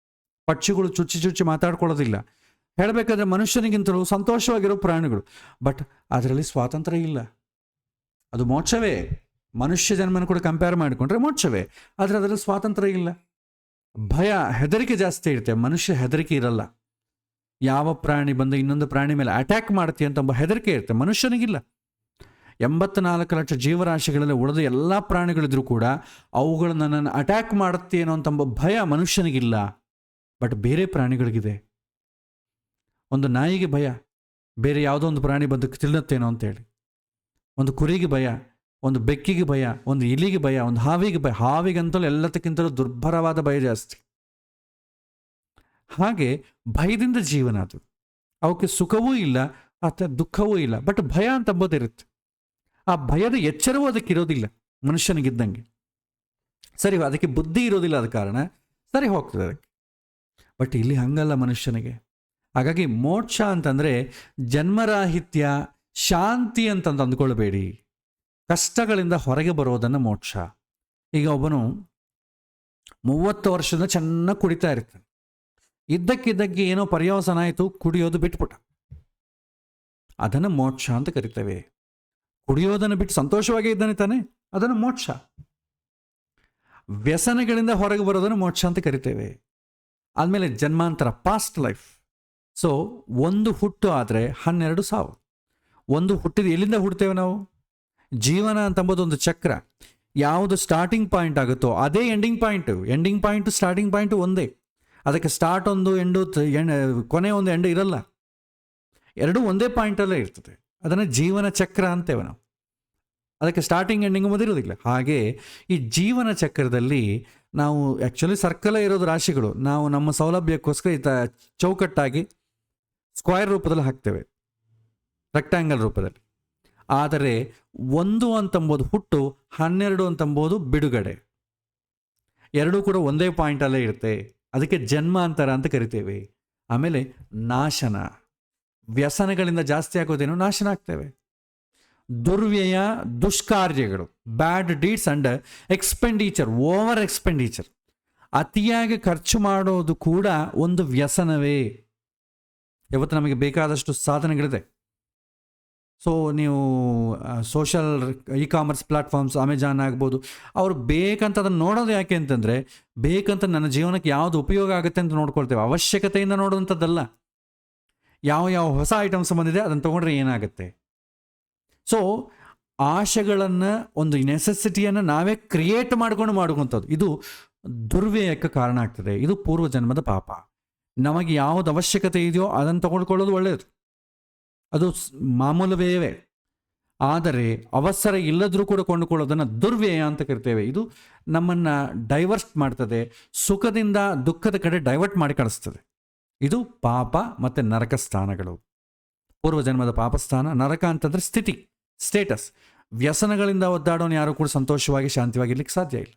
ಪಕ್ಷಿಗಳು ಚುಚ್ಚಿ ಮಾತಾಡ್ಕೊಳ್ಳೋದಿಲ್ಲ. ಹೇಳಬೇಕಾದ್ರೆ ಮನುಷ್ಯನಿಗಿಂತಲೂ ಸಂತೋಷವಾಗಿರೋ ಪ್ರಾಣಿಗಳು. ಬಟ್ ಅದರಲ್ಲಿ ಸ್ವಾತಂತ್ರ್ಯ ಇಲ್ಲ. ಅದು ಮೋಕ್ಷವೇ. ಮನುಷ್ಯ ಜನ್ಮನ ಕೂಡ ಕಂಪೇರ್ ಮಾಡಿಕೊಂಡ್ರೆ ಮೋಕ್ಷವೇ, ಆದರೆ ಅದರಲ್ಲಿ ಸ್ವಾತಂತ್ರ್ಯ ಇಲ್ಲ. ಭಯ, ಹೆದರಿಕೆ ಜಾಸ್ತಿ ಇರುತ್ತೆ. ಮನುಷ್ಯ ಹೆದರಿಕೆ ಇರಲ್ಲ. ಯಾವ ಪ್ರಾಣಿ ಬಂದು ಇನ್ನೊಂದು ಪ್ರಾಣಿ ಮೇಲೆ ಅಟ್ಯಾಕ್ ಮಾಡ್ತೀಯ ಅಂತ ಹೆದರಿಕೆ ಇರುತ್ತೆ, ಮನುಷ್ಯನಿಗಿಲ್ಲ. 84 ಲಕ್ಷ ಜೀವರಾಶಿಗಳಲ್ಲಿ ಉಳಿದ ಎಲ್ಲ ಪ್ರಾಣಿಗಳಿದ್ರೂ ಕೂಡ ಅವುಗಳು ನನ್ನನ್ನು ಅಟ್ಯಾಕ್ ಮಾಡುತ್ತೇನೋ ಅಂತ ಭಯ ಮನುಷ್ಯನಿಗಿಲ್ಲ. ಬಟ್ ಬೇರೆ ಪ್ರಾಣಿಗಳಿಗಿದೆ. ಒಂದು ನಾಯಿಗೆ ಭಯ, ಬೇರೆ ಯಾವುದೋ ಒಂದು ಪ್ರಾಣಿ ಬಂದು ತಿನ್ನುತ್ತೇನೋ ಅಂತೇಳಿ. ಒಂದು ಕುರಿಗೆ ಭಯ, ಒಂದು ಬೆಕ್ಕಿಗೆ ಭಯ, ಒಂದು ಇಲಿಗೆ ಭಯ, ಒಂದು ಹಾವಿಗೆ ಭಯ. ಹಾವಿಗಂತಲೂ ಎಲ್ಲದಕ್ಕಿಂತಲೂ ದುರ್ಭರವಾದ ಭಯ ಜಾಸ್ತಿ. ಹಾಗೆ ಭಯದಿಂದ ಜೀವನ ಅದು. ಅವಕ್ಕೆ ಸುಖವೂ ಇಲ್ಲ ಅಥವಾ ದುಃಖವೂ ಇಲ್ಲ, ಬಟ್ ಭಯ ಅಂತ ಅಂಬೋದಿರುತ್ತೆ. ಆ ಭಯದ ಎಚ್ಚರವೂ ಅದಕ್ಕೆ ಇರೋದಿಲ್ಲ ಮನುಷ್ಯನಿಗಿದ್ದಂಗೆ. ಸರಿ, ಅದಕ್ಕೆ ಬುದ್ಧಿ ಇರೋದಿಲ್ಲ, ಆದ ಕಾರಣ ಸರಿ ಹೋಗ್ತದೆ ಅದಕ್ಕೆ. ಬಟ್ ಇಲ್ಲಿ ಹಂಗಲ್ಲ ಮನುಷ್ಯನಿಗೆ. ಹಾಗಾಗಿ ಮೋಕ್ಷ ಅಂತಂದರೆ ಜನ್ಮರಾಹಿತ್ಯ, ಶಾಂತಿ ಅಂತಂದು ಅಂದ್ಕೊಳ್ಬೇಡಿ. ಕಷ್ಟಗಳಿಂದ ಹೊರಗೆ ಬರೋದನ್ನು ಮೋಕ್ಷ. ಈಗ ಒಬ್ಬನು 30 ವರ್ಷದಿಂದ ಚೆನ್ನಾಗಿ ಕುಡಿತಾ ಇರ್ತಾನೆ, ಇದ್ದಕ್ಕಿದ್ದಕ್ಕೆ ಏನೋ ಪರ್ಯಾವಸನ ಆಯಿತು, ಕುಡಿಯೋದು ಬಿಟ್ಬಿಟ್ಟ. ಅದನ್ನು ಮೋಕ್ಷ ಅಂತ ಕರಿತೇವೆ. ಕುಡಿಯೋದನ್ನು ಬಿಟ್ಟು ಸಂತೋಷವಾಗಿ ಇದ್ದಾನೆ ತಾನೆ, ಅದನ್ನು ಮೋಕ್ಷ. ವ್ಯಸನಗಳಿಂದ ಹೊರಗೆ ಬರೋದನ್ನು ಮೋಕ್ಷ ಅಂತ ಕರಿತೇವೆ. ಆದಮೇಲೆ ಜನ್ಮಾಂತರ, ಪಾಸ್ಟ್ ಲೈಫ್. ಸೊ ಒಂದು ಹುಟ್ಟು ಆದರೆ 12 ಸಾವು. ಒಂದು ಹುಟ್ಟಿದ ಎಲ್ಲಿಂದ ಹುಡ್ತೇವೆ ನಾವು? ಜೀವನ ಅಂತಂಬೋದು ಒಂದು ಚಕ್ರ. ಯಾವುದು ಸ್ಟಾರ್ಟಿಂಗ್ ಪಾಯಿಂಟ್ ಆಗುತ್ತೋ ಅದೇ ending point. Ending point starting point ಒಂದೇ. ಅದಕ್ಕೆ ಸ್ಟಾರ್ಟ್ ಒಂದು, ಕೊನೆ ಒಂದು, ಎಂಡ್ ಇರಲ್ಲ. ಎರಡೂ ಒಂದೇ ಪಾಯಿಂಟಲ್ಲೇ ಇರ್ತದೆ. ಅದನ್ನು ಜೀವನ ಚಕ್ರ ಅಂತೇವೆ ನಾವು. ಅದಕ್ಕೆ ಸ್ಟಾರ್ಟಿಂಗ್ ಎಂಡಿಂಗ್ ಮೊದಲಿರೋದಿಲ್ಲ. ಹಾಗೆ ಈ ಜೀವನ ಚಕ್ರದಲ್ಲಿ ನಾವು ಆ್ಯಕ್ಚುಲಿ ಸರ್ಕಲೇ ಇರೋದು ರಾಶಿಗಳು. ನಾವು ನಮ್ಮ ಸೌಲಭ್ಯಕ್ಕೋಸ್ಕರ ಚೌಕಟ್ಟಾಗಿ ಸ್ಕ್ವೈರ್ ರೂಪದಲ್ಲಿ ಹಾಕ್ತೇವೆ, ರೆಕ್ಟ್ಯಾಂಗಲ್ ರೂಪದಲ್ಲಿ. ಆದರೆ 1 ಅಂತಂಬೋದು ಹುಟ್ಟು, 12 ಅಂತಂಬೋದು ಬಿಡುಗಡೆ. ಎರಡೂ ಕೂಡ ಒಂದೇ ಪಾಯಿಂಟಲ್ಲೇ ಇರುತ್ತೆ. ಅದಕ್ಕೆ ಜನ್ಮಾಂತರ ಅಂತ ಕರಿತೇವೆ. ಆಮೇಲೆ ನಾಶನ, ವ್ಯಸನಗಳಿಂದ ಜಾಸ್ತಿ ಆಗೋದೇನು, ನಾಶನ ಆಗ್ತೇವೆ. ದುರ್ವ್ಯಯ, ದುಷ್ಕಾರ್ಯಗಳು, bad deeds and expenditure, over expenditure, ಅತಿಯಾಗಿ ಖರ್ಚು ಮಾಡೋದು ಕೂಡ ಒಂದು ವ್ಯಸನವೇ. ಇವತ್ತು ನಮಗೆ ಬೇಕಾದಷ್ಟು ಸಾಧನೆಗಳಿದೆ. ಸೊ ನೀವು ಸೋಷಲ್ ಇ-ಕಾಮರ್ಸ್ ಪ್ಲಾಟ್ಫಾರ್ಮ್ಸ್, ಅಮೆಜಾನ್ ಆಗ್ಬೋದು, ಅವರು ಬೇಕಂತ ಅದನ್ನು ನೋಡೋದು ಯಾಕೆ ಅಂತಂದರೆ, ಬೇಕಂತ ನನ್ನ ಜೀವನಕ್ಕೆ ಯಾವುದು ಉಪಯೋಗ ಆಗುತ್ತೆ ಅಂತ ನೋಡ್ಕೊಳ್ತೇವೆ. ಅವಶ್ಯಕತೆಯಿಂದ ನೋಡೋವಂಥದ್ದಲ್ಲ. ಯಾವ ಹೊಸ ಐಟಮ್ಸ್ ಬಂದಿದೆ ಅದನ್ನು ತೊಗೊಂಡ್ರೆ ಏನಾಗುತ್ತೆ. ಸೊ ಆಶೆಗಳನ್ನು, ಒಂದು ನೆಸೆಸಿಟಿಯನ್ನು ನಾವೇ ಕ್ರಿಯೇಟ್ ಮಾಡುವಂಥದ್ದು, ಇದು ದುರ್ವ್ಯಯಕ್ಕೆ ಕಾರಣ ಆಗ್ತದೆ. ಇದು ಪೂರ್ವಜನ್ಮದ ಪಾಪ. ನಮಗೆ ಯಾವುದು ಅವಶ್ಯಕತೆ ಇದೆಯೋ ಅದನ್ನು ತಗೊಳ್ಕೊಳ್ಳೋದು ಒಳ್ಳೆಯದು, ಅದು ಮಾಮೂಲವೇ. ಆದರೆ ಅವಸರ ಇಲ್ಲದರೂ ಕೂಡ ಕೊಂಡುಕೊಳ್ಳೋದನ್ನು ದುರ್ವ್ಯಯ ಅಂತ ಕರಿತೇವೆ. ಇದು ನಮ್ಮನ್ನು ಡೈವರ್ಟ್ ಮಾಡ್ತದೆ, ಸುಖದಿಂದ ದುಃಖದ ಕಡೆ ಡೈವರ್ಟ್ ಮಾಡಿ ಕಳಿಸ್ತದೆ. ಇದು ಪಾಪ ಮತ್ತು ನರಕ ಸ್ಥಾನಗಳು. ಪೂರ್ವಜನ್ಮದ ಪಾಪಸ್ಥಾನ. ನರಕ ಅಂತಂದರೆ ಸ್ಥಿತಿ, ಸ್ಟೇಟಸ್. ವ್ಯಸನಗಳಿಂದ ಒದ್ದಾಡೋನು ಯಾರು ಕೂಡ ಸಂತೋಷವಾಗಿ ಶಾಂತಿವಾಗಿರ್ಲಿಕ್ಕೆ ಸಾಧ್ಯ ಇಲ್ಲ.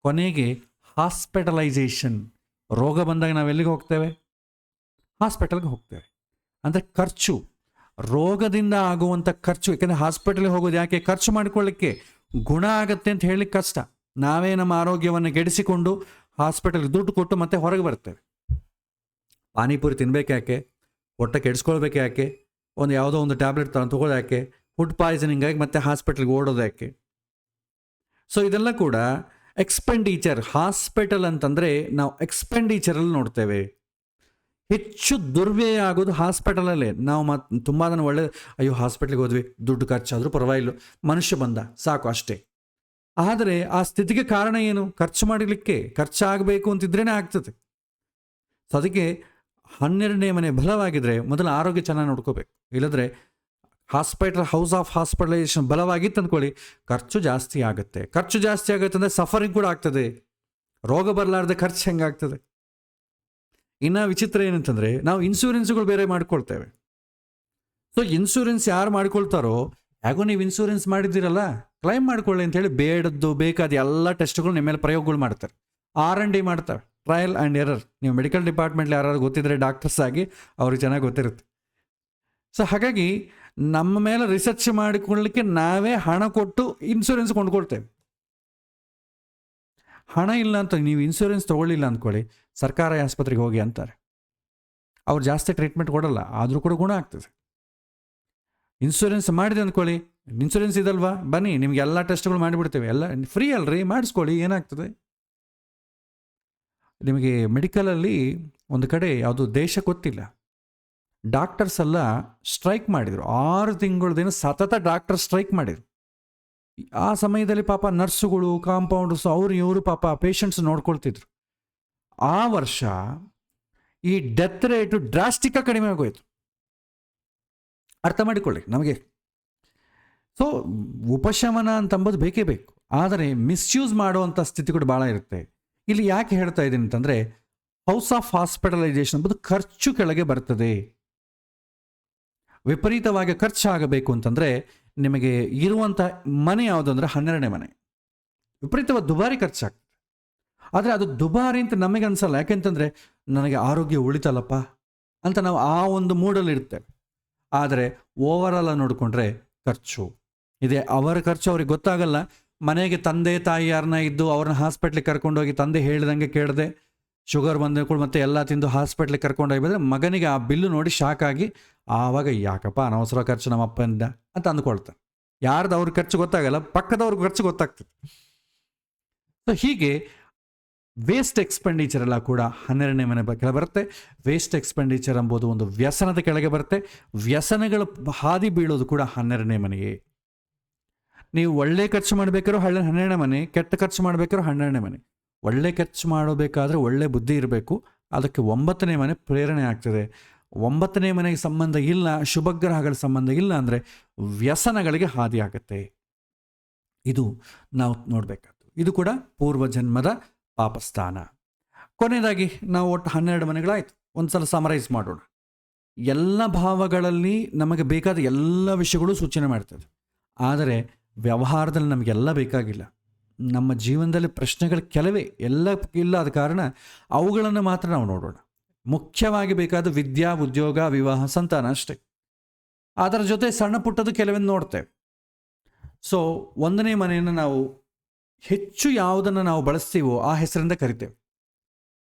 ಕೊನೆಗೆ ಹಾಸ್ಪಿಟಲೈಸೇಷನ್. ರೋಗ ಬಂದಾಗ ನಾವೆಲ್ಲಿಗೆ ಹೋಗ್ತೇವೆ? ಹಾಸ್ಪಿಟಲ್ಗೆ ಹೋಗ್ತೇವೆ. ಅಂದರೆ ಖರ್ಚು, ರೋಗದಿಂದ ಆಗುವಂಥ ಖರ್ಚು. ಯಾಕೆಂದರೆ ಹಾಸ್ಪಿಟಲ್ಗೆ ಹೋಗೋದು ಯಾಕೆ? ಖರ್ಚು ಮಾಡಿಕೊಳ್ಳಿಕ್ಕೆ. ಗುಣ ಆಗತ್ತೆ ಅಂತ ಹೇಳಲಿಕ್ಕೆ ಕಷ್ಟ. ನಾವೇ ನಮ್ಮ ಆರೋಗ್ಯವನ್ನು ಗೆಡಿಸಿಕೊಂಡು ಹಾಸ್ಪಿಟಲ್ಗೆ ದುಡ್ಡು ಕೊಟ್ಟು ಮತ್ತೆ ಹೊರಗೆ ಬರ್ತೇವೆ. ಪಾನಿಪುರಿ ತಿನ್ಬೇಕು ಯಾಕೆ? ಹೊಟ್ಟೆ ಕೆಡಿಸ್ಕೊಳ್ಬೇಕು ಯಾಕೆ? ಯಾವುದೋ ಒಂದು ಟ್ಯಾಬ್ಲೆಟ್ ತೊಗೊಳ್ಳೋ ಯಾಕೆ? ಫುಡ್ ಪಾಯ್ಸನಿಂಗ್ ಆಗಿ ಮತ್ತೆ ಹಾಸ್ಪಿಟಲ್ಗೆ ಓಡೋದು ಯಾಕೆ? ಸೊ ಇದೆಲ್ಲ ಕೂಡ ಎಕ್ಸ್ಪೆಂಡಿಚರ್. ಹಾಸ್ಪಿಟಲ್ ಅಂತಂದರೆ ನಾವು ಎಕ್ಸ್ಪೆಂಡಿಚರಲ್ಲಿ ನೋಡ್ತೇವೆ. ಹೆಚ್ಚು ದುರ್ವ್ಯಯ ಆಗೋದು ಹಾಸ್ಪಿಟಲಲ್ಲೇ. ನಾವು ತುಂಬ ಅದನ್ನು ಅಯ್ಯೋ ಹಾಸ್ಪಿಟ್ಲಿಗೆ ಹೋದ್ವಿ, ದುಡ್ಡು ಖರ್ಚಾದರೂ ಪರವಾಗಿಲ್ಲ, ಮನುಷ್ಯ ಬಂದ ಸಾಕು ಅಷ್ಟೇ. ಆದರೆ ಆ ಸ್ಥಿತಿಗೆ ಕಾರಣ ಏನು? ಖರ್ಚು ಮಾಡಲಿಕ್ಕೆ. ಖರ್ಚಾಗಬೇಕು ಅಂತಿದ್ರೇ ಆಗ್ತದೆ. ಸೊ ಅದಕ್ಕೆ 12ನೇ ಮನೆ ಬಲವಾಗಿದ್ದರೆ ಮೊದಲು ಆರೋಗ್ಯ ಚೆನ್ನಾಗಿ ನೋಡ್ಕೋಬೇಕು. ಇಲ್ಲದ್ರೆ ಹೌಸ್ ಆಫ್ ಹಾಸ್ಪಿಟಲೈಸೇಷನ್ ಬಲವಾಗಿತ್ತು ಅಂದ್ಕೊಳ್ಳಿ, ಖರ್ಚು ಜಾಸ್ತಿ ಆಗುತ್ತೆ. ಖರ್ಚು ಜಾಸ್ತಿ ಆಗುತ್ತೆ ಅಂದರೆ ಸಫರಿಂಗ್ ಕೂಡ ಆಗ್ತದೆ. ರೋಗ ಬರಲಾರ್ದೆ ಖರ್ಚು ಹೆಂಗಾಗ್ತದೆ? ಇನ್ನು ವಿಚಿತ್ರ ಏನಂತಂದರೆ, ನಾವು ಇನ್ಶೂರೆನ್ಸ್ಗಳು ಬೇರೆ ಮಾಡ್ಕೊಳ್ತೇವೆ. ಸೊ ಇನ್ಶೂರೆನ್ಸ್ ಯಾರು ಮಾಡ್ಕೊಳ್ತಾರೋ, ಹೇಗೋ ನೀವು ಇನ್ಶೂರೆನ್ಸ್ ಮಾಡಿದ್ದೀರಲ್ಲ ಕ್ಲೈಮ್ ಮಾಡ್ಕೊಳ್ಳಿ ಅಂತೇಳಿ ಬೇಡದ್ದು ಬೇಕಾದ ಎಲ್ಲ ಟೆಸ್ಟ್ಗಳು ನಿಮ್ಮ ಮೇಲೆ ಪ್ರಯೋಗಗಳು ಮಾಡ್ತಾರೆ. R&D ಮಾಡ್ತಾರೆ, ಟ್ರಯಲ್ ಆ್ಯಂಡ್ ಎರರ್. ನೀವು ಮೆಡಿಕಲ್ ಡಿಪಾರ್ಟ್ಮೆಂಟ್ಲಿ ಯಾರು ಗೊತ್ತಿದ್ರೆ ಡಾಕ್ಟರ್ಸ್ ಆಗಿ ಅವ್ರಿಗೆ ಚೆನ್ನಾಗಿ ಗೊತ್ತಿರುತ್ತೆ. ಸೊ ಹಾಗಾಗಿ ನಮ್ಮ ಮೇಲೆ ರಿಸರ್ಚ್ ಮಾಡಿಕೊಳ್ಳಲಿಕ್ಕೆ ನಾವೇ ಹಣ ಕೊಟ್ಟು ಇನ್ಶೂರೆನ್ಸ್ ಕೊಂಡ್ಕೊಳ್ತೇವೆ. ಹಣ ಇಲ್ಲ ಅಂತ ನೀವು ಇನ್ಶೂರೆನ್ಸ್ ತೊಗೊಳ್ಳಿಲ್ಲ ಅಂದ್ಕೊಳ್ಳಿ, ಸರ್ಕಾರಿ ಆಸ್ಪತ್ರೆಗೆ ಹೋಗಿ ಅಂತಾರೆ. ಅವ್ರು ಜಾಸ್ತಿ ಟ್ರೀಟ್ಮೆಂಟ್ ಕೊಡಲ್ಲ, ಆದರೂ ಕೂಡ ಗುಣ ಆಗ್ತದೆ. ಇನ್ಶೂರೆನ್ಸ್ ಮಾಡಿದೆ ಅಂದ್ಕೊಳ್ಳಿ, ಇನ್ಶೂರೆನ್ಸ್ ಇದಲ್ವಾ, ಬನ್ನಿ ನಿಮ್ಗೆ ಎಲ್ಲ ಟೆಸ್ಟ್ಗಳು ಮಾಡಿಬಿಡ್ತೇವೆ, ಎಲ್ಲ ಫ್ರೀ ಅಲ್ರಿ, ಮಾಡಿಸ್ಕೊಳ್ಳಿ, ಏನಾಗ್ತದೆ. ನಿಮಗೆ ಮೆಡಿಕಲಲ್ಲಿ ಒಂದು ಕಡೆ ಯಾವುದು ದೇಶ ಗೊತ್ತಿಲ್ಲ, ಡಾಕ್ಟರ್ಸ್ ಎಲ್ಲ ಸ್ಟ್ರೈಕ್ ಮಾಡಿದರು. 6 ತಿಂಗಳ ದಿನ ಸತತ ಡಾಕ್ಟರ್ ಸ್ಟ್ರೈಕ್ ಮಾಡಿದರು. ಆ ಸಮಯದಲ್ಲಿ ಪಾಪ ನರ್ಸುಗಳು, ಕಾಂಪೌಂಡರ್ಸ್, ಇವರು ಪಾಪ ಪೇಷಂಟ್ಸ್ ನೋಡ್ಕೊಳ್ತಿದ್ರು. ಆ ವರ್ಷ ಈ ಡೆತ್ ರೇಟು ಡ್ರಾಸ್ಟಿಕ್ಕಾಗಿ ಕಡಿಮೆ ಆಗೋಯ್ತು. ಅರ್ಥ ಮಾಡಿಕೊಳ್ಳಿ ನಮಗೆ. ಸೊ ಉಪಶಮನ ಅಂತಂಬೋದು ಬೇಕೇ ಬೇಕು, ಆದರೆ ಮಿಸ್ಯೂಸ್ ಮಾಡುವಂಥ ಸ್ಥಿತಿ ಕೂಡ ಭಾಳ ಇರುತ್ತೆ. ಇಲ್ಲಿ ಯಾಕೆ ಹೇಳ್ತಾ ಇದ್ದೀನಿ ಅಂತಂದರೆ, ಹೌಸ್ ಆಫ್ ಹಾಸ್ಪಿಟಲೈಸೇಷನ್ ಎಂಬುದು ಖರ್ಚು ಕೆಳಗೆ ಬರ್ತದೆ. ವಿಪರೀತವಾಗಿ ಖರ್ಚಾಗಬೇಕು ಅಂತಂದರೆ ನಿಮಗೆ ಇರುವಂಥ ಮನೆ ಯಾವುದು ಅಂದರೆ 12ನೇ ಮನೆ. ವಿಪರೀತವಾದ ದುಬಾರಿ ಖರ್ಚಾಗ್ತದೆ. ಆದರೆ ಅದು ದುಬಾರಿ ಅಂತ ನಮಗೆ ಅನ್ಸಲ್ಲ. ಯಾಕೆಂತಂದರೆ ನನಗೆ ಆರೋಗ್ಯ ಉಳಿತಲ್ಲಪ್ಪ ಅಂತ ನಾವು ಆ ಒಂದು ಮೂಡಲ್ಲಿ ಇರ್ತೇವೆ. ಆದರೆ ಓವರಾಲ್ ನೋಡಿಕೊಂಡ್ರೆ ಖರ್ಚು ಇದೆ. ಅವರ ಖರ್ಚು ಅವ್ರಿಗೆ ಗೊತ್ತಾಗಲ್ಲ. ಮನೆಗೆ ತಂದೆ ತಾಯಿ ಯಾರನ್ನ ಇದ್ದು ಅವ್ರನ್ನ ಹಾಸ್ಪಿಟ್ಲಿಗೆ ಕರ್ಕೊಂಡೋಗಿ ತಂದೆ ಹೇಳಿದಂಗೆ ಕೇಳದೆ ಶುಗರ್ ಬಂದು ಮತ್ತೆ ಎಲ್ಲ ತಿಂದು ಹಾಸ್ಪಿಟ್ಲಿಗೆ ಕರ್ಕೊಂಡೋಗಿ ಬಂದರೆ ಮಗನಿಗೆ ಆ ಬಿಲ್ಲು ನೋಡಿ ಶಾಕ್ ಆಗಿ ಆವಾಗ ಯಾಕಪ್ಪ ಅನವಸರ ಖರ್ಚು ನಮ್ಮ ಅಪ್ಪನಿಂದ ಅಂತ ಅಂದ್ಕೊಳ್ತಾರೆ. ಯಾರ್ದು ಅವ್ರ ಖರ್ಚು ಗೊತ್ತಾಗಲ್ಲ, ಪಕ್ಕದವ್ರ ಖರ್ಚು ಗೊತ್ತಾಗ್ತದೆ. ಸೊ ಹೀಗೆ ವೇಸ್ಟ್ ಎಕ್ಸ್ಪೆಂಡಿಚರ್ ಎಲ್ಲ ಕೂಡ 12ನೇ ಮನೆ ಕೆಳಗೆ ಬರುತ್ತೆ. ವೇಸ್ಟ್ ಎಕ್ಸ್ಪೆಂಡಿಚರ್ ಎಂಬುದು ಒಂದು ವ್ಯಸನದ ಕೆಳಗೆ ಬರುತ್ತೆ. ವ್ಯಸನಗಳು ಹಾದಿ ಬೀಳೋದು ಕೂಡ 12ನೇ ಮನೆಯೇ. ನೀವು ಒಳ್ಳೆ ಖರ್ಚು ಮಾಡಬೇಕಾದ್ರೂ 12ನೇ ಮನೆ, ಕೆಟ್ಟ ಖರ್ಚು ಮಾಡಬೇಕಾದ್ರೂ 12ನೇ ಮನೆ. ಒಳ್ಳೆ ಖರ್ಚು ಮಾಡಬೇಕಾದ್ರೆ ಒಳ್ಳೆ ಬುದ್ಧಿ ಇರಬೇಕು. ಅದಕ್ಕೆ 9ನೇ ಮನೆ ಪ್ರೇರಣೆ ಆಗ್ತದೆ. 9ನೇ ಮನೆಗೆ ಸಂಬಂಧ ಇಲ್ಲ, ಶುಭಗ್ರಹಗಳ ಸಂಬಂಧ ಇಲ್ಲ ಅಂದರೆ ವ್ಯಸನಗಳಿಗೆ ಹಾದಿ ಆಗುತ್ತೆ. ಇದು ನಾವು ನೋಡಬೇಕಾದ್ದು. ಇದು ಕೂಡ ಪೂರ್ವಜನ್ಮದ ಪಾಪಸ್ಥಾನ. ಕೊನೆಯದಾಗಿ ನಾವು ಒಟ್ಟು 12 ಮನೆಗಳಾಯಿತು. ಒಂದ್ಸಲ ಸಮರೈಸ್ ಮಾಡೋಣ. ಎಲ್ಲ ಭಾವಗಳಲ್ಲಿ ನಮಗೆ ಬೇಕಾದ ಎಲ್ಲ ವಿಷಯಗಳು ಸೂಚನೆ ಮಾಡ್ತದೆ. ಆದರೆ ವ್ಯವಹಾರದಲ್ಲಿ ನಮಗೆಲ್ಲ ಬೇಕಾಗಿಲ್ಲ. ನಮ್ಮ ಜೀವನದಲ್ಲಿ ಪ್ರಶ್ನೆಗಳು ಕೆಲವೇ, ಎಲ್ಲ ಇಲ್ಲ. ಆದ ಕಾರಣ ಅವುಗಳನ್ನು ಮಾತ್ರ ನಾವು ನೋಡೋಣ. ಮುಖ್ಯವಾಗಿ ಬೇಕಾದ ವಿದ್ಯಾ, ಉದ್ಯೋಗ, ವಿವಾಹ, ಸಂತಾನ ಅಷ್ಟೇ. ಅದರ ಜೊತೆ ಸಣ್ಣ ಪುಟ್ಟದು ಕೆಲವೊಂದು ನೋಡ್ತೇವೆ. ಸೊ 1ನೇ ಮನೆಯನ್ನು ನಾವು ಹೆಚ್ಚು ಯಾವುದನ್ನು ನಾವು ಬಳಸ್ತೀವೋ ಆ ಹೆಸರಿಂದ ಕರಿತೇವೆ.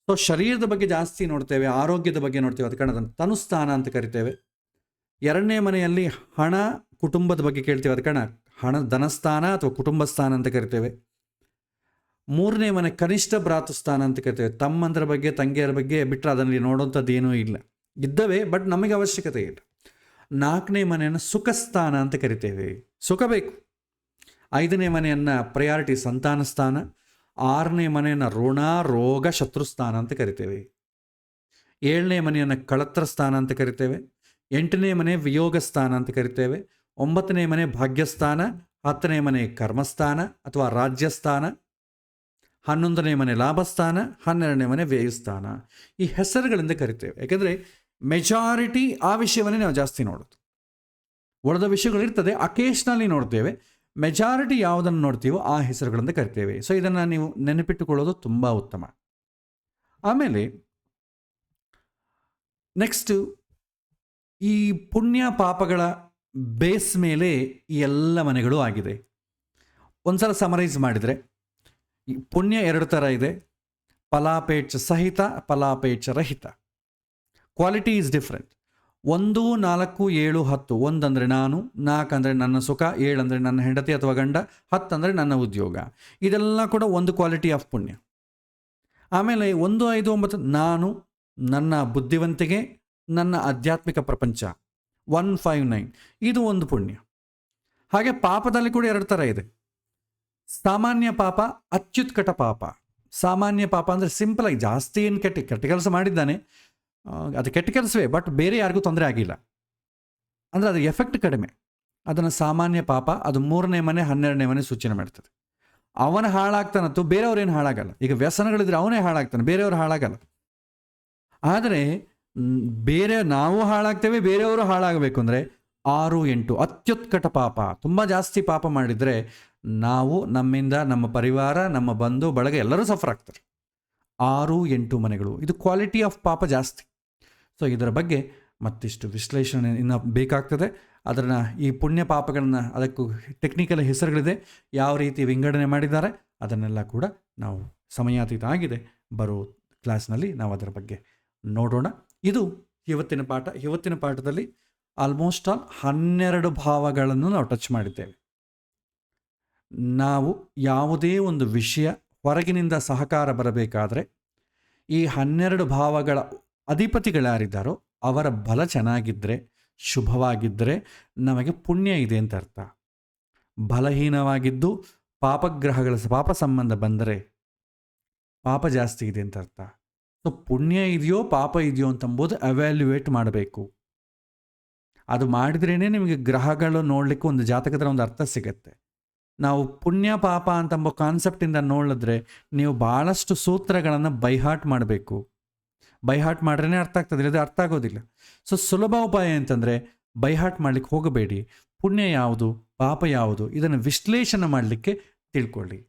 ಸೊ ಶರೀರದ ಬಗ್ಗೆ ಜಾಸ್ತಿ ನೋಡ್ತೇವೆ, ಆರೋಗ್ಯದ ಬಗ್ಗೆ ನೋಡ್ತೇವೆ. ಅದ ಕಾರಣ ಅದನ್ನು ತನುಸ್ಥಾನ ಅಂತ ಕರಿತೇವೆ. 2ನೇ ಮನೆಯಲ್ಲಿ ಹಣ, ಕುಟುಂಬದ ಬಗ್ಗೆ ಕೇಳ್ತೇವೆ. ಅದ ಕಾರಣ ಧನಸ್ಥಾನ ಅಥವಾ ಕುಟುಂಬ ಸ್ಥಾನ ಅಂತ ಕರಿತೇವೆ. 3ನೇ ಮನೆ ಕನಿಷ್ಠ ಭ್ರಾತೃಸ್ಥಾನ ಅಂತ ಕರಿತೇವೆ. ತಮ್ಮಂದರ ಬಗ್ಗೆ, ತಂಗಿಯರ ಬಗ್ಗೆ ಬಿಟ್ಟರೆ ಅದರಲ್ಲಿ ನೋಡುವಂಥದ್ದು ಏನೂ ಇಲ್ಲ. ಇದ್ದವೇ, ಬಟ್ ನಮಗೆ ಅವಶ್ಯಕತೆ ಇಲ್ಲ. 4ನೇ ಮನೆಯನ್ನು ಸುಖಸ್ಥಾನ ಅಂತ ಕರಿತೇವೆ. ಸುಖ ಬೇಕು. 5ನೇ ಮನೆಯನ್ನು ಪ್ರಯಾರಿಟಿ ಸಂತಾನ ಸ್ಥಾನ. 6ನೇ ಮನೆಯನ್ನು ಋಣ, ರೋಗ, ಶತ್ರುಸ್ಥಾನ ಅಂತ ಕರಿತೇವೆ. 7ನೇ ಮನೆಯನ್ನು ಕಳತ್ರ ಸ್ಥಾನ ಅಂತ ಕರಿತೇವೆ. 8ನೇ ಮನೆ ವಿಯೋಗ ಸ್ಥಾನ ಅಂತ ಕರಿತೇವೆ. 9ನೇ ಮನೆ ಭಾಗ್ಯಸ್ಥಾನ. 10ನೇ ಮನೆ ಕರ್ಮಸ್ಥಾನ ಅಥವಾ ರಾಜ್ಯಸ್ಥಾನ. 11ನೇ ಮನೆ ಲಾಭಸ್ಥಾನ. 12ನೇ ಮನೆ ವ್ಯಯಸ್ಥಾನ. ಈ ಹೆಸರುಗಳಿಂದ ಕರಿತೇವೆ. ಯಾಕೆಂದರೆ ಮೆಜಾರಿಟಿ ಆ ವಿಷಯವನ್ನೇ ನಾವು ಜಾಸ್ತಿ ನೋಡೋದು. ಉಳಿದ ವಿಷಯಗಳಿರ್ತದೆ, ಅಕೇಶ್ನಲ್ಲಿ ನೋಡ್ತೇವೆ. ಮೆಜಾರಿಟಿ ಯಾವುದನ್ನು ನೋಡ್ತೀವೋ ಆ ಹೆಸರುಗಳಿಂದ ಕರಿತೇವೆ. ಸೊ ಇದನ್ನು ನೀವು ನೆನಪಿಟ್ಟುಕೊಳ್ಳೋದು ತುಂಬ ಉತ್ತಮ. ಆಮೇಲೆ ನೆಕ್ಸ್ಟು ಈ ಪುಣ್ಯ ಪಾಪಗಳ ಬೇಸ್ ಮೇಲೆ ಈ ಎಲ್ಲ ಮನೆಗಳು ಆಗಿದೆ. ಒಂದ್ಸಲ ಸಮರೈಸ್ ಮಾಡಿದರೆ ಈ ಪುಣ್ಯ 2 ಥರ ಇದೆ. ಫಲಾಪೇಕ್ಷ ಸಹಿತ, ಫಲಾಪೇಕ್ಷ ರಹಿತ. Quality is different. 1, 4, 7, 10. 1 ಅಂದರೆ ನಾನು, 4 ಅಂದರೆ ನನ್ನ ಸುಖ, 7 ಅಂದರೆ ನನ್ನ ಹೆಂಡತಿ ಅಥವಾ ಗಂಡ, 10 ಅಂದರೆ ನನ್ನ ಉದ್ಯೋಗ. ಇದೆಲ್ಲ ಕೂಡ ಒಂದು ಕ್ವಾಲಿಟಿ ಆಫ್ ಪುಣ್ಯ. ಆಮೇಲೆ 1, 5, 9 ನಾನು, ನನ್ನ ಬುದ್ಧಿವಂತಿಕೆ, ನನ್ನ ಆಧ್ಯಾತ್ಮಿಕ ಪ್ರಪಂಚ. 1, 5, 9 ಇದು ಒಂದು ಪುಣ್ಯ. ಹಾಗೆ ಪಾಪದಲ್ಲಿ ಕೂಡ 2 ಥರ ಇದೆ. ಸಾಮಾನ್ಯ ಪಾಪ, ಅತ್ಯುತ್ಕಟ ಪಾಪ. ಸಾಮಾನ್ಯ ಪಾಪ ಅಂದರೆ ಸಿಂಪಲಾಗಿ ಜಾಸ್ತಿ ಏನು ಕೆಟ್ಟ ಕೆಲಸ ಮಾಡಿದ್ದಾನೆ, ಅದು ಕೆಟ್ಟ ಕೆಲಸವೇ, ಬಟ್ ಬೇರೆ ಯಾರಿಗೂ ತೊಂದರೆ ಆಗಿಲ್ಲ ಅಂದರೆ ಅದು ಎಫೆಕ್ಟ್ ಕಡಿಮೆ. ಅದನ್ನು ಸಾಮಾನ್ಯ ಪಾಪ. ಅದು 3ನೇ ಮನೆ 12ನೇ ಮನೆ ಸೂಚನೆ ಮಾಡ್ತದೆ. ಅವನು ಹಾಳಾಗ್ತಾನತ್ತು, ಬೇರೆಯವ್ರೇನು ಹಾಳಾಗಲ್ಲ. ಈಗ ವ್ಯಸನಗಳಿದ್ರೆ ಅವನೇ ಹಾಳಾಗ್ತಾನೆ, ಬೇರೆಯವರು ಹಾಳಾಗಲ್ಲ. ಆದರೆ ಬೇರೆ ನಾವು ಹಾಳಾಗ್ತೇವೆ, ಬೇರೆಯವರು ಹಾಳಾಗಬೇಕು ಅಂದರೆ 6, 8 ಅತ್ಯುತ್ಕಟ ಪಾಪ. ತುಂಬ ಜಾಸ್ತಿ ಪಾಪ ಮಾಡಿದರೆ ನಾವು, ನಮ್ಮಿಂದ ನಮ್ಮ ಪರಿವಾರ, ನಮ್ಮ ಬಂಧು ಬಳಗ ಎಲ್ಲರೂ ಸಫರ್ ಆಗ್ತಾರೆ. 6, 8 ಮನೆಗಳು. ಇದು ಕ್ವಾಲಿಟಿ ಆಫ್ ಪಾಪ ಜಾಸ್ತಿ. ಸೊ ಇದರ ಬಗ್ಗೆ ಮತ್ತಿಷ್ಟು ವಿಶ್ಲೇಷಣೆ ಇನ್ನು ಬೇಕಾಗ್ತದೆ. ಅದನ್ನು ಈ ಪುಣ್ಯ ಪಾಪಗಳನ್ನು, ಅದಕ್ಕೂ ಟೆಕ್ನಿಕಲ್ ಹೆಸರುಗಳಿದೆ, ಯಾವ ರೀತಿ ವಿಂಗಡಣೆ ಮಾಡಿದ್ದಾರೆ ಅದನ್ನೆಲ್ಲ ಕೂಡ ನಾವು ಸಮಯಾತೀತ ಆಗಿದೆ, ಬರೋ ಕ್ಲಾಸ್ನಲ್ಲಿ ನಾವು ಅದರ ಬಗ್ಗೆ ನೋಡೋಣ. ಇದು ಇವತ್ತಿನ ಪಾಠ. ಇವತ್ತಿನ ಪಾಠದಲ್ಲಿ ಆಲ್ಮೋಸ್ಟ್ ಆಲ್ 12 ಭಾವಗಳನ್ನು ನಾವು ಟಚ್ ಮಾಡಿದ್ದೇವೆ. ನಾವು ಯಾವುದೇ ಒಂದು ವಿಷಯ ಹೊರಗಿನಿಂದ ಸಹಕಾರ ಬರಬೇಕಾದ್ರೆ ಈ 12 ಭಾವಗಳ ಅಧಿಪತಿಗಳ್ಯಾರಿದ್ದಾರೋ ಅವರ ಬಲ ಚೆನ್ನಾಗಿದ್ದರೆ, ಶುಭವಾಗಿದ್ದರೆ ನಮಗೆ ಪುಣ್ಯ ಇದೆ ಅಂತ ಅರ್ಥ. ಬಲಹೀನವಾಗಿದ್ದು ಪಾಪಗ್ರಹಗಳ ಪಾಪ ಸಂಬಂಧ ಬಂದರೆ ಪಾಪ ಜಾಸ್ತಿ ಇದೆ ಅಂತ ಅರ್ಥ. ಸೊ ಪುಣ್ಯ ಇದೆಯೋ ಪಾಪ ಇದೆಯೋ ಅಂತಂಬೋದು ಅವ್ಯಾಲ್ಯುಯೇಟ್ ಮಾಡಬೇಕು. ಅದು ಮಾಡಿದ್ರೇ ನಿಮಗೆ ಗ್ರಹಗಳು ನೋಡಲಿಕ್ಕೆ ಒಂದು ಜಾತಕದ ಒಂದು ಅರ್ಥ ಸಿಗತ್ತೆ. ನಾವು ಪುಣ್ಯ ಪಾಪ ಅಂತಂಬ ಕಾನ್ಸೆಪ್ಟಿಂದ ನೋಡಿದ್ರೆ ನೀವು ಭಾಳಷ್ಟು ಸೂತ್ರಗಳನ್ನು ಬೈಹಾಟ್ ಮಾಡಬೇಕು. ಬೈಹಾಟ್ ಮಾಡ್ರೇ ಅರ್ಥ ಆಗ್ತದೆ, ಇಲ್ಲದೆ ಅರ್ಥ ಆಗೋದಿಲ್ಲ. ಸೊ ಸುಲಭ ಉಪಾಯ ಅಂತಂದರೆ ಬೈಹಾಟ್ ಮಾಡಲಿಕ್ಕೆ ಹೋಗಬೇಡಿ. ಪುಣ್ಯ ಯಾವುದು, ಪಾಪ ಯಾವುದು, ಇದನ್ನು ವಿಶ್ಲೇಷಣೆ ಮಾಡಲಿಕ್ಕೆ ತಿಳ್ಕೊಳ್ಳಿ.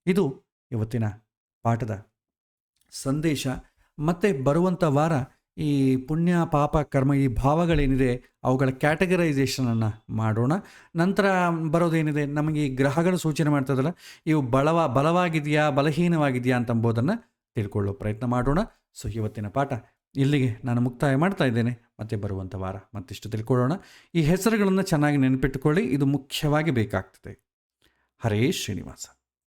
ಇದು ಇವತ್ತಿನ ಪಾಠದ ಸಂದೇಶ. ಮತ್ತು ಬರುವಂಥ ವಾರ ಈ ಪುಣ್ಯ ಪಾಪ ಕರ್ಮ ಈ ಭಾವಗಳೇನಿದೆ ಅವುಗಳ ಕ್ಯಾಟಗರೈಸೇಷನನ್ನು ಮಾಡೋಣ. ನಂತರ ಬರೋದೇನಿದೆ, ನಮಗೆ ಈ ಗ್ರಹಗಳು ಸೂಚನೆ ಮಾಡ್ತದಲ್ಲ, ಇವು ಬಲವಾಗಿದೆಯಾ ಬಲಹೀನವಾಗಿದೆಯಾ ಅಂತಂಬೋದನ್ನು ತಿಳ್ಕೊಳ್ಳೋ ಪ್ರಯತ್ನ ಮಾಡೋಣ. ಸೊ ಇವತ್ತಿನ ಪಾಠ ಇಲ್ಲಿಗೆ ನಾನು ಮುಕ್ತಾಯ ಮಾಡ್ತಾ ಇದ್ದೇನೆ. ಮತ್ತೆ ಬರುವಂಥ ವಾರ ಮತ್ತಿಷ್ಟು ತಿಳ್ಕೊಳ್ಳೋಣ. ಈ ಹೆಸರುಗಳನ್ನು ಚೆನ್ನಾಗಿ ನೆನಪಿಟ್ಟುಕೊಳ್ಳಿ, ಇದು ಮುಖ್ಯವಾಗಿ ಬೇಕಾಗ್ತದೆ. ಹರೇ ಶ್ರೀನಿವಾಸ.